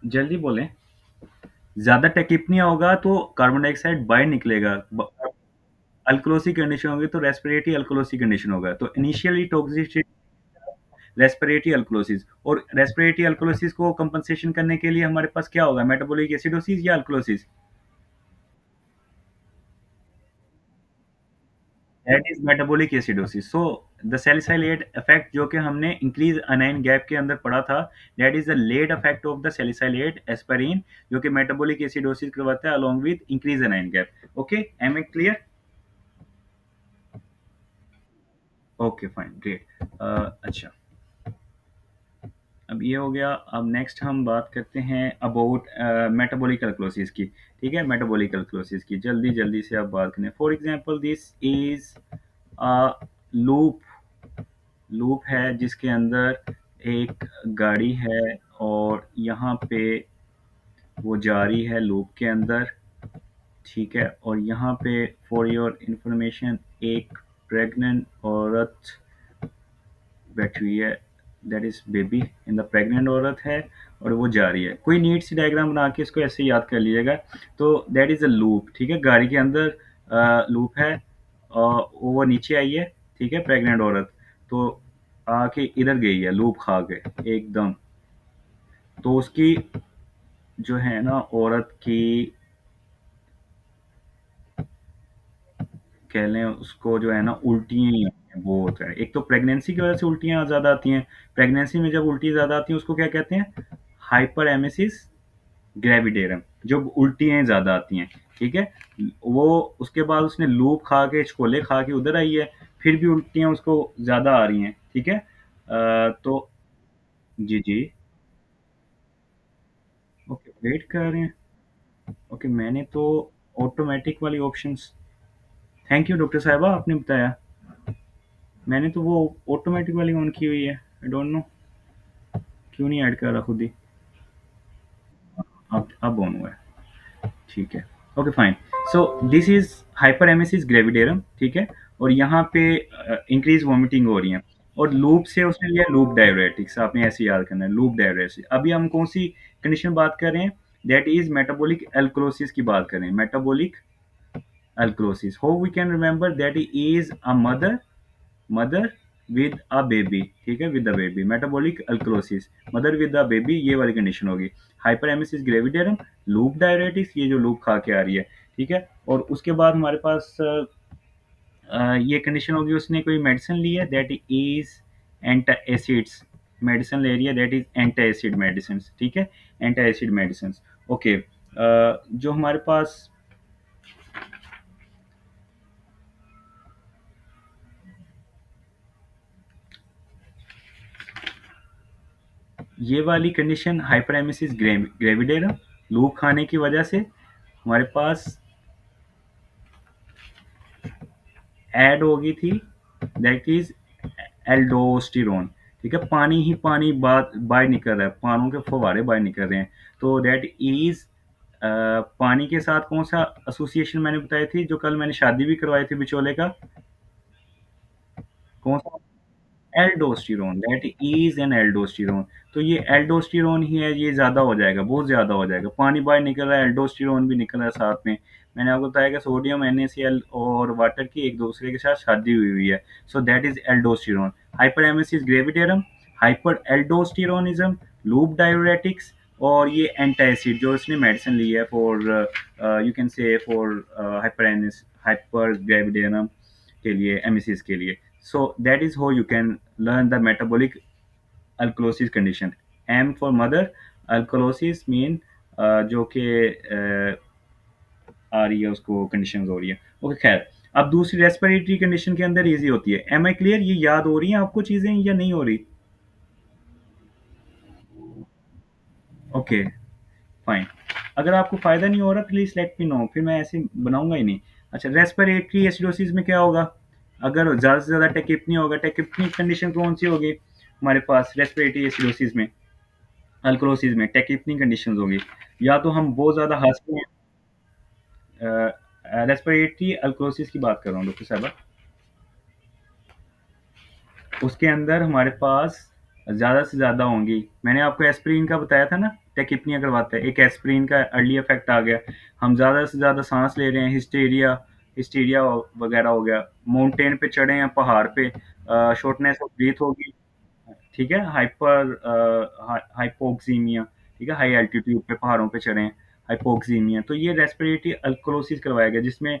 जल्दी बोलें। ज़्यादा टेकेपनिया होगा तो कार्बन डाइऑक्साइड बाहर निकलेगा। अल्कोलोसिस कंडीशन होगी तो रेस्पिरेटरी अल्कोलोसिस कंडीशन होगा। तो इनिशियली टॉक्सिसिटी रेस्पिरेटरी अल्कोलोसिस। और रेस्पिरेटरी अल्कोलोसिस को कंपनसेशन करने के लिए हमारे पास क्या होगा? मेटाबॉलिक एसिडोसिस या alkalosis? That is metabolic acidosis. So the salicylate effect जो कि हमने इंक्रीज अनाइन गैप के अंदर पढ़ा था, that is the late effect of the salicylate aspirin, जो कि मेटाबॉलिक एसिडोसिस करवाता है along with increase anion gap. Okay, am I clear? Okay fine, great. अच्छा, अब ये हो गया। अब नेक्स्ट हम बात करते हैं अबाउट मेटाबॉलिक अल्कोलोसिस की। ठीक है, मेटाबॉलिक अल्कोलोसिस की जल्दी जल्दी से आप बात करें। For example, this is a loop. Loop है जिसके अंदर एक गाड़ी है और यहाँ पे वो जा रही है लूप के अंदर। ठीक है, और यहाँ पे फॉर योर इंफॉर्मेशन एक प्रेग्नेंट औरत बैठी हुई है, that is baby in the pregnant औरत है और वो जा रही है। कोई नीट सी डायग्राम बना के इसको ऐसे याद कर लीजिएगा। तो दैट इज अ लूप। ठीक है, गाड़ी के अंदर लूप है और वो नीचे आई है। ठीक है, प्रेग्नेंट औरत तो आके इधर गई है लूप खा के एकदम। तो उसकी जो है ना औरत की, कह लें उसको, जो है ना उल्टियाँ ही आती हैं बहुत है। एक तो प्रेगनेंसी की वजह से उल्टियाँ ज़्यादा आती हैं। प्रेगनेंसी में जब उल्टी ज़्यादा आती हैं उसको क्या कहते हैं? हाइपर एमेसिस ग्रेविडेरम, जब उल्टियाँ ज़्यादा आती हैं। ठीक है, वो उसके बाद उसने लूप खा के छोले खा के उधर आई है, फिर भी उल्टियाँ उसको ज़्यादा आ रही हैं। ठीक है, तो जी जी। ओके, वेट कर रहे हैं। ओके, मैंने तो ऑटोमेटिक वाली ऑप्शंस, थैंक यू डॉक्टर साहबा आपने बताया। मैंने तो वो ऑटोमेटिक वाली ऑन की हुई है। आई डोंट नो क्यों नहीं ऐड कर रहा खुद ही। अब ऑन हुआ है। ठीक है, okay fine. So this is hyperemesis gravidarum. ठीक है, और यहाँ पे इंक्रीज वॉमिटिंग हो रही है। और लूप से उसने लिया लूप डायरेटिक्स, आपने ऐसे याद करना है, लूप डायरेटिक्स। अभी हम कौन सी कंडीशन बात कर रहे हैं? दैट इज मेटाबॉलिक एल्क्रोसिस की बात कर रहे हैं। Metabolic alkalosis, how we can remember? That is a mother, mother with a baby. ठीक है, with a baby, metabolic alkalosis, mother with a baby, ये वाली कंडीशन होगी। Hyperemesis gravidarum, loop diuretics, ये जो लूप खा के आ रही है। ठीक है, और उसके बाद हमारे पास ये कंडीशन होगी, उसने कोई मेडिसिन ली है, दैट इज एंटा एसिड्स। मेडिसिन ले रही है, दैट इज एंटा एसिड मेडिसिन। ठीक है, एंटा एसिड मेडिसिन। ओके, जो हमारे पास ये वाली कंडीशन हाइपरेमेसिस ग्रेविडेरम, लूप खाने की वजह से हमारे पास ऐड हो गई थी, दैट इज एल्डोस्टिरोन। ठीक है, पानी ही पानी बाहर निकल रहा है, पानों के फवारे बाहर निकल रहे हैं। तो दैट इज पानी के साथ कौन सा एसोसिएशन मैंने बताई थी, जो कल मैंने शादी भी करवाई थी बिचौले का? कौन सा? Aldosterone, that is an aldosterone. तो ये एल्डोस्टिरोन ही है, ये ज्यादा हो जाएगा, बहुत ज्यादा हो जाएगा। पानी बाहर निकल रहा है, एल्डोस्टिरोन भी निकल रहा है साथ में। मैंने आपको बताया कि सोडियम NaCl और वाटर की एक दूसरे के साथ शादी हुई हुई है। So that is aldosterone. Hyperemesis gravidarum, hyperaldosteronism, loop diuretics, और ये एंटासिड जो इसने मेडिसिन ली है for, you can say for hyper gravidarum के लिए, एमेसिस के लिए। So that is how you can learn the metabolic alkalosis condition. M for mother, alkalosis mean जो कि आ रही है, उसको कंडीशन हो रही है। ओके खैर, अब दूसरी रेस्पिरेटरी कंडीशन के अंदर इजी होती है। Am I clear? ये याद हो रही है आपको चीज़ें या नहीं हो रही? Okay fine. अगर आपको फ़ायदा नहीं हो रहा प्लीज़ लेट मी नो, फिर मैं ऐसे बनाऊंगा ही नहीं। अच्छा, रेस्पिरेटरी एसिडोसिस में क्या होगा? अगर ज़्यादा से ज़्यादा टेकिपनी होगा, टेकिपनी कंडीशन कौन सी होगी हमारे पास रेस्पिरेटरी एसिडोसिस में? अल्कोलोसिस में टेकिपनी कंडीशंस होगी। या तो हम बहुत ज़्यादा हंसते हैं, रेस्पिरेटरी अल्कोलोसिस की बात कर रहा हूँ डॉक्टर साहब। उसके अंदर हमारे पास ज़्यादा से ज़्यादा होंगी। मैंने आपको एस्पिरिन का बताया था ना, टेकिपनिया करवाता है। एक एस्पिरिन का अर्ली इफेक्ट आ गया, हम ज़्यादा से ज़्यादा सांस ले रहे हैं, हिस्टीरिया हिस्टीरिया वगैरह हो गया। माउंटेन पे चढ़े हैं, पहाड़ पे, शॉर्टनेस ऑफ ब्रीथ होगी। ठीक है, हाइपोक्सीमिया। ठीक है, हाई एल्टीट्यूड पे पहाड़ों पे चढ़े हैं, हाइपोक्सीमिया। तो ये रेस्पिरेटरी अल्कोलोसिस करवाया गया, जिसमें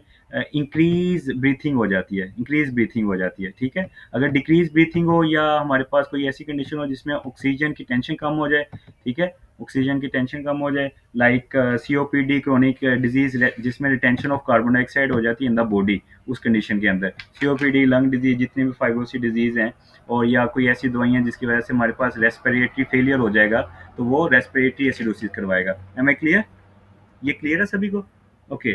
इंक्रीज ब्रीथिंग हो जाती है, इंक्रीज ब्रीथिंग हो जाती है। ठीक है, अगर डिक्रीज ब्रीथिंग हो या हमारे पास कोई ऐसी कंडीशन हो जिसमें ऑक्सीजन की टेंशन कम हो जाए, ठीक है, ऑक्सीजन की टेंशन कम हो जाए, लाइक सीओपीडी क्रोनिक डिजीज, जिसमें रिटेंशन ऑफ कार्बन डाइऑक्साइड हो जाती है इन द बॉडी। उस कंडीशन के अंदर सीओपीडी, लंग डिजीज, जितनी भी फाइब्रोसिस डिजीज हैं, और या कोई ऐसी दवाइयाँ जिसकी वजह से हमारे पास रेस्पिरेटरी फेलियर हो जाएगा, तो वो रेस्पिरेटरी एसिडोसिस करवाएगा। Am I clear? ये क्लियर है सभी को? Okay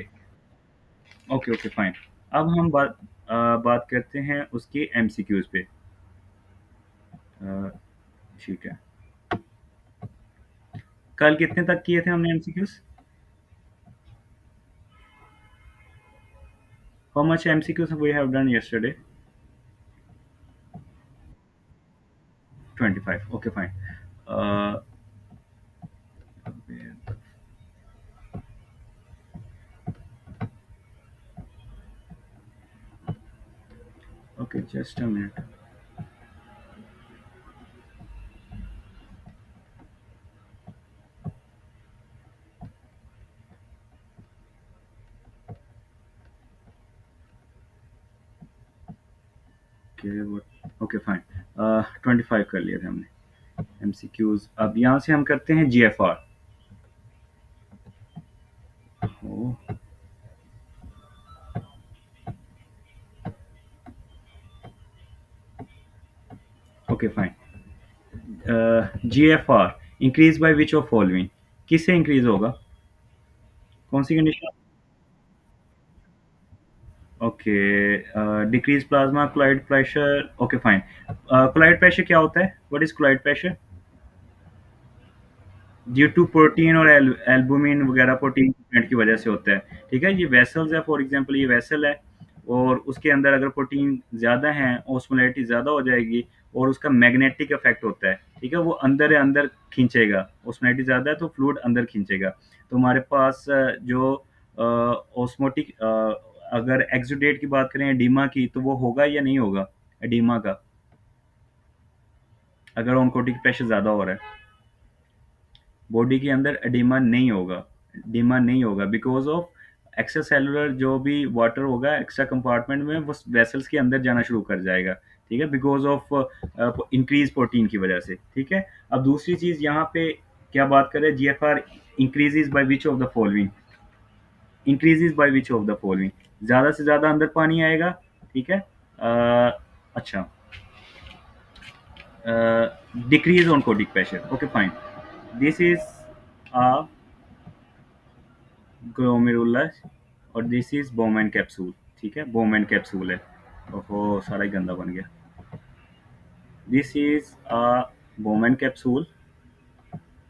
okay okay fine. अब हम बात करते हैं उसके एमसीक्यूज पे। अ, ठीक है, कल कितने तक किए थे हमने MCQs? How much MCQs we have done yesterday? 25। Okay fine. Okay just a minute. Okay fine, 25 कर लिए थे हमने एमसीक्यूज। अब यहाँ से हम करते हैं GFR. Okay fine. GFR increase by which of following? किससे इंक्रीज होगा? कौन सी condition? Okay, decrease plasma chloride pressure. Okay fine. Chloride pressure क्या होता है? What is chloride pressure? Due to protein और एल्बुमिन वगैरह, प्रोटीन की वजह से होता है। ठीक है, ये वेसल्स है, फॉर एग्जांपल ये वेसल है, और उसके अंदर अगर प्रोटीन ज़्यादा है, ऑस्मोलैरिटी ज़्यादा हो जाएगी, और उसका मैग्नेटिक इफेक्ट होता है। ठीक है, वो अंदर खींचेगा, ऑस्मोलैरिटी ज़्यादा है तो फ्लूइड अंदर खींचेगा। तो हमारे पास जो ऑस्मोटिक, अगर एक्सुडेट की बात करें एडिमा की, तो वो होगा या नहीं होगा एडिमा का, अगर ऑनकोटिक प्रेशर ज़्यादा हो रहा है? बॉडी के अंदर एडिमा नहीं होगा, एडिमा नहीं होगा बिकॉज ऑफ एक्स्ट्रा सेलुलर, जो भी वाटर होगा एक्स्ट्रा कंपार्टमेंट में, वो वेसल्स के अंदर जाना शुरू कर जाएगा। ठीक है, बिकॉज ऑफ इंक्रीज प्रोटीन की वजह से। ठीक है, अब दूसरी चीज यहाँ पे क्या बात करें, GFR increases by which of the following? Increases by which of the following? ज्यादा से ज्यादा अंदर पानी आएगा। ठीक है, अच्छा, decrease oncotic pressure. Okay fine, this is a glomerulus, और दिस इज बोमेन कैप्सूल। ठीक है, बोमेन कैप्सूल है। ओहो, सारा ही गंदा बन गया। This is a बोमेन capsule.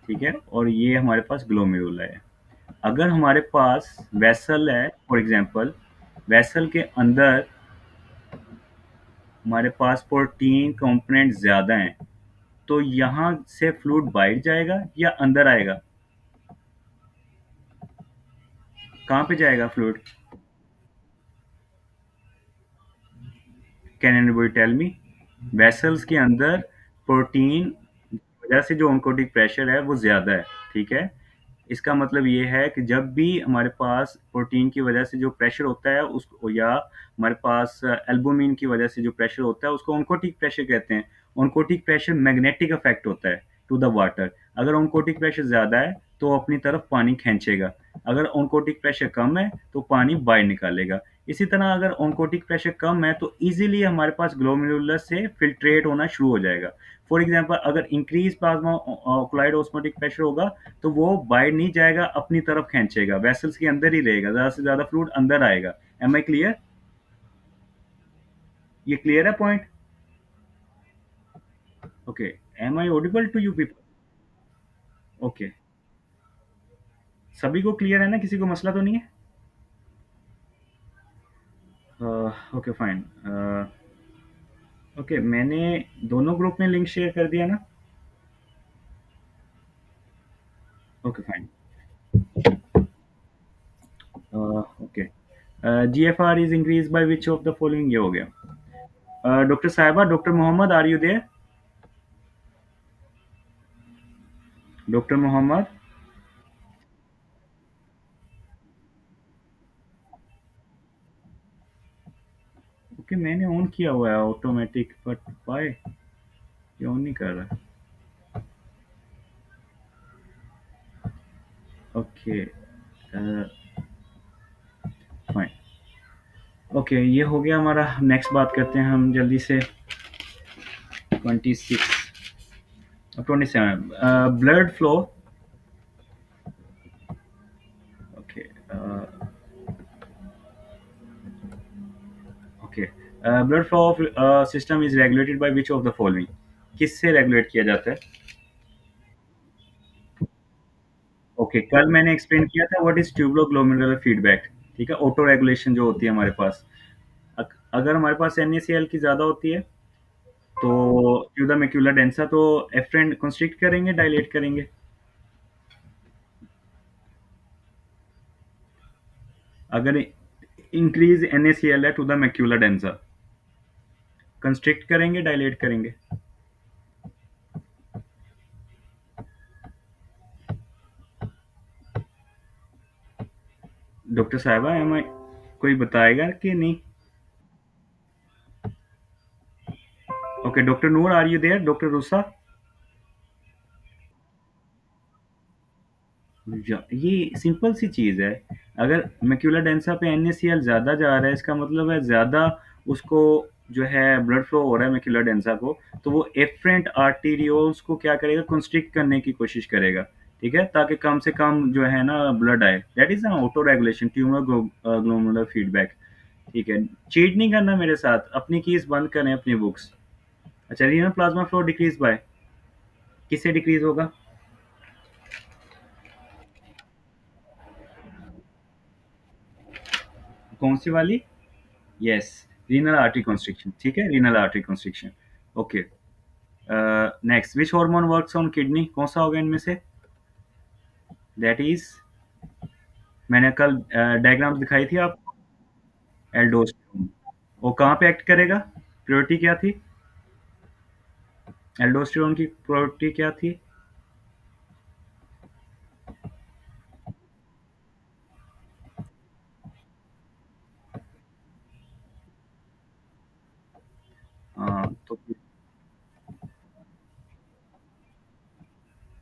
ठीक है, और ये हमारे पास ग्लोमेरुला है। अगर हमारे पास वेसल है, फॉर एग्जांपल वेसल के अंदर हमारे पास प्रोटीन कंपोनेंट ज़्यादा हैं, तो यहाँ से फ्लूइड बाहर जाएगा या अंदर आएगा? कहाँ पे जाएगा fluid? Can anybody tell me? Vessels के अंदर प्रोटीन की वजह से जो ऑन्कोटिक प्रेशर है वो ज़्यादा है। ठीक है, इसका मतलब ये है कि जब भी हमारे पास प्रोटीन की वजह से जो प्रेशर होता है उसको, या हमारे पास एल्बुमिन की वजह से जो प्रेशर होता है, उसको ऑन्कोटिक प्रेशर कहते हैं। ऑन्कोटिक प्रेशर मैग्नेटिक इफेक्ट होता है। To the water. अगर ऑनकोटिक प्रेशर ज़्यादा है तो वो अपनी तरफ पानी खींचेगा, अगर ऑनकोटिक प्रेशर कम है तो पानी बाहर निकालेगा। इसी तरह अगर ऑनकोटिक प्रेशर कम है तो ईज़िली हमारे पास ग्लोमेरुलस से फ़िल्ट्रेट होना शुरू हो जाएगा। फॉर एग्ज़ाम्पल अगर increase plasma oxide osmotic pressure होगा तो वो बाहर नहीं जाएगा, अपनी तरफ खींचेगा, वेसल्स के अंदर ही रहेगा, ज़्यादा से ज़्यादा फ्लूइड अंदर आएगा। Am I clear? ये क्लियर है point? Okay, am I audible to you people? Okay, सभी को क्लियर है ना? किसी को मसला तो नहीं है? Okay fine. ओके, मैंने दोनों ग्रुप में लिंक शेयर कर दिया ना? Okay fine. Okay, GFR is increase by which of the following, ये हो गया। डॉक्टर साहिबा, doctor Mohammad, are you there? Doctor Mohammad? Okay, मैंने ऑन किया हुआ है ऑटोमेटिक, बट वाई ये ऑन नहीं कर रहा? Okay fine. ओके, ये हो गया हमारा। नेक्स्ट बात करते हैं हम जल्दी से। 26, 27, blood flow. Okay, okay, blood flow of system is regulated by which of the following? किससे रेगुलेट किया जाता है? ओके, कल मैंने एक्सप्लेन किया था व्हाट इज ट्यूबरोग्लोमेरुलर फीडबैक। ठीक है, ऑटो रेगुलेशन जो होती है हमारे पास। अगर हमारे पास NaCl की ज़्यादा होती है तो ट्यूबा मैक्यूला डेंसा, तो एफरेंट कंस्ट्रिक्ट करेंगे, डायलेट करेंगे। अगर इंक्रीज NaCl है to the macula densa, constrict करेंगे, डायलेट करेंगे? डॉक्टर साहिबा, एम आई कोई बताएगा कि नहीं? Okay, doctor Noor, are you there? Doctor Rusa? ये सिंपल सी चीज़ है। अगर मैक्यूला डेंसा पे NaCl ज़्यादा जा रहा है, इसका मतलब है ज़्यादा उसको जो है ब्लड फ्लो हो रहा है मैक्यूला डेंसा को, तो वो एफरेंट आर्टीरियोल्स को क्या करेगा, कंस्ट्रिक्ट करने की कोशिश करेगा। ठीक है, ताकि कम से कम जो है ना ब्लड आए। That is auto regulation, tumour glomerular feedback. ठीक है, चीट नहीं करना मेरे साथ, अपनी कीज बंद करें, अपनी बुक्स। अच्छा, renal plasma flow decrease by, किससे डिक्रीज होगा? कौन सी वाली? Yes, renal artery constriction. ठीक है, renal artery constriction. Okay, next, which hormone works on kidney? कौन सा होगा इनमें से? दैट इज, मैंने कल डायग्राम दिखाई थी आपको, एल्डोस्टेरोन। वो कहाँ पे एक्ट करेगा? प्रायोरिटी क्या थी? एल्डोस्टेरोन की प्रायोरिटी क्या थी? तो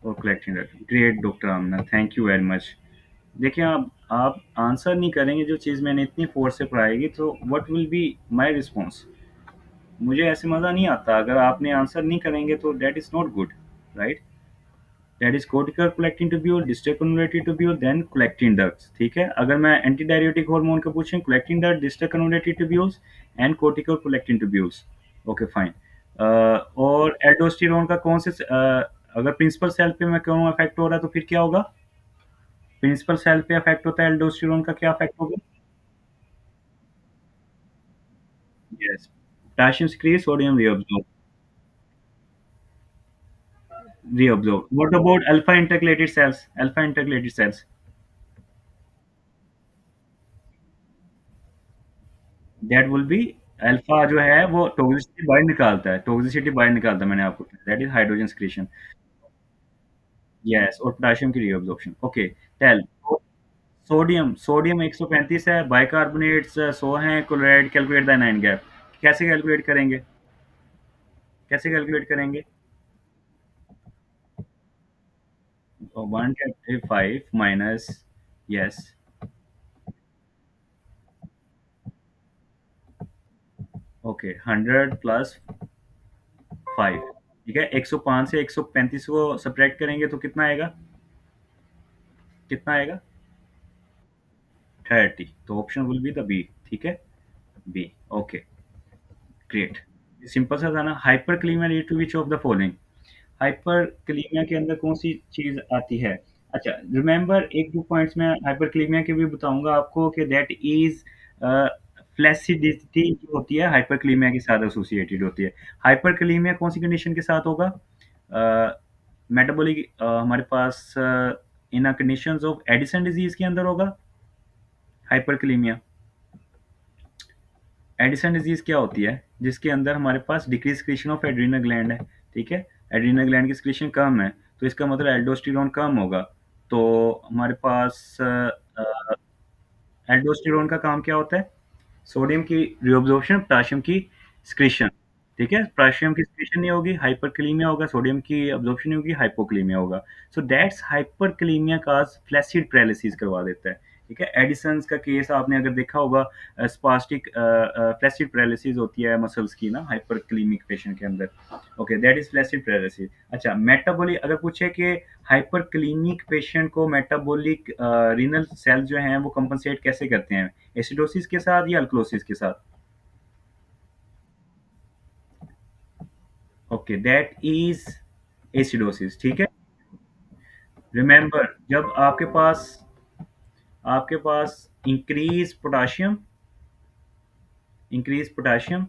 और collecting, great doctor Amna, thank you very much. देखिए, आप आंसर नहीं करेंगे जो चीज़ मैंने इतनी फोर्स से पढ़ाएगी, तो what will be my response? मुझे ऐसे मज़ा नहीं आता। अगर आपने आंसर नहीं करेंगे तो that is not good, right? That is cortical collecting tubule, distal convoluted tubule, then collecting ducts. ठीक है, अगर मैं एंटी डायरियोटिक हार्मोन का पूछें, collecting duct, distal convoluted tubules and cortical collecting tubules. Okay fine. और एल्डोस्टेरोन का कौन से अगर प्रिंसिपल सेल पे मैं कहूँ इफेक्ट हो रहा है तो फिर क्या होगा? प्रिंसिपल सेल पे इफेक्ट होता है एल्डोस्टेरोन का, क्या इफेक्ट होगा? Yes, potassium secretes, sodium reabsorb. What about alpha intercalated cells? Alpha intercalated cells, that will be, alpha जो है वो टॉक्सिसिटी बाहर निकालता है, टॉक्सिसिटी बाहर निकालता है, मैंने आपको that is hydrogen secretion. Yes, और पोटेशियम की reabsorption. Okay, tell. Sodium, sodium 135 है, बाइकार्बोनेट्स 100 हैं, chloride, calculate the anion gap. कैसे कैलकुलेट करेंगे? कैसे कैलकुलेट करेंगे? 125 माइनस, यस, ओके, 100 + 5, ठीक है। 105 से 135 को सब्ट्रैक्ट करेंगे तो कितना आएगा? कितना आएगा? 30। तो option will be the B, ठीक है। B, okay, great. सिंपल सा था ना। Hyperkalaemia lead to which of the following? Hyperkalaemia के अंदर कौन सी चीज आती है? अच्छा, रिमेंबर, एक दो पॉइंट्स में हाइपरक्लीमिया के भी बताऊंगा आपको कि दैट इज फ्लैसिडिटी जो होती है हाइपरक्लीमिया के साथ एसोसिएटेड होती है। हाइपरक्लीमिया कौन सी कंडीशन के साथ होगा? मेटाबॉलिक, हमारे पास इन कंडीशंस ऑफ एडिसन डिजीज के अंदर होगा हाइपरक्लीमिया। एडिसन डिजीज क्या होती है? जिसके अंदर हमारे पास decrease creation of adrenal gland है, ठीक है। एड्रीनल ग्लैंड की क्रिएशन कम है, तो इसका मतलब एल्डोस्टेरोन कम होगा। तो हमारे पास एल्डोस्टेरोन का काम क्या होता है? सोडियम की रिअब्जॉर्प्शन, पोटेशियम की सिक्रीशन, ठीक है। पोटेशियम की सिक्रीशन नहीं होगी, हाइपरकलीमिया होगा। सोडियम की अब्जॉर्प्शन नहीं होगी, हाइपोकलीमिया होगा। So that's hyperkalaemia cause flaccid paralysis करवा देता है, ठीक है। एडिसन्स का केस आपने अगर देखा होगा, स्पास्टिक फ्लैसिड पैरालिसिस होती है मसल्स की ना हाइपरकलीमिक पेशेंट के अंदर। Okay, that is flaccid paralysis. अच्छा, मेटाबॉलिक अगर पूछे कि हाइपरकलीमिक पेशेंट को मेटाबॉलिक रीनल सेल जो हैं वो कंपनसेट कैसे करते हैं, एसिडोसिस के साथ या अल्कलोसिस के साथ? ओके, दैट इज एसिडोसिस, ठीक है। रिमेंबर, जब आपके पास इंक्रीज पोटाशियम, इंक्रीज पोटाशियम,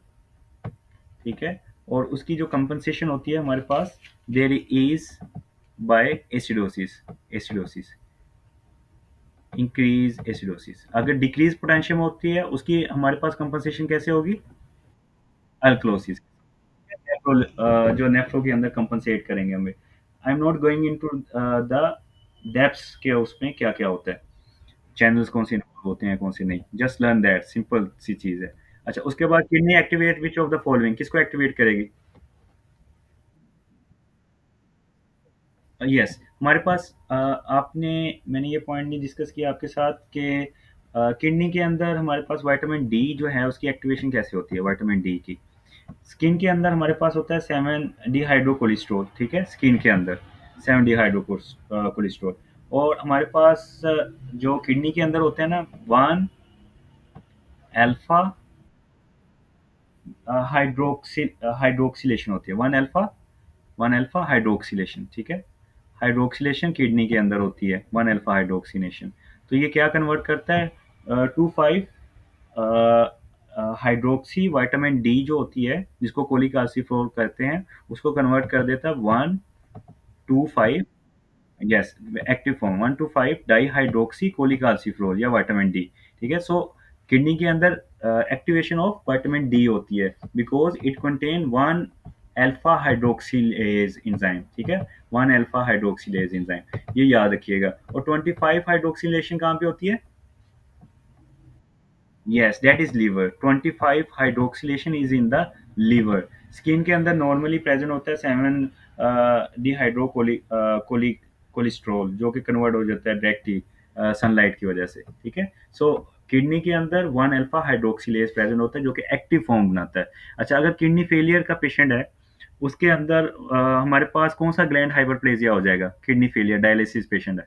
ठीक है, और उसकी जो कंपनसेशन होती है हमारे पास, there is by acidosis, acidosis, increase acidosis. अगर डिक्रीज पोटेंशियम होती है उसकी हमारे पास कंपनसेशन कैसे होगी? अल्कलोसिस। जो नेफ्रो के अंदर कंपनसेट करेंगे हमें। I am not going into the depths के उसमें क्या क्या होता है, चैनल्स कौन से इन्वॉल्व होते हैं कौन से नहीं, जस्ट लर्न दैट, सिंपल सी चीज है। अच्छा, उसके बाद kidney activate which of the following, किसको एक्टिवेट करेगी? यस, हमारे पास आपने, मैंने ये पॉइंट नहीं डिस्कस किया आपके साथ कि किडनी के अंदर हमारे पास विटामिन डी जो है उसकी एक्टिवेशन कैसे होती है, विटामिन डी की। स्किन के अंदर हमारे पास होता है 7 डिहाइड्रोकोलेस्ट्रॉल, ठीक है, स्किन के अंदर 7 डिहाइड्रोकोलेस्ट्रॉल। और हमारे पास जो किडनी के अंदर होते हैं ना, वन अल्फा हाइड्रोक्सिलेशन होती है, वन अल्फा हाइड्रोक्सिलेशन, ठीक है। हाइड्रोक्सिलेशन किडनी के अंदर होती है, वन अल्फा हाइड्रोक्सीनेशन। तो ये क्या कन्वर्ट करता है, 2,5 हाइड्रोक्सी विटामिन डी जो होती है जिसको कोलिकाल्सिफोर कहते हैं, उसको कन्वर्ट कर देता है 1,2,5, yes, active form 1,2,5 dihydroxy cholecalciferol या विटामिन डी, ठीक है। सो किडनी के अंदर एक्टिवेशन ऑफ विटामिन डी होती है because it contain one alpha hydroxylase enzyme, ठीक है, वन अल्फा हाइड्रोक्सिलेज एंजाइम, ये याद रखिएगा। और 25 हाइड्रोक्सिलेशन कहाँ पे होती है? Yes, that is liver. 25 hydroxylation is in the liver. Skin के अंदर नॉर्मली प्रेजेंट होता है 7 कोलेस्ट्रॉल जो कि कन्वर्ट हो जाता है डायरेक्टली सनलाइट की वजह से, ठीक है। सो किडनी के अंदर वन अल्फा हाइड्रोक्सिलेज प्रेजेंट होता है जो कि एक्टिव फॉर्म बनाता है। अच्छा, अगर किडनी फेलियर का पेशेंट है, उसके अंदर हमारे पास कौन सा ग्लैंड हाइपरप्लेजिया हो जाएगा? किडनी फेलियर डायलिसिस पेशेंट है,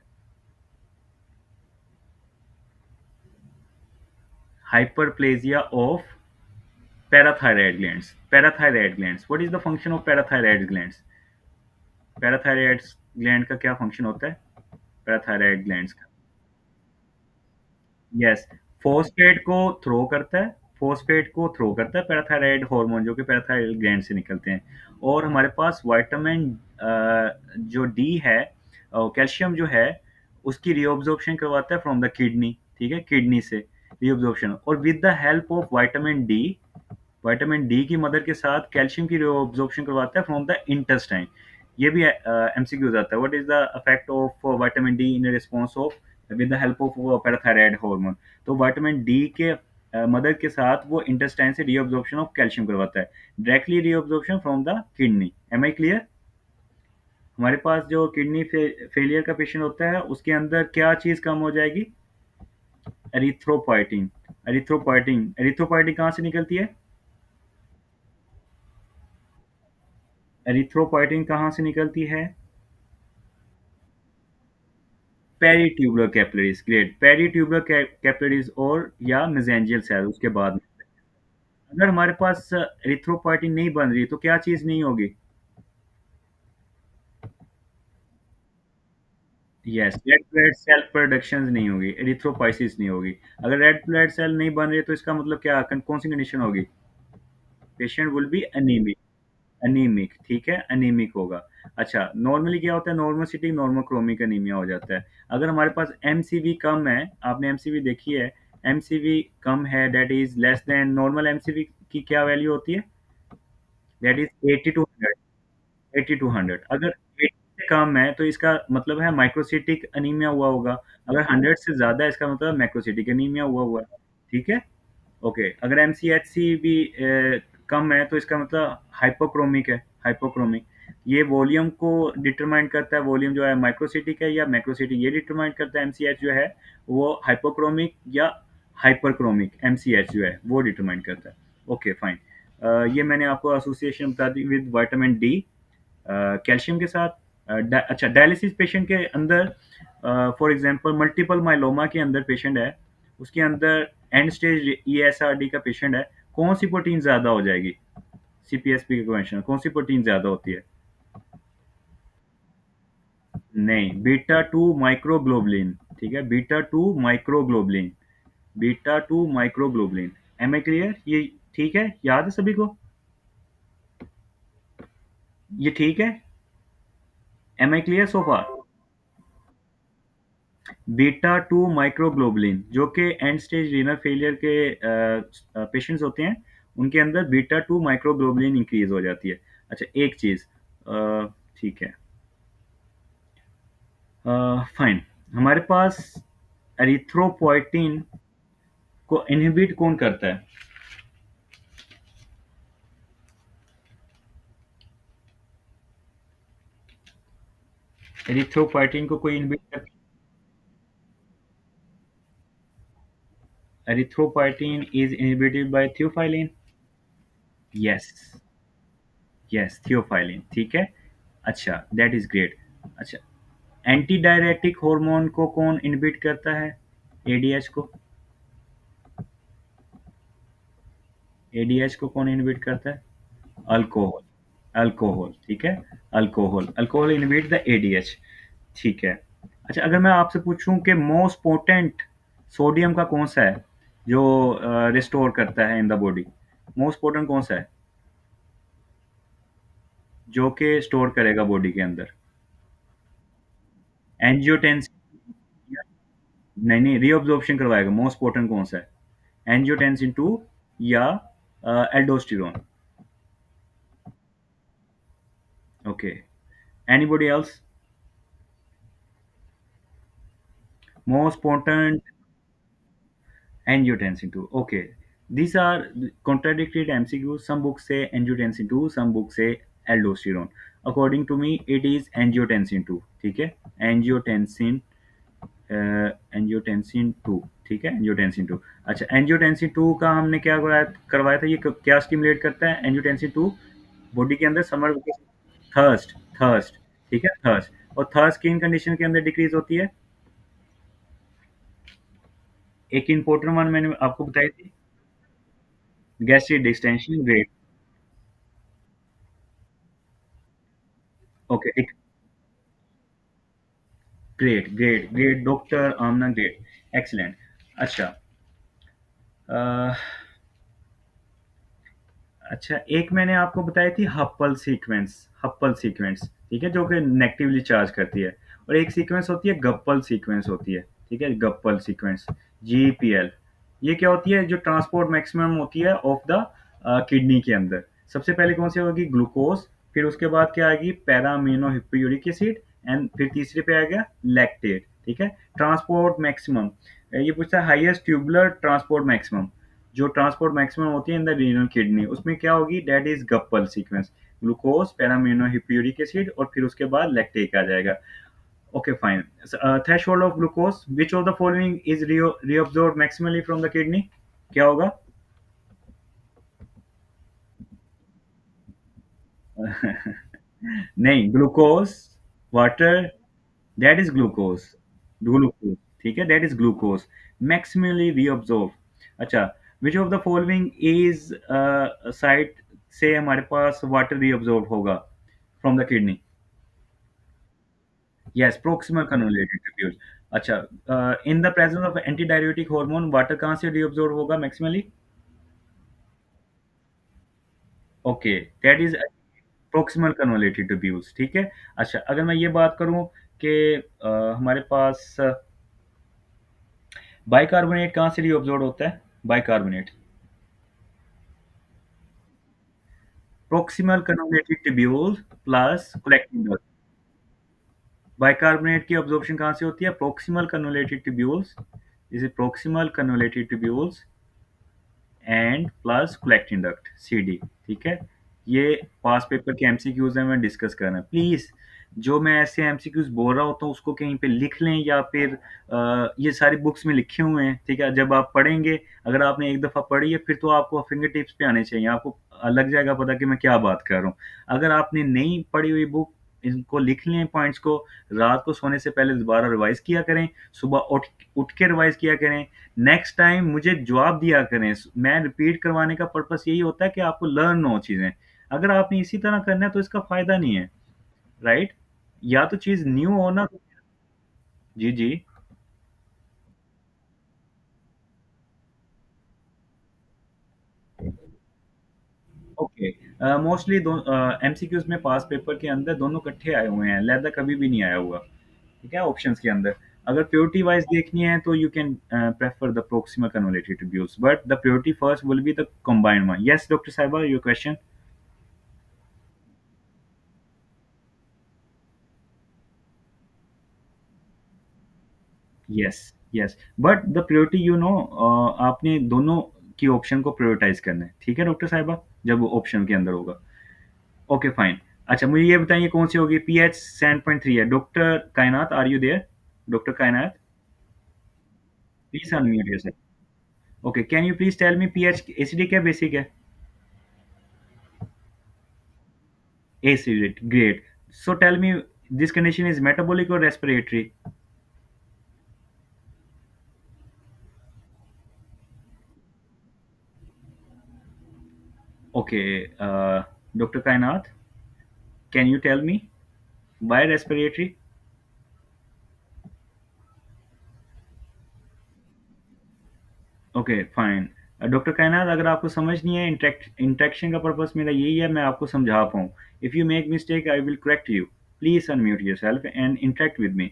hyperplasia of parathyroid glands, parathyroid glands, what is the function of parathyroid glands? Parathyroid gland का क्या फंक्शन होता है? पैराथायराइड ग्लैंड्स का, यस, फोस्फेट को थ्रो करता है, फोस्फेट को थ्रो करता है पैराथायराइड हार्मोन जो कि पैराथायराइड ग्लैंड से निकलते हैं। और हमारे पास विटामिन जो डी है, कैल्शियम जो है, उसकी रीअब्जॉर्प्शन करवाता है फ्रॉम द किडनी, ठीक है, किडनी से रीअब्जॉर्प्शन। और with the help of vitamin D की मदद के साथ कैल्शियम की रीअब्जॉर्प्शन करवाता है फ्रॉम द इंटेस्टाइन। ये भी एमसीक्यू आता है, what is the effect of vitamin D in response of with the help of parathyroid hormone? तो विटामिन डी के मदद के साथ वो इंटेस्टाइन से रीअब्जॉर्प्शन ऑफ कैल्शियम करवाता है, directly reabsorption from the kidney. Am I clear? हमारे पास जो किडनी फेलियर का पेशेंट होता है उसके अंदर क्या चीज़ कम हो जाएगी? एरिथ्रोपाइटिन। एरिथ्रोपाइटिन एरिथ्रोपाइटिन कहाँ से निकलती है? एरिथ्रोपाइटिन कहाँ से निकलती है? Peritubular capillaries. Great. Peritubular capillaries और या मेसेंजियल सेल उसके बाद में। अगर हमारे पास एरिथ्रोपाइटिन नहीं बन रही तो क्या चीज़ नहीं होगी? Yes, red blood cell production नहीं होगी, एरिथ्रोपाइसिस नहीं होगी। अगर रेड ब्लड सेल नहीं बन रही तो इसका मतलब क्या, कौन सी कंडीशन होगी? Patient will be anaemic. Anaemic, ठीक है, एनीमिक होगा। अच्छा, नॉर्मली क्या होता है? नॉर्मोसिटिक नॉर्मोक्रोमिक एनीमिया हो जाता है। अगर हमारे पास एमसीवी कम है, आपने एमसीवी देखी है, एमसीवी कम है, that is less than normal MCV की क्या वैल्यू होती है? That is 80 to 100। 80 टू 100। अगर 80 से कम है तो इसका मतलब है माइक्रोसिटिक अनीमिया हुआ होगा। अगर 100 से ज़्यादा है इसका मतलब मैक्रोसिटिक अनीमिया हुआ हुआ है। ठीक है? ओके, अगर एमसीएचसी भी कम है तो इसका मतलब हाइपोक्रोमिक है। हाइपोक्रोमिक ये वॉल्यूम को डिटरमाइन करता है। वॉल्यूम जो है माइक्रोसिटिक है या मैक्रोसिटिक, ये डिटरमाइन करता है। एमसीएच जो है वो हाइपोक्रोमिक या हाइपरक्रोमिक, एमसीएच जो है वो डिटरमाइन करता है। Okay fine. ये मैंने आपको एसोसिएशन बता दी विद विटामिन डी कैल्शियम के साथ। अच्छा, डायलिसिस पेशेंट के अंदर फॉर एग्जांपल मल्टीपल माइलोमा के अंदर पेशेंट है, उसके अंदर एंड स्टेज ईएसआरडी का पेशेंट है, कौन सी प्रोटीन ज़्यादा हो जाएगी? सीपीएसपी के क्वेश्चन, कौन सी प्रोटीन ज़्यादा होती है? नहीं, बीटा टू माइक्रोग्लोबुलिन। ठीक है, beta two microglobulin. Beta two microglobulin. Am I clear ये? ठीक है, याद है सभी को? ये ठीक है? Am I clear so far? Beta two microglobulin जो कि एंड स्टेज रीनल फेलियर के पेशेंट्स होते हैं, उनके अंदर बीटा टू माइक्रोग्लोबुलिन इंक्रीज हो जाती है। अच्छा, एक चीज़, ठीक है, फाइन। हमारे पास एरिथ्रोपोइटिन को इनहिबिट कौन करता है? एरिथ्रोपोइटिन को कोई इनहिबिट करता है? Erythropoietin is inhibited by theophylline. Yes, yes, theophylline, ठीक है। अच्छा, दैट इज ग्रेट। अच्छा, एंटी डायरेटिक हार्मोन को कौन इनहिबिट करता है? एडीएच को। एडीएच को कौन इनहिबिट करता है? अल्कोहल। अल्कोहल, ठीक है। Alcohol, alcohol inhibit the ADH. ठीक है। अच्छा, अगर मैं आपसे पूछूं कि मोस्ट पोटेंट सोडियम का कौन सा है जो रिस्टोर करता है in the body? Most potent कौन सा है जो कि स्टोर करेगा बॉडी के अंदर? एंजियोटेंसिन? नहीं नहीं, रीअब्जॉर्प्शन करवाएगा। मोस्ट पोटेंट कौन सा है? एंजियोटेंसिन 2 या aldosterone? Okay, anybody else? Most potent angiotensin 2. Okay. These are contradicted MCQs. Some books say angiotensin 2, some books say aldosterone. According to me, it is angiotensin 2. ठीक है? Angiotensin angiotensin 2। ठीक है, angiotensin 2। अच्छा, angiotensin 2 का हमने क्या करवाया था? ये क्या स्टिमुलेट करता है एंजियोटेंसिन 2? बॉडी के अंदर समर थर्स्ट। थर्स्ट, ठीक है, थर्स्ट। और थर्स्ट किन कंडीशन के अंदर डिक्रीज होती है? एक इंपॉर्टेंट वन मैंने आपको बताई थी, गैस्ट्रिक डिस्टेंशन। ग्रेट। ओके, एक ग्रेट ग्रेट ग्रेट डॉक्टर आमना, ग्रेट, एक्सीलेंट। अच्छा, अ, अच्छा, एक मैंने आपको बताई थी हप्पल सीक्वेंस। हप्पल सीक्वेंस, ठीक है, जो कि नेगेटिवली चार्ज करती है। और एक सीक्वेंस होती है गप्पल सीक्वेंस होती है। ठीक है, गप्पल सीक्वेंस, जीपीएल। ये क्या होती है? जो ट्रांसपोर्ट मैक्सिमम होती है ऑफ द किडनी के अंदर। सबसे पहले कौन सी होगी? ग्लूकोज। फिर उसके बाद क्या आएगी? पैरामीनो हिप्पूरिक एसिड। एंड फिर तीसरे पे आ गया लैक्टेट। ठीक है, ट्रांसपोर्ट मैक्सिमम। ये पूछता है हाईएस्ट ट्यूबुलर ट्रांसपोर्ट मैक्सिमम। जो ट्रांसपोर्ट मैक्सिमम होती है इन द रीनल किडनी, उसमें क्या होगी? दैट इज गप्पल sequence. Glucose, para amino uric acid, और फिर उसके बाद लैक्टेट आ जाएगा। Okay fine. Threshold of glucose, which of the following is reabsorb maximally from the kidney? क्या होगा? नहीं, glucose, water, that is glucose. Glucose, ठीक है, that is glucose, maximally reabsorb. अच्छा, which of the following is site से हमारे पास water reabsorb होगा from the kidney? Yes, proximal convoluted tubule. अच्छा, in the presence of anti diuretic hormone water कहाँ से रीअब्सॉर्ब होगा maximally? Okay, that is proximal convoluted tubules, ठीक है। अच्छा, अगर मैं ये बात करूं कि हमारे पास बाइकार्बोनेट कहाँ से रीअब्सॉर्ब होता है? Bicarbonate, proximal convoluted tubule plus collecting duct. Bicarbonate की अब्जॉर्प्शन कहाँ से होती है? प्रोक्सिमल कन्वोल्यूटेड ट्यूब्यूल्स, जैसे proximal convoluted tubules and plus collecting duct, C D, ठीक है। ये पास पेपर के एमसीक्यूज हैं, मैं डिस्कस कर रहा हूँ। प्लीज जो मैं ऐसे एमसीक्यूज बोल रहा होता हूँ उसको कहीं पे लिख लें, या फिर ये सारी बुक्स में लिखे हुए हैं, ठीक है। जब आप पढ़ेंगे, अगर आपने एक दफ़ा पढ़ी है, फिर तो आपको फिंगर टिप्स पे आने चाहिए, आपको लग जाएगा पता कि मैं क्या बात कर रहा हूँ। अगर आपने नहीं पढ़ी हुई बुक, इनको लिख लें पॉइंट्स को, रात को सोने से पहले दोबारा रिवाइज किया करें, सुबह उठ उठ के रिवाइज किया करें, नेक्स्ट टाइम मुझे जवाब दिया करें। मैं रिपीट करवाने का पर्पस यही होता है कि आपको लर्न हो चीज़ें। अगर आपने इसी तरह करना है तो इसका फ़ायदा नहीं है, राइट? या तो चीज़ न्यू हो ना। जी, जी। ओके, मोस्टली एमसीक्यूज़ में पास पेपर के अंदर दोनों इकट्ठे आए हुए हैं, अलहदा कभी भी नहीं आया हुआ, ठीक है, ऑप्शंस के अंदर। अगर प्योरिटी वाइज़ देखनी है तो you can prefer the proxima convoluted tubules, but the purity first will be the combined one. Yes doctor साहिबा, your question? Yes, yes, but the priority आपने दोनों की ऑप्शन को प्रायोरिटाइज करना है, ठीक है डॉक्टर साहिबा, जब ऑप्शन के अंदर होगा। Okay fine. अच्छा, मुझे ये बताइए कौन सी होगी? पीएच 7.3 है। Doctor Kainat, are you there? Doctor Kainat, please unmute yourself. Okay, can you please tell me pH acidic है बेसिक है? Acidic, great. So tell me, this condition is metabolic और respiratory? Okay, doctor Kainat, can you tell me by respiratory? Okay fine. Doctor Kainat, अगर आपको समझ नहीं है, interaction का purpose मेरा यही है, मैं आपको समझा पाऊँ। If you make mistake I will correct you. Please unmute yourself and interact with me.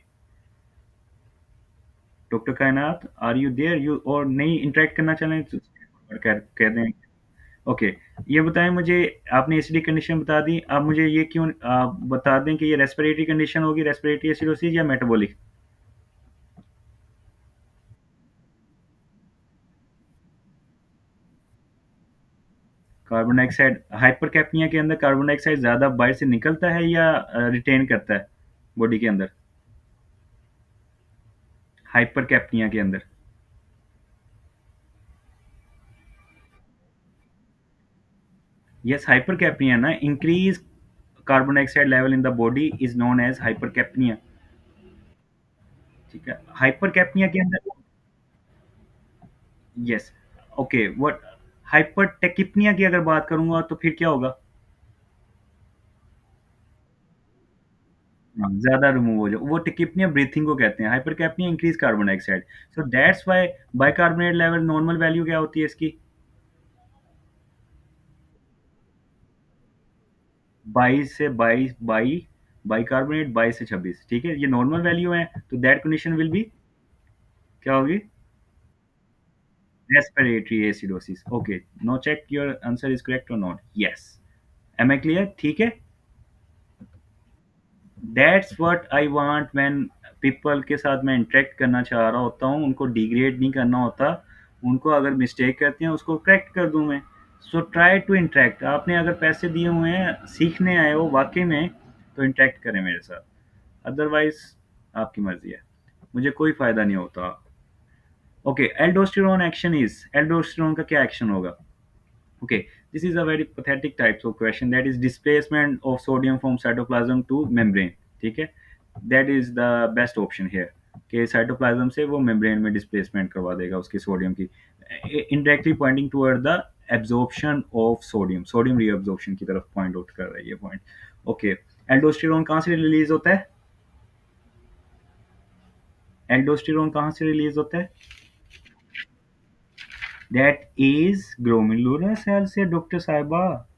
Doctor Kainat, are you there? You और नहीं इंटरेक्ट करना चाह रहे हैं तो कह दें। ओके, ये बताएं मुझे, आपने एसिडिक कंडीशन बता दी, अब मुझे ये क्यों आप बता दें कि ये रेस्पिरेटरी कंडीशन होगी, रेस्पिरेटरी एसिडोसिस या मेटाबॉलिक? कार्बन डाइऑक्साइड हाइपरकैप्निया के अंदर कार्बन डाइऑक्साइड ज़्यादा बाहर से निकलता है या रिटेन करता है बॉडी के अंदर? हाइपरकैप्निया के अंदर? यस, हाइपरकैप्निया ना, increase carbon dioxide level in the body is known as hypercapnia, ठीक है। हाइपरकैप्निया के अंदर, यस, ओके, व्हाट हाइपरटेकिप्निया की अगर बात करूंगा तो फिर क्या होगा? हाँ, ज्यादा रिमूव हो जाए, वो टिकिप्निया ब्रीथिंग को कहते हैं, hypercapnia increase carbon dioxide. So that's why bicarbonate level normal value क्या होती है इसकी? 22 से 22 बाइकार्बोनेट 22 से 26, ठीक है, ये नॉर्मल वैल्यू है, तो दैट कंडीशन विल बी क्या होगी? Respiratory acidosis. Okay, no check your answer is correct और not. Yes, am I clear? ठीक है। That's what I want when people के साथ मैं इंटरेक्ट करना चाह रहा होता हूँ, उनको डिग्रेड नहीं करना होता, उनको अगर मिस्टेक करते हैं उसको करेक्ट कर दूं मैं। So try to interact. आपने अगर पैसे दिए हुए हैं, सीखने आए हो वाक़ई में, तो इंटरेक्ट करें मेरे साथ, अदरवाइज़ आपकी मर्ज़ी है, मुझे कोई फ़ायदा नहीं होता। Okay, aldosterone action is, aldosterone का क्या एक्शन होगा? Okay, this is a very pathetic type of question, that is displacement of sodium from cytoplasm to membrane. ठीक है, that is the best option here कि साइटोप्लाज्म से वो membrane में displacement करवा देगा उसकी सोडियम की, indirectly pointing toward the absorption of sodium, sodium reabsorption की तरफ पॉइंट आउट कर रहा है ये पॉइंट। ओके, एल्डोस्टेरोन कहाँ से रिलीज होता है? एल्डोस्टेरोन कहाँ से रिलीज होता है? दैट इज ग्लोमेरुलर सेल से डॉक्टर साहिबा।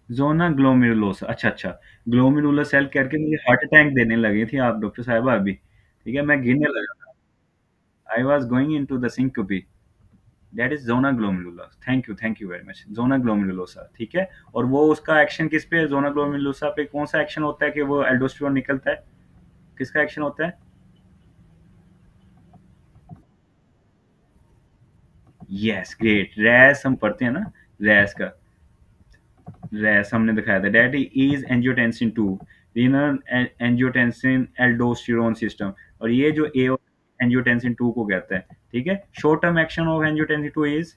ज़ोना ग्लोमेरुलोसा, अच्छा, अच्छा। ग्लोमेरुलर सेल करके मुझे हार्ट अटैक देने लगी थी आप डॉक्टर साहिबा अभी, ठीक है? मैं गिनने लगा था। I was going into the syncope, that is zona glomerular. Thank you very much. Zona glomerulosa, ठीक है? और वो उसका एक्शन किस पे है? ज़ोना ग्लोमेरुलोसा पे कौन-सा एक्शन होता है कि वो एल्डोस्टेरोन निकलता है? किसका एक्शन होता है? Yes, great. रैस हम पढ़ते हैं ना, रैस का, रैस हमने दिखाया था, that is angiotensin 2, renal angiotensin aldosterone system. और ये जो ए एंजियोटेंसिन 2 को कहता है, ठीक है? Short term action of angiotensin 2 is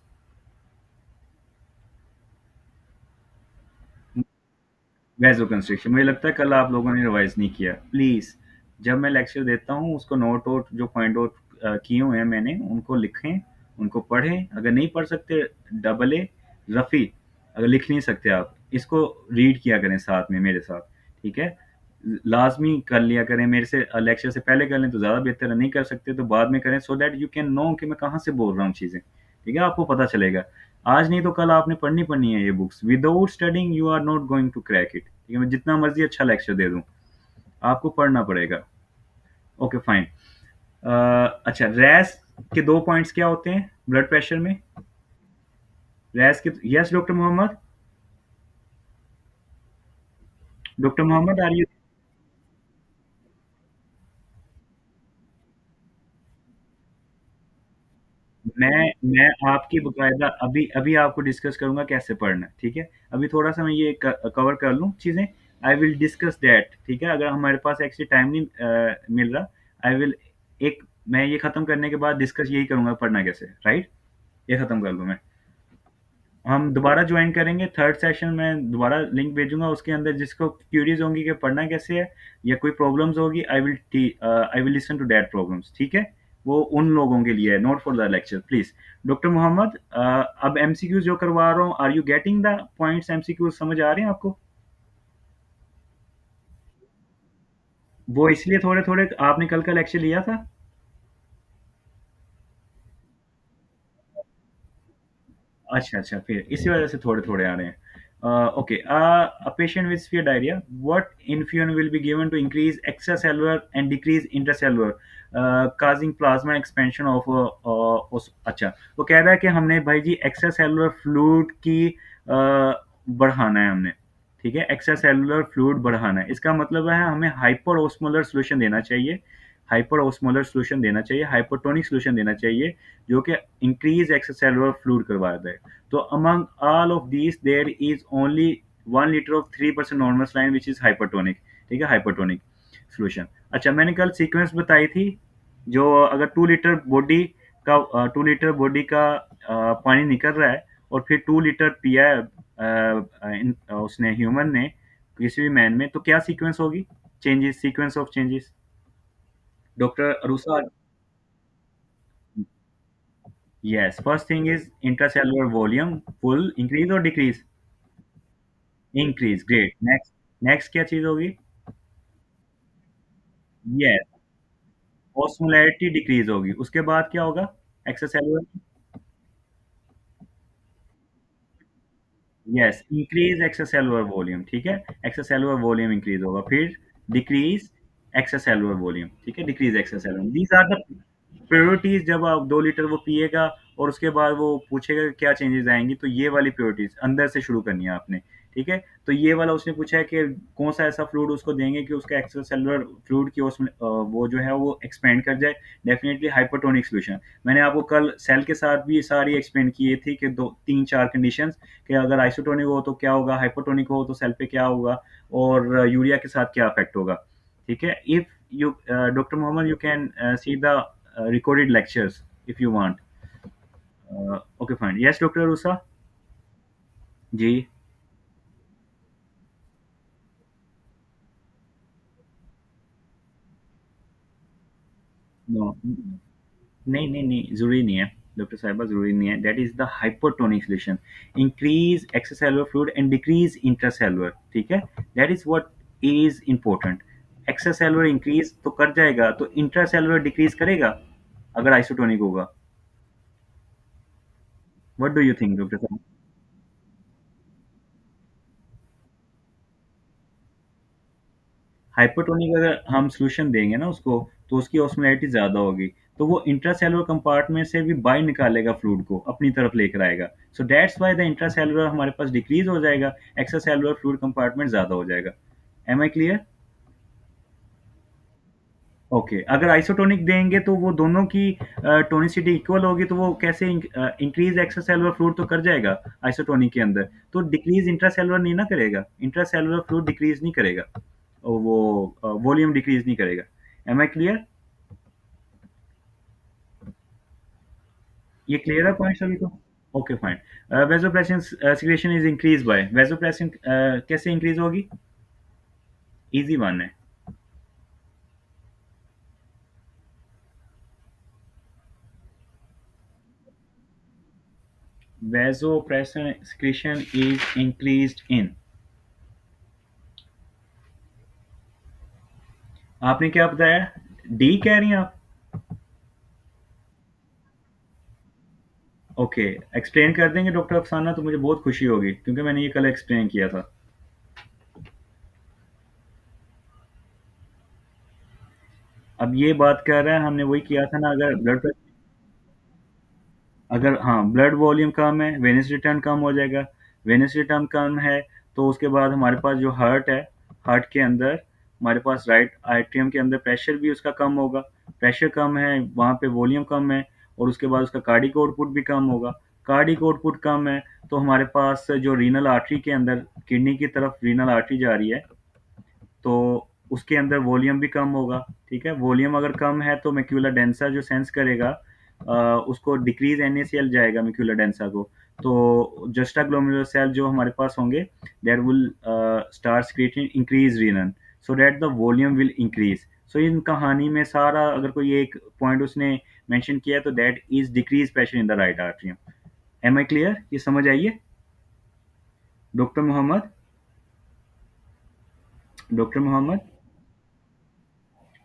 vasoconstriction. मुझे लगता है कल आप लोगों ने रिवाइज नहीं किया। प्लीज, जब मैं लेक्चर देता हूँ उसको नोट आउट, जो पॉइंट आउट किए हुए हैं मैंने, उनको लिखें, उनको पढ़ें। अगर नहीं पढ़ सकते, डबल ए रफ़ी, अगर लिख नहीं सकते आप, इसको रीड किया करें साथ में मेरे साथ, ठीक है? लाजमी कर लिया करें मेरे से, लेक्चर से पहले कर लें तो ज़्यादा बेहतर है, नहीं कर सकते तो बाद में करें, so that you can know कि मैं कहाँ से बोल रहा हूँ चीज़ें, ठीक है? आपको पता चलेगा। आज नहीं तो कल आपने पढ़नी पढ़नी है ये books. Without studying you are not going to crack it, ठीक है? मैं जितना मर्जी अच्छा लेक्चर दे दूं, आपको पढ़ना पड़ेगा। Okay, fine. अच्छा, रैस के दो पॉइंट्स क्या होते हैं ब्लड प्रेशर में? रैस के, yes doctor Mohammad, doctor Mohammad are you? मैं आपकी बकायदा अभी अभी आपको डिस्कस करूंगा कैसे पढ़ना है, ठीक है? अभी थोड़ा सा मैं ये कवर कर लूँ चीज़ें, आई विल डिस्कस दैट, ठीक है? अगर हमारे पास एक्चुअली टाइम नहीं मिल रहा, आई विल, एक, मैं ये खत्म करने के बाद डिस्कस यही करूंगा पढ़ना कैसे, राइट? ये खत्म कर लूँ मैं, हम दोबारा ज्वाइन करेंगे थर्ड सेशन में, दोबारा लिंक भेजूंगा, उसके अंदर जिसको क्यूरीज होंगी कि पढ़ना कैसे है या कोई प्रॉब्लम्स होगी, I will listen to that problems, ठीक है? वो उन लोगों के लिए है, not for the lecture, please. Doctor Mohammad, अब एमसीक्यूज जो करवा रहा हूँ, are you getting the points? MCQs समझ आ रहे हैं आपको? वो इसलिए थोड़े थोड़े, आपने कल का लेक्चर लिया था? अच्छा, अच्छा, फिर इसी वजह से थोड़े-थोड़े आ रहे हैं। Okay, a patient with severe diarrhea, what infusion will be given to increase extracellular and decrease intracellular, causing plasma expansion of अच्छा, वो कह रहा है कि हमने भाई जी एक्स्ट्रा सेलुलर फ्लूइड की बढ़ाना है हमने, ठीक है? एक्स्ट्रा सेलुलर फ्लूइड बढ़ाना है, इसका मतलब है हमें हाइपर ऑस्मोलर सॉल्यूशन देना चाहिए, हाइपर ऑस्मोलर सॉल्यूशन देना चाहिए, हाइपरटोनिक सॉल्यूशन देना चाहिए, जो कि इंक्रीज एक्स्ट्रासेलुलर फ्लूइड करवाता है। तो among all of these there is only 1 litre of 3% normal line which is hypertonic, ठीक है? Hypertonic solution. अच्छा, मैंने कल सीक्वेंस बताई थी, जो अगर 2 लीटर बॉडी का पानी निकल रहा है और फिर 2 लीटर पिया है उसने, ह्यूमन ने, किसी भी मैन में, तो क्या सीक्वेंस होगी? Changes, sequence of changes, doctor Arusha. Yes, first thing is intracellular volume will increase or decrease? Increase, great. Next क्या चीज होगी? Yes, osmolarity decrease होगी। उसके बाद क्या होगा? Extracellular, yes, increase extracellular volume, ठीक है? Extracellular volume increase होगा, फिर decrease extracellular volume, ठीक है? Decrease extracellular, these are the priorities। जब आप 2 लीटर वो पिएगा और उसके बाद वो पूछेगा कि क्या चेंजेस आएंगी, तो ये वाली priorities अंदर से शुरू करनी है आपने, ठीक है? तो ये वाला उसने पूछा है कि कौन सा ऐसा फ्लूइड उसको देंगे कि उसका एक्स्ट्रा सेलुलर फ्लूइड की उसमें वो जो है वो एक्सपेंड कर जाए। Definitely hypotonic solution. मैंने आपको कल सेल के साथ भी सारी एक्सप्लेन किए थी कि 2 3-4 कंडीशंस कि अगर आइसोटोनिक हो तो क्या होगा, हाइपोटोनिक हो तो सेल पे क्या होगा और यूरिया के साथ क्या इफेक्ट होगा। ठीक है? If you doctor Mohammad you can see the recorded lectures if you want. Okay, fine. Yes, Dr. Rusa? Ji. No, नहीं, नहीं, नहीं, ज़रूरी नहीं है, डॉक्टर साहिबा ज़रूरी नहीं है। That is the hypotonic solution. Increase extracellular fluid and decrease intracellular, ठीक है? That is what is important. Extracellular increase तो कर जाएगा, तो इंट्रासेलुलर डिक्रीज़ करेगा, अगर आइसोटोनिक होगा। What do you think doctor साहब? हाइपोटोनिक अगर हम सॉल्यूशन देंगे ना उसको, तो उसकी ऑस्मोलैरिटी ज़्यादा होगी। तो वो इंट्रासेलुलर कंपार्टमेंट से भी बाहर निकालेगा फ्लूइड को, अपनी तरफ लेकर आएगा। सो दैट्स व्हाई द इंट्रासेलुलर हमारे पास डिक्रीज़ हो जाएगा, एक्स्ट्रासेलुलर फ्लूइड कंपार्टमेंट ज़्यादा हो जाएगा। Am I clear? ओके, अगर आइसोटोनिक देंगे तो वो दोनों की टोनिसिटी इक्वल होगी, तो वो कैसे इंक्रीज़ एक्स्ट्रासेलुलर फ्लूइड तो कर जाएगा आइसोटोनिक के अंदर, तो डिक्रीज़ इंट्रासेलुलर नहीं ना करेगा। इंट्रासेलुलर फ्लूइड डिक्रीज़ नहीं करेगा। वो वॉल्यूम डिक्रीज़ नहीं करेगा। Am I clear? ये क्लियर है पॉइंट सभी को? Okay fine. Vasopressin secretion is increase by vasopressin, कैसे इंक्रीज होगी? इजी वन है। Vasopressin secretion is increased in, आपने क्या बताया? डी कह रही हैं आप? ओके, एक्सप्लेन कर देंगे डॉक्टर अफसाना, तो मुझे बहुत खुशी होगी क्योंकि मैंने ये कल एक्सप्लेन किया था। अब ये बात कर रहे हैं, हमने वही किया था ना, अगर ब्लड, अगर हाँ ब्लड वॉल्यूम कम है, वेनस रिटर्न कम हो जाएगा। वेनस रिटर्न कम है तो उसके बाद हमारे पास जो हार्ट है, हार्ट के अंदर हमारे पास राइट आइट्रियम के अंदर प्रेशर भी उसका कम होगा। प्रेशर कम है, वहाँ पे वॉल्यूम कम है, और उसके बाद उसका कार्डिक आउटपुट भी कम होगा। कार्डिक आउटपुट कम है तो हमारे पास जो रीनल आर्टरी के अंदर, किडनी की तरफ रीनल आर्टरी जा रही है, तो उसके अंदर वॉल्यूम भी कम होगा। ठीक है, वॉल्यूम अगर कम है तो मैक्यूला डेंसा जो सेंस करेगा, उसको डिक्रीज एनएसीएल जाएगा मैक्यूला डेंसा को। तो जस्टा ग्लोमेरुलर सेल जो हमारे पास होंगे, there will start creating increase renin, so that the volume will increase. So इन कहानी में सारा अगर कोई एक पॉइंट उसने मेंशन किया तो that is decrease pressure in the right atrium. Am I clear? ये समझ आइए doctor Mohammad? Doctor Mohammad?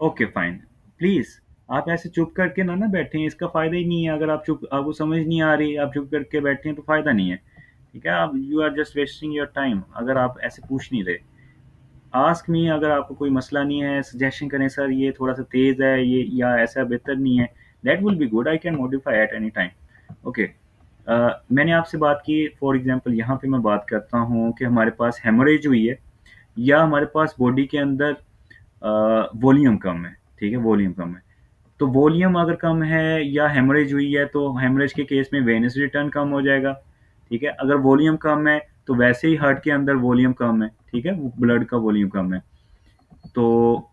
Okay fine. Please, आप ऐसे चुप करके ना ना बैठें, इसका फायदा ही नहीं है। अगर आप चुप, आपको समझ नहीं आ रही, आप चुप करके बैठे हैं तो फायदा नहीं है। ठीक है, आप you are just wasting your time अगर आप ऐसे पूछ नहीं रहे। आस्क मी, अगर आपको कोई मसला नहीं है, सजेशन करें सर ये थोड़ा सा तेज है ये, या ऐसा बेहतर नहीं है, that will be good, I can modify at any time. Okay, मैंने आपसे बात की फॉर एग्जांपल, यहाँ पे मैं बात करता हूँ कि हमारे पास हेमोरेज हुई है, या हमारे पास बॉडी के अंदर वॉल्यूम कम है। ठीक है, वॉल्यूम कम है, तो वॉल्यूम अगर कम है या हेमरेज हुई है तो हेमरेज के केस में वेनस रिटर्न कम हो जाएगा। ठीक है, अगर वॉल्यूम कम है तो वैसे ही हार्ट के अंदर वॉल्यूम कम है। ठीक है, ब्लड का वॉल्यूम कम है, तो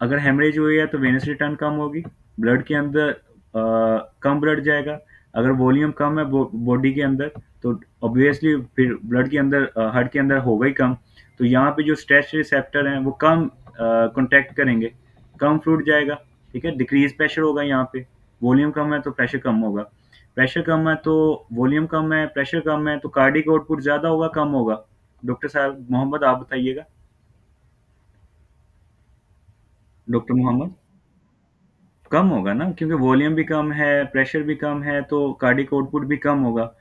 अगर हेमरेज हुई है तो वेनस रिटर्न कम होगी, ब्लड के अंदर कम ब्लड जाएगा। अगर वॉल्यूम कम है बॉडी के अंदर, तो ऑब्वियसली फिर ब्लड के अंदर, हार्ट के अंदर होगा ही कम। तो यहाँ पे जो स्ट्रेस रिसेप्टर हैं वो कम कॉन्टैक्ट करेंगे, कम फ्लूइड जाएगा। ठीक है, डिक्रीज प्रेशर होगा यहाँ पे। वॉल्यूम कम है तो प्रेशर कम होगा, प्रेशर कम है तो वॉल्यूम कम है, प्रेशर कम है तो कार्डिक आउटपुट ज़्यादा होगा कम होगा। डॉक्टर साहब मोहम्मद आप बताइएगा। डॉक्टर मोहम्मद? कम होगा ना, क्योंकि वॉल्यूम भी कम है, प्रेशर भी कम है, तो कार्डिक आउटपुट भी कम होगा।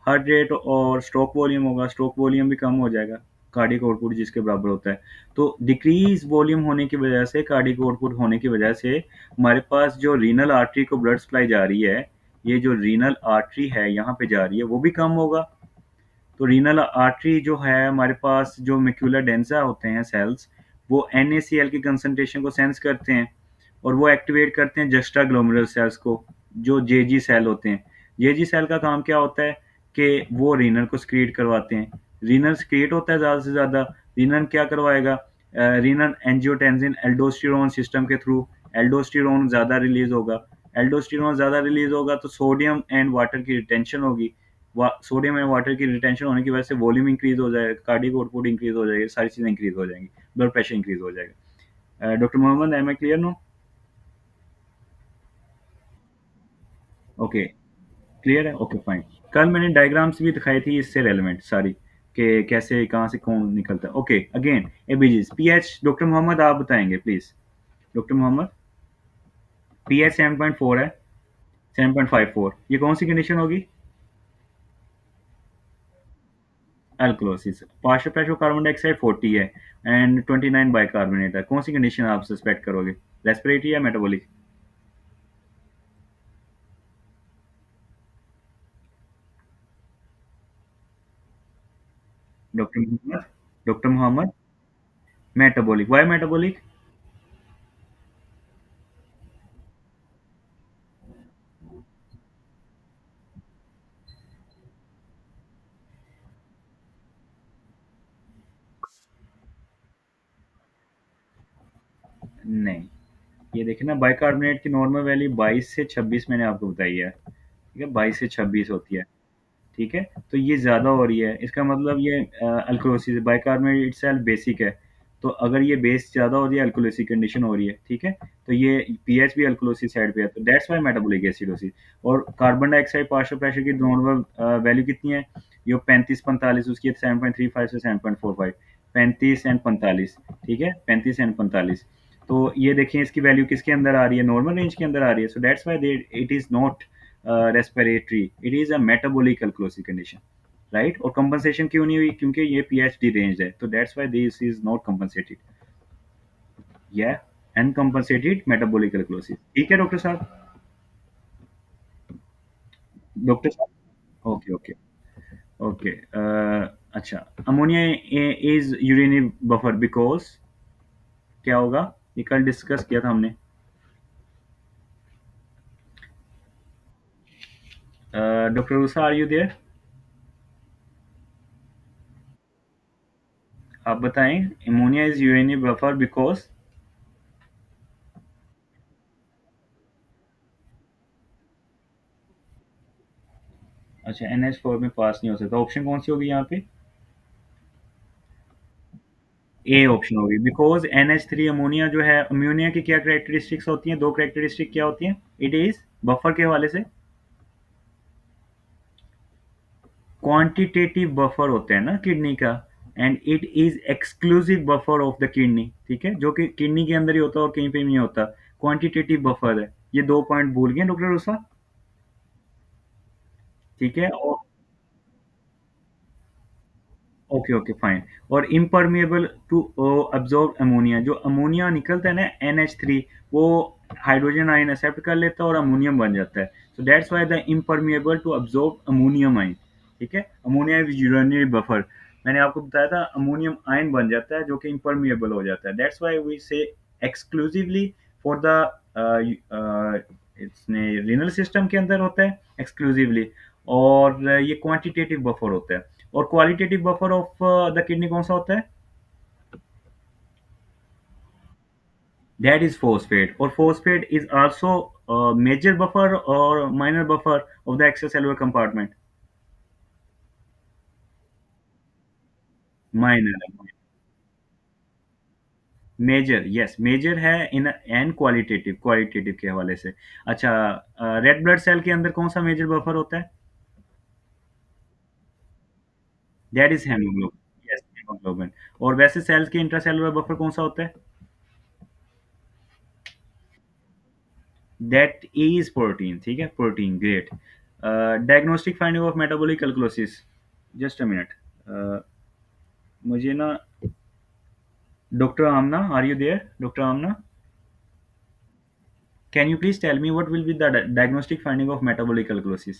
हार्ट रेट और स्ट्रोक वॉल्यूम होगा, स्ट्रोक वॉल्यूम भी कम हो जाएगा, कार्डिक आउटपुट जिसके बराबर होता है। तो डिक्रीज वॉल्यूम होने की वजह से, कार्डिक आउटपुट होने की वजह से, हमारे पास जो रीनल आर्टरी को ब्लड सप्लाई जा रही है, ये जो रीनल आर्टरी है यहाँ पे जा रही है, वो भी कम होगा। तो रीनल आर्टरी जो है हमारे पास, जो मैक्यूलर डेंसा होते हैं सेल्स, वो NaCl की कंसंट्रेशन को सेंस करते हैं और वो एक्टिवेट करते हैं जस्टा ग्लोमेरुलर सेल्स को, जो जेजी सेल होते हैं। जेजी सेल का काम क्या होता है कि वो रीनल को सक्रिएट करवाते हैं। रीनल सक्रिएट होता है ज़्यादा से ज़्यादा, रीनल क्या करवाएगा, रीनल एंजियोटेंसिन एल्डोस्टेरोन सिस्टम के थ्रू एल्डोस्टेरोन ज़्यादा रिलीज़ होगा। एल्डोस्टेरोन ज़्यादा रिलीज़ होगा तो सोडियम एंड वाटर की रिटेंशन होगी। सोडियम एंड वाटर की रिटेंशन होने की वजह से वॉल्यूम इंक्रीज हो जाएगा, कार्डियक आउटपुट इंक्रीज हो जाएगी, सारी चीज़ें इंक्रीज हो जाएंगी, ब्लड प्रेशर इंक्रीज हो जाएगा। Doctor Mohammad, am I clear no? Okay, clear है, ओके फाइन। कल मैंने डायग्राम्स भी दिखाई थी इससे रेलेवेंट सारी, कि कैसे कहाँ से कौन निकलता है। Okay, again ABGs pH doctor Mohammad आप बताएंगे प्लीज। डॉक्टर मोहम्मद, पीएच 7.4 है, 7.54, ये कौन सी कंडीशन होगी? Alkalosis. Partial pressure carbon dioxide 40 है एंड 29 बाइकार्बोनेट है, कौन सी कंडीशन आप सस्पेक्ट करोगे? रेस्पिरेटरी या metabolic? Doctor Mohammad, doctor Mohammad, metabolic, why metabolic? नहीं, ये देखिए ना, बाइकार्बोनेट की नॉर्मल वैल्यू 22 से 26 मैंने आपको बताई है, ठीक है, 22 से 26 होती है। ठीक है, तो ये ज़्यादा हो रही है, इसका मतलब ये अल्कोलोसिस, बाइकार्बोनेट इटसेल्फ बेसिक है। तो अगर ये बेस ज़्यादा हो रही है, अल्कोलोसिस कंडीशन हो रही है, ठीक है, तो ये पीएच भी अल्कोलोसिस साइड पे है, तो दैट्स व्हाई मेटाबॉलिक एसिडोसिस। और कार्बन डाइऑक्साइड पार्शियल प्रेशर की नॉर्मल वैल्यू कितनी है? ये 35-45, उसकी 7.35 से 7.45, 35 एंड 45, ठीक है, 35 एंड 45। तो ये देखें इसकी वैल्यू किसके अंदर आ रही है, नॉर्मल रेंज के अंदर आ रही है, so that's why it is not respiratory, it is a metabolic alkalosis condition, right? और कंपनसेशन क्यों नहीं हुई? क्योंकि ये पीएचडी रेंज है, तो that's why this is not compensated, या अनकंपनसेटेड मेटाबॉलिक अल्कोलोसिस। ठीक है डॉक्टर साहब? डॉक्टर साहब, ओके ओके ओके। अच्छा, ammonia is urinary buffer because क्या होगा? ये कल डिस्कस किया था हमने। Doctor Usha, are you there? आप बताएं, ammonia is urinary buffer because. अच्छा, NH4 में पास नहीं हो सकता, ऑप्शन कौन सी होगी यहाँ पे? ए ऑप्शन होगी, बिकॉज NH3 अमोनिया जो है, अमोनिया की क्या करेक्टरिस्टिक्स होती हैं, दो करेक्टरिस्टिक क्या होती हैं? इट इज बफर के हवाले से क्वांटिटेटिव बफर होता है ना किडनी का, and it is exclusive buffer of the kidney, ठीक है, जो कि किडनी के अंदर ही होता है और कहीं पे भी नहीं होता। क्वांटिटेटिव बफर है, ये दो पॉइंट भूल गए डॉक्टर रूसा? ठीक है, और ओके ओके फाइन। और इम्परमिएबल टू अब्जॉर्ब अमोनिया, जो अमोनिया निकलता है ना NH3, वो हाइड्रोजन आयन एक्सेप्ट कर लेता है और अमोनियम बन जाता है, so that's why the impermeable to absorb ammonium ion. ठीक है, अमोनिया इज यूरेनियरी बफर, मैंने आपको बताया था अमोनियम आयन बन जाता है जो कि इम्परमिएबल हो जाता है, दैट्स व्हाई वी से एक्सक्लूसिवली फॉर द इसने रीनल सिस्टम के अंदर होता है एक्सक्लूसिवली, और ये क्वांटिटेटिव बफर होता है। और qualitative buffer of the kidney कौन सा होता है? दैट इज फोस्फेट, और phosphate is also major buffer और minor buffer of the extra cellular compartment. Minor, major, yes major है इन एंड क्वालिटेटिव, क्वालिटेटिव के हवाले से। अच्छा, रेड ब्लड सेल के अंदर कौन सा मेजर बफर होता है? That is haemoglobin, yes haemoglobin. और वैसे सेल्स के इंट्रासेलुलर बफर कौन सा होता है? दैट इज प्रोटीन, ठीक है, protein, great. Diagnostic finding of metabolic alkalosis, just a minute, मुझे ना, doctor Amna, are you there? Doctor Amna, can you please tell me what will be the diagnostic finding of metabolic alkalosis?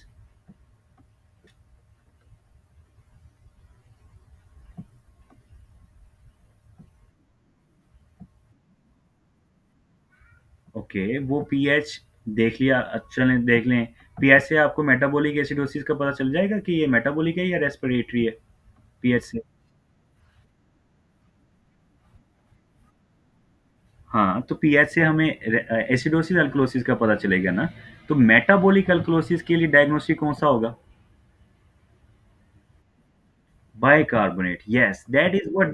Okay, वो pH देख लिया, चलें देख लें। PH से आपको मेटाबॉलिक एसिडोसिस का पता चल जाएगा कि ये मेटाबॉलिक है या रेस्पिरेटरी है, पीएच से। हाँ, तो पीएच से हमें एसिडोसिस अल्कलोसिस का पता चलेगा ना। तो मेटाबॉलिक अल्कलोसिस के लिए डायग्नोस्टिक कौन सा होगा? Bicarbonate, yes, that is what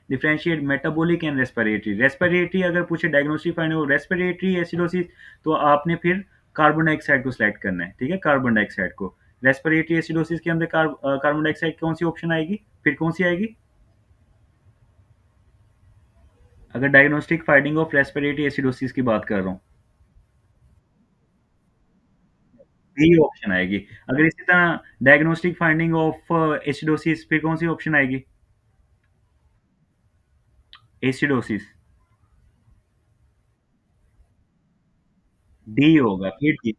differentiate metabolic and respiratory. Respiratory अगर पूछे डायग्नोस्टिक फाइंड हो रेस्पिरेटरी एसिडोसिस, तो आपने फिर कार्बन डाइऑक्साइड को सिलेक्ट करना है, ठीक है, कार्बन डाइऑक्साइड को। रेस्पिरेटरी एसिडोसिस के अंदर कार्बन डाइऑक्साइड कौन सी ऑप्शन आएगी, फिर कौन सी आएगी? अगर diagnostic finding of respiratory acidosis की बात कर रहा हूँ, बी ऑप्शन आएगी। अगर इसी तरह डायग्नोस्टिक फाइंडिंग ऑफ एसिडोसिस, फिर कौन सी ऑप्शन आएगी? एसिडोसिस, डी होगा फिर डी।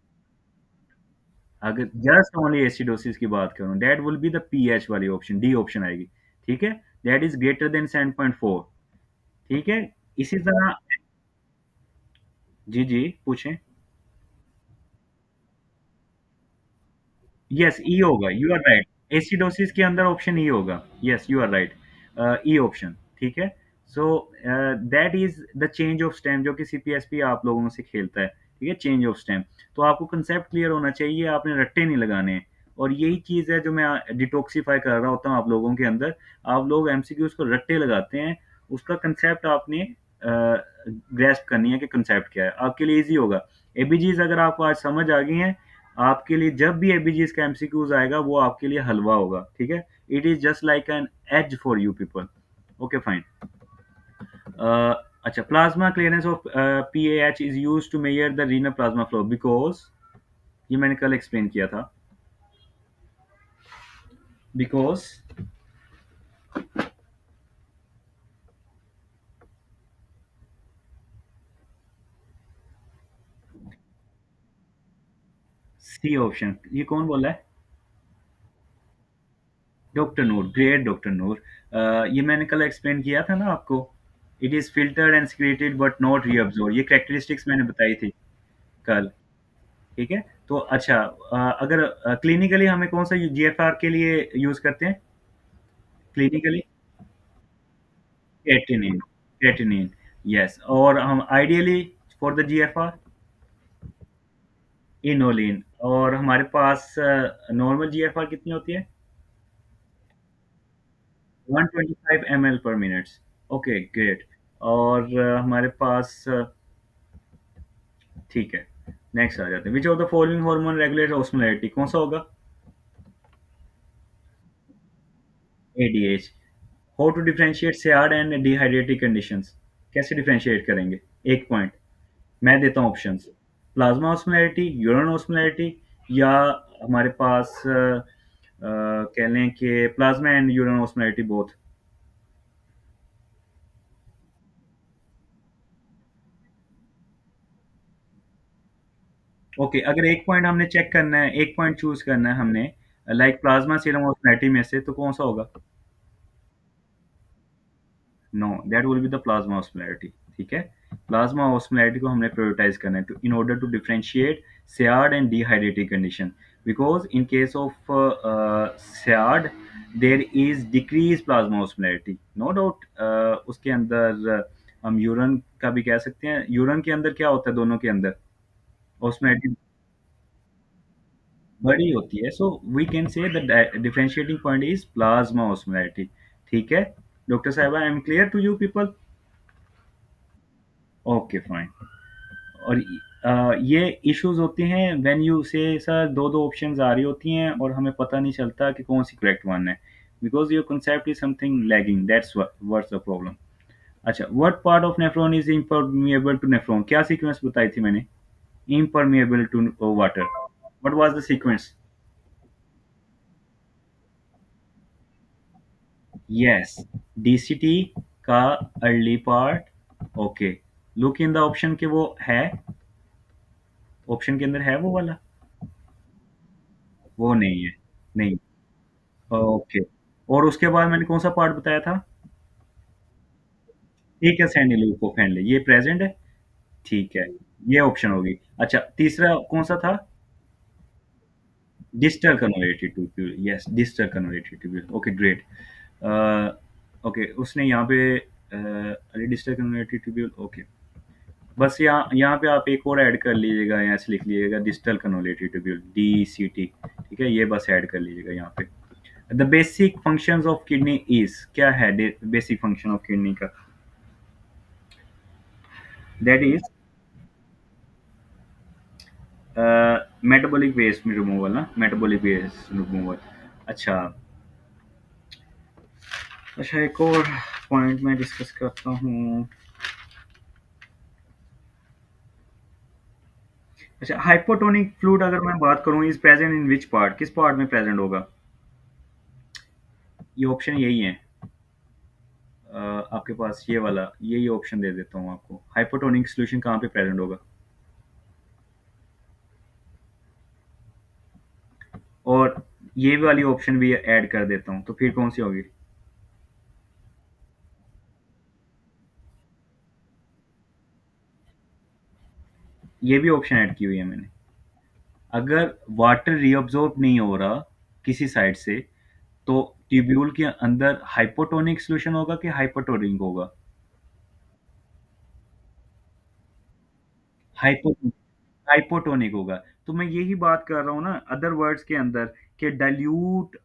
अगर जस्ट ओनली एसिडोसिस की बात करूं, that will be the pH वाली ऑप्शन, डी ऑप्शन आएगी। ठीक है, दैट इज ग्रेटर देन 7.4। ठीक है, इसी तरह। जी जी, पूछें। यस, ई होगा, यू आर राइट। एसिडोसिस के अंदर ऑप्शन ई होगा। Yes, you are right, E option. ठीक है। So that is the change of stem, जो कि सीपीएसपी आप लोगों से खेलता है। ठीक है, चेंज ऑफ स्टेम। तो आपको कंसेप्ट क्लियर होना चाहिए, आपने रट्टे नहीं लगाने हैं। और यही चीज़ है जो मैं डिटॉक्सिफाई कर रहा होता हूँ आप लोगों के अंदर। आप लोग एमसीक्यूज को रट्टे लगाते हैं, उसका कंसेप्ट आपने ग्रेस्प करनी है कि कंसेप्ट क्या है, आपके लिए इजी होगा। एबीजीज अगर आपको आज समझ आ गई हैं, आपके लिए जब भी एबीजीज का एमसीक्यूज आएगा वो आपके लिए हलवा होगा। ठीक है, it is just like an edge for you people. Okay fine. अच्छा, plasma clearance of PAH is used to measure the renal plasma flow because, ये मैंने कल एक्सप्लेन किया था। बिकॉज, सी ऑप्शन, ये कौन बोला है? डॉक्टर नूर, ग्रेट डॉक्टर नूर। ये मैंने कल एक्सप्लेन किया था ना आपको। It is filtered and secreted but not reabsorb, ये कैरेक्टरिस्टिक्स मैंने बताई थी कल। ठीक है। तो अच्छा, अगर क्लिनिकली हमें कौन सा जीएफआर के लिए यूज करते हैं? Clinically creatinine, creatinine. यस, और हम ideally for the GFR inulin. और हमारे पास नॉर्मल जीएफआर कितनी होती है? 125 ml पर मिनट। Okay, great. और हमारे पास ठीक है, नेक्स्ट आ जाते हैं। Which of the following hormone regulate osmolarity, कौन सा होगा? ADH. How to differentiate SIAD and dehydratic conditions, कैसे डिफरेंशिएट करेंगे? एक पॉइंट, मैं देता हूँ options. Plasma osmolarity, urine osmolarity, या हमारे पास कह लें कि plasma and urine osmolarity both. Okay, अगर एक पॉइंट हमने चेक करना है, एक पॉइंट चूज करना है हमने, लाइक प्लाज्मा सीरम ऑस्मोलैरिटी में से, तो कौन सा होगा? No, that will be the plasma osmolarity. ठीक है, प्लाज्मा ऑस्मोलैरिटी को हमने प्रायोरिटाइज करना है to in order to differentiate SAD and dehydratic condition. Because in case of SAD there is decrease plasma osmolarity, no doubt. उसके अंदर हम यूरन का भी कह सकते हैं। यूरन के अंदर क्या होता है, दोनों के अंदर ऑस्मोलैरिटी बड़ी होती है। So we can say the differentiating point is plasma osmolarity. ठीक है, डॉक्टर साहब, I am clear to you people? Okay fine. और ये इश्यूज होते हैं व्हेन यू से सर दो दो ऑप्शंस आ रही होती हैं और हमें पता नहीं चलता कि कौन सी करेक्ट वन है, because your concept is something lagging, that's what's the problem. अच्छा, what part of nephron is impermeable to nephron, क्या सीक्वेंस बताई थी मैंने? Impermeable to water, what was the sequence? Yes, DCT का early part. Okay, look in the option के वो है, option के अंदर है वो वाला? वो नहीं है, नहीं। ओके, और उसके बाद मैंने कौन सा पार्ट बताया था? ठीक है, सैंडी लूप ऑफ हैंडले, ये प्रेजेंट है। ठीक है, ये ऑप्शन होगी। अच्छा, तीसरा कौन सा था? Digital converted to pure, yes, digital converted to pure, okay great. Okay, उसने यहाँ पे अरे digital converted to pure, okay. बस यहाँ यहाँ पे आप एक और ऐड कर लीजिएगा, यहाँ से लिख लीजिएगा digital converted to pure, DCT। ठीक है, ये बस ऐड कर लीजिएगा यहाँ पे। The basic functions of kidney is, क्या है बेसिक फंक्शन ऑफ किडनी का? That is metabolic waste removal ना, मेटाबॉलिक वेस्ट रिमूवल। अच्छा। अच्छा, एक और पॉइंट मैं डिस्कस करता हूँ। अच्छा, हाइपोटोनिक फ्लूइड अगर मैं बात करूँ, is present in which part, किस पार्ट में प्रेजेंट होगा? ये ऑप्शन यही है। आपके पास ये वाला, यही ऑप्शन दे देता हूँ आपको। हाइपोटोनिक सॉल्यूशन कहाँ पे प्रेजेंट होगा? और ये वाली ऑप्शन भी ऐड कर देता हूँ, तो फिर कौन सी होगी? ये भी ऑप्शन ऐड की हुई है मैंने। अगर वाटर रीअब्जॉर्ब नहीं हो रहा किसी साइड से, तो ट्यूब्यूल के अंदर हाइपोटोनिक सॉल्यूशन होगा कि हाइपोटोनिक होगा? हाइपो हाइपोटोनिक होगा। तो मैं यही बात कर रहा हूँ ना, अदर वर्ड्स के अंदर, कि डाइल्यूट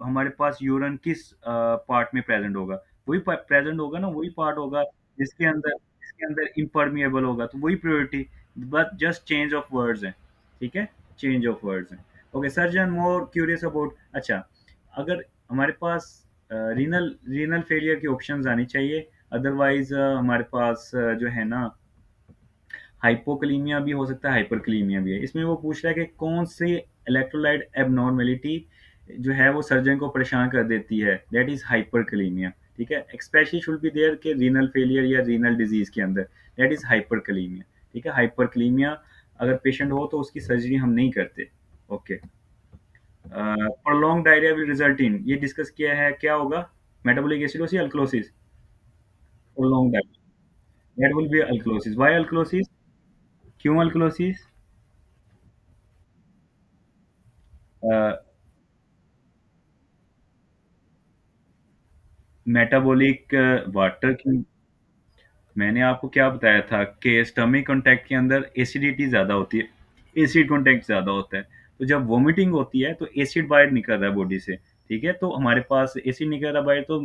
हमारे पास यूरिन किस पार्ट में प्रेजेंट होगा? वही प्रेजेंट होगा ना, वही पार्ट होगा जिसके अंदर इम्परमिएबल होगा, तो वही प्योरिटी। बस जस्ट चेंज ऑफ वर्ड्स है। ठीक है, चेंज ऑफ वर्ड्स है। Okay, surgeon more curious about, अच्छा, अगर हमारे पास रीनल रीनल फेलियर की ऑप्शंस आनी चाहिए। अदरवाइज हमारे पास जो है ना, हाइपोकलीमिया भी हो सकता है, हाइपरकलीमिया भी है। इसमें वो पूछ रहा है कि कौन सी इलेक्ट्रोलाइट एबनॉर्मेलिटी जो है वो सर्जन को परेशान कर देती है, दैट इज हाइपरकलीमिया। ठीक है, एक्सपेशली शुड बी देयर के रीनल फेलियर या रीनल डिजीज के अंदर, दैट इज हाइपरकलीमिया। ठीक है, हाइपरकलीमिया अगर पेशेंट हो तो उसकी सर्जरी हम नहीं करते। Okay. Prolong diarrhoea will result in, ये डिस्कस किया है, क्या होगा? Metabolic acidosis, alkalosis? Prolong diarrhoea, that will B alkalosis. Why alkalosis? क्यों अल्कलोसिस? मेटाबॉलिक वाटर की, मैंने आपको क्या बताया था कि स्टमक कॉन्टैक्ट के अंदर एसिडिटी ज़्यादा होती है, एसिड कॉन्टैक्ट ज़्यादा होता है। तो जब वॉमिटिंग होती है तो एसिड बाहर निकल रहा है बॉडी से। ठीक है, तो हमारे पास एसिड निकल रहा है बाहर, तो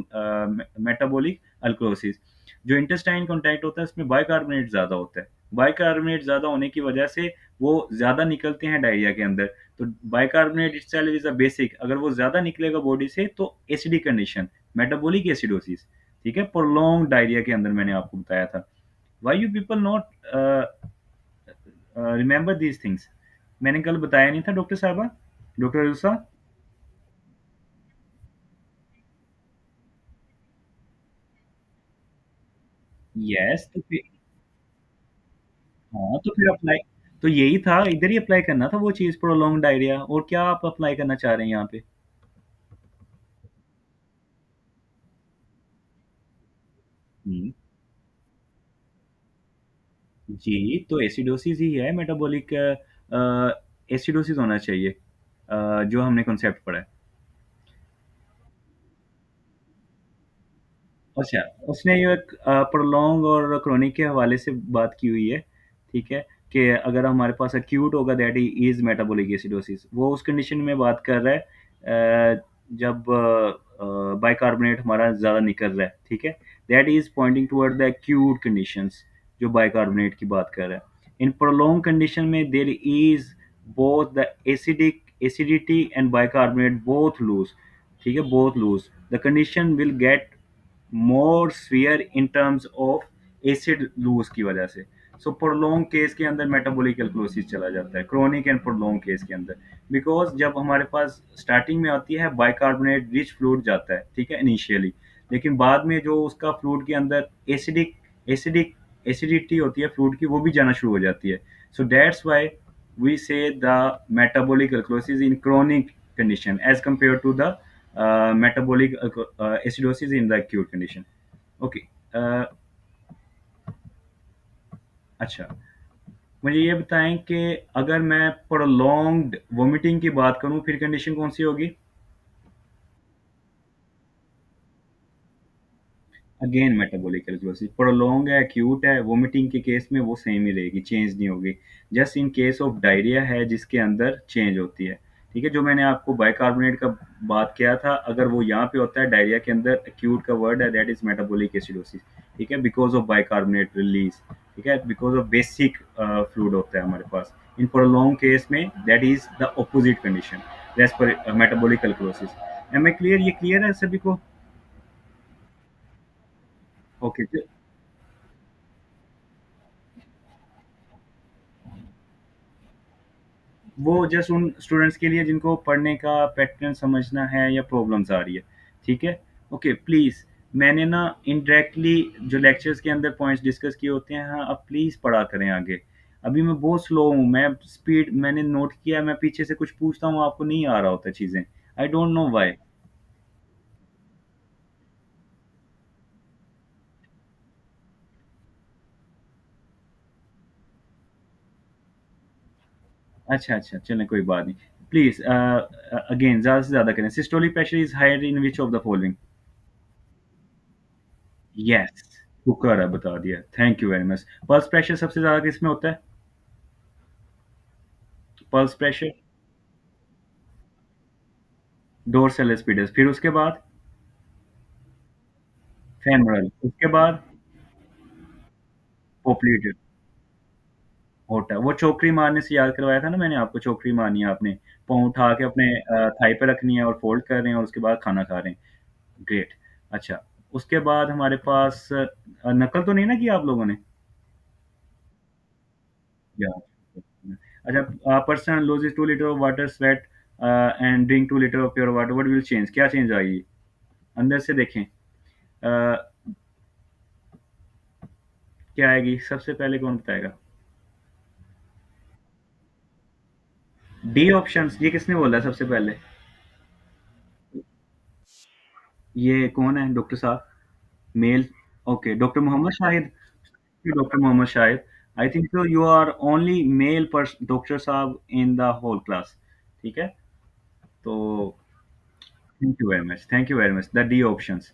मेटाबॉलिक अल्कोसिस। जो इंटेस्टाइन कॉन्टैक्ट होता है उसमें बाइकार्बोनेट ज़्यादा होता है। बाइकार्बोनेट ज़्यादा होने की वजह से वो ज़्यादा निकलते हैं डायरिया के अंदर। तो bicarbonate itself is a basic, अगर वो ज़्यादा निकलेगा बॉडी से तो एसिडिक कंडीशन, मेटाबॉलिक एसिडोसिस। ठीक है, प्रोलॉन्ग डायरिया के अंदर मैंने आपको बताया था। Why you people not remember these things? मैंने कल बताया नहीं था डॉक्टर साहबा, डॉक्टर रूसा? यस, तो फिर, हाँ, तो फिर अप्लाई, तो यही था, इधर ही अप्लाई करना था वो चीज़, प्रोलॉन्ग डायरिया। और क्या आप अप्लाई करना चाह रहे हैं यहाँ पे? हम्म, जी, तो एसिडोसिस ही है, मेटाबॉलिक एसिडोसिस होना चाहिए, जो हमने कॉन्सेप्ट पढ़ा है। अच्छा, उसने ये प्रोलॉन्ग और क्रोनिक के हवाले से बात की हुई है। ठीक है, कि अगर हमारे पास एक्यूट होगा दैट इज मेटाबॉलिक एसिडोसिस, वो उस कंडीशन में बात कर रहा है जब बाइकार्बोनेट हमारा ज़्यादा निकल रहा है। ठीक है, that is pointing toward the acute conditions, जो बाइकार्बोनेट की बात कर रहा है। इन प्रोलॉन्ग कंडीशन में there is both the acidity and bicarbonate both lose. ठीक है, both lose, the condition will get more severe in terms of acid lose की वजह से। सो प्रोलॉन्ग केस के अंदर मेटाबॉलिक एल्कोसिस चला जाता है, क्रोनिक एंड प्रोलॉन्ग केस के अंदर। बिकॉज जब हमारे पास स्टार्टिंग में आती है बाइकार्बोनेट रिच फ्लूइड जाता है, ठीक है, इनिशियली। लेकिन बाद में जो उसका फ्लूइड के अंदर एसिडिक एसिडिटी होती है फ्लूइड की, वो भी जाना शुरू हो जाती है। So that's why we say the metabolic alkalosis in chronic condition as compared to the metabolic acidosis in the acute condition. Okay. अच्छा, मुझे ये बताएँ कि अगर मैं प्रोलॉन्ग्ड वोमिटिंग की बात करूँ, फिर कंडीशन कौन-सी होगी? अगेन मेटाबॉलिक एल्कोसिस प्रोलॉन्ग है, एक्यूट है, वोमिटिंग के केस में वो सेम ही रहेगी, चेंज नहीं होगी। Just in case of diarrhoea है जिसके अंदर चेंज होती है। ठीक है? जो मैंने आपको बाइकार्बोनेट का बात किया था, अगर वो यहाँ पे होता है डायरिया के अंदर एक्यूट का वर्ड है दैट इज़ मेटाबॉलिक एसिडोसिस। ठीक है? Because of bicarbonate release. ठीक है? बिकॉज़ ऑफ बेसिक फ्लूइड होता है हमारे पास। इन प्रोलॉन्ग केस में that is the opposite condition as per metabolic एल्कोसिस। Am I clear? ये क्लियर है सभी को? ओके। वो जस्ट उन स्टूडेंट्स के लिए जिनको पढ़ने का पैटर्न समझना है या प्रॉब्लम्स आ रही है, ठीक है? ओके, प्लीज़ मैंने ना इनडायरेक्टली जो लेक्चर्स के अंदर पॉइंट्स डिस्कस किए होते हैं, हाँ, आप प्लीज़ पढ़ा करें आगे। अभी मैं बहुत स्लो हूँ, मैं स्पीड मैंने नोट किया, मैं पीछे से कुछ पूछता हूँ, आपको नहीं आ रहा होता चीज़ें। I don't know why. अच्छा, अच्छा, चलें कोई बात नहीं। प्लीज़ अगेन ज़्यादा से ज़्यादा करें। Systolic pressure is higher in which of the following? Yes, शुक्र है बता दिया। Thank you very much. Pulse pressure सबसे ज़्यादा किसमें होता है? पल्स प्रेशर, डोर्सल एस्पिडस, फिर उसके बाद फेमोरल, उसके बाद पोप्लिटेर होता है। वो चोकरी मारने से याद करवाया था ना मैंने आपको, चोकरी मारनी है आपने, पाँव उठा के अपने थाई पे रखनी है और फ़ोल्ड कर रहे हैं और उसके बाद खाना खा रहे हैं। ग्रेट। अच्छा, उसके बाद हमारे पास नकल तो नहीं ना किया आप लोगों ने? या अच्छा, person loses 2 litre of water, sweat and drink 2 litre of pure water, what will change? क्या चेंज आएगी? अंदर से देखें। क्या आएगी? सबसे पहले कौन बताएगा? डी ऑप्शंस, ये किसने बोला है सबसे पहले? ये कौन है डॉक्टर साहब? Male? Okay, doctor Mohammad Shahid? Doctor Mohammad Shahid, I think so you are only male person doctor साहब इन द होल क्लास। ठीक है? तो thank you very much, thank you very much. The D options,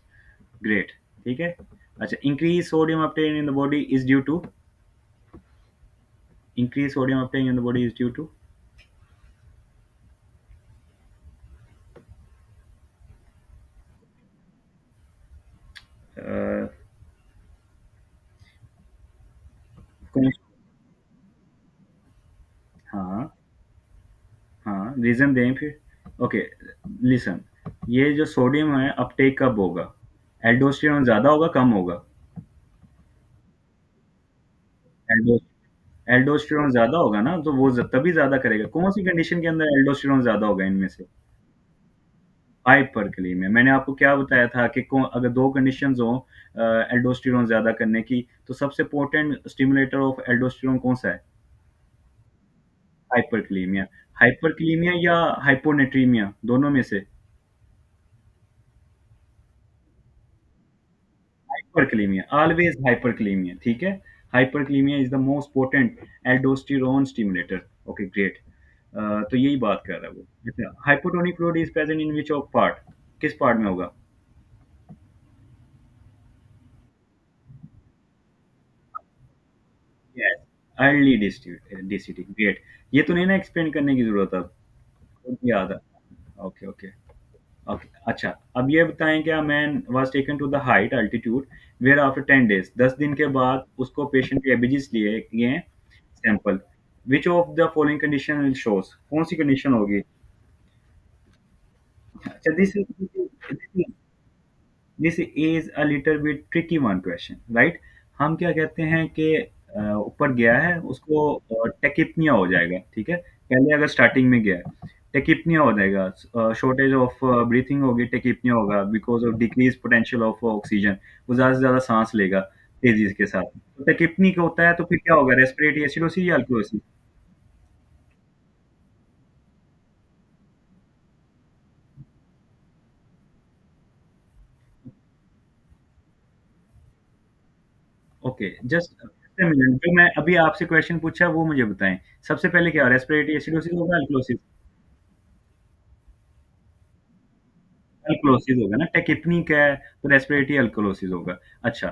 great. ठीक है? अच्छा, increase sodium uptake in the body is due to, increase sodium uptake in the body is due to uh, कौन हाँ, हाँ, reason दें फिर? Okay, listen, ये जो सोडियम है अपटेक कब होगा? एल्डोस्टेरोन ज़्यादा होगा, कम होगा? एल्डो एल्डोस्टेरोन ज़्यादा होगा ना, तो वो तभी ज़्यादा करेगा। कौन-सी कंडीशन के अंदर एल्डोस्टेरोन ज़्यादा होगा इनमें से? हाइपरकैलेमिया। मैंने आपको क्या बताया था कि अगर 2 कंडीशंस हों एल्डोस्टेरोन ज़्यादा करने की, तो सबसे पोटेंट स्टिम्युलेटर ऑफ एल्डोस्टेरोन कौन-सा है? हाइपरकैलेमिया। हाइपरकैलेमिया या हाइपोनेट्रीमिया, दोनों में से? हाइपरकैलेमिया, ऑलवेज़ हाइपरकैलेमिया, ठीक है? Hyperkalemia is the most potent aldosterone stimulator. Okay, great. तो यही बात कर रहा है वो। अच्छा, hypotonic fluid is present in which of part? किस पार्ट में होगा? Yes, early DCT, great. ये तो नहीं ना एक्सप्लेन करने की ज़रूरत अब? खुद याद है। Okay, okay, okay. अच्छा, अब ये बताएँ, क्या man was taken to the height altitude where after 10 days, 10 दिन के बाद उसको पेशेंट के एबीजीज़ लिए गए हैं sample. Which of the following condition will shows, कौन-सी कंडीशन होगी? अच्छा, this is a little bit tricky one question, right? हम क्या कहते हैं कि ऊपर गया है उसको टेकिपनिया हो जाएगा, ठीक है? पहले अगर स्टार्टिंग में गया है, टेकिपनिया हो जाएगा, शॉर्टेज ऑफ ब्रीथिंग होगी, टेकिपनिया होगा because of decrease potential of oxygen, वो ज़्यादा से ज़्यादा साँस लेगा तेज़ी के साथ। तो टेकिपनी का होता है तो फिर क्या होगा, रेस्पिरेटरी एसिडोसिस या अल्कोसिस? ओके, जस्ट एक मिनट, जो मैं अभी आपसे क्वेश्चन पूछा वो मुझे बताएँ। सबसे पहले क्या रेस्पिरेटरी एसिडोसिस होगा, अल्कोलोसिस? अल्कोलोसिस होगा ना, टेकिपनिक है तो रेस्पिरेटरी अल्कोलोसिस होगा। अच्छा,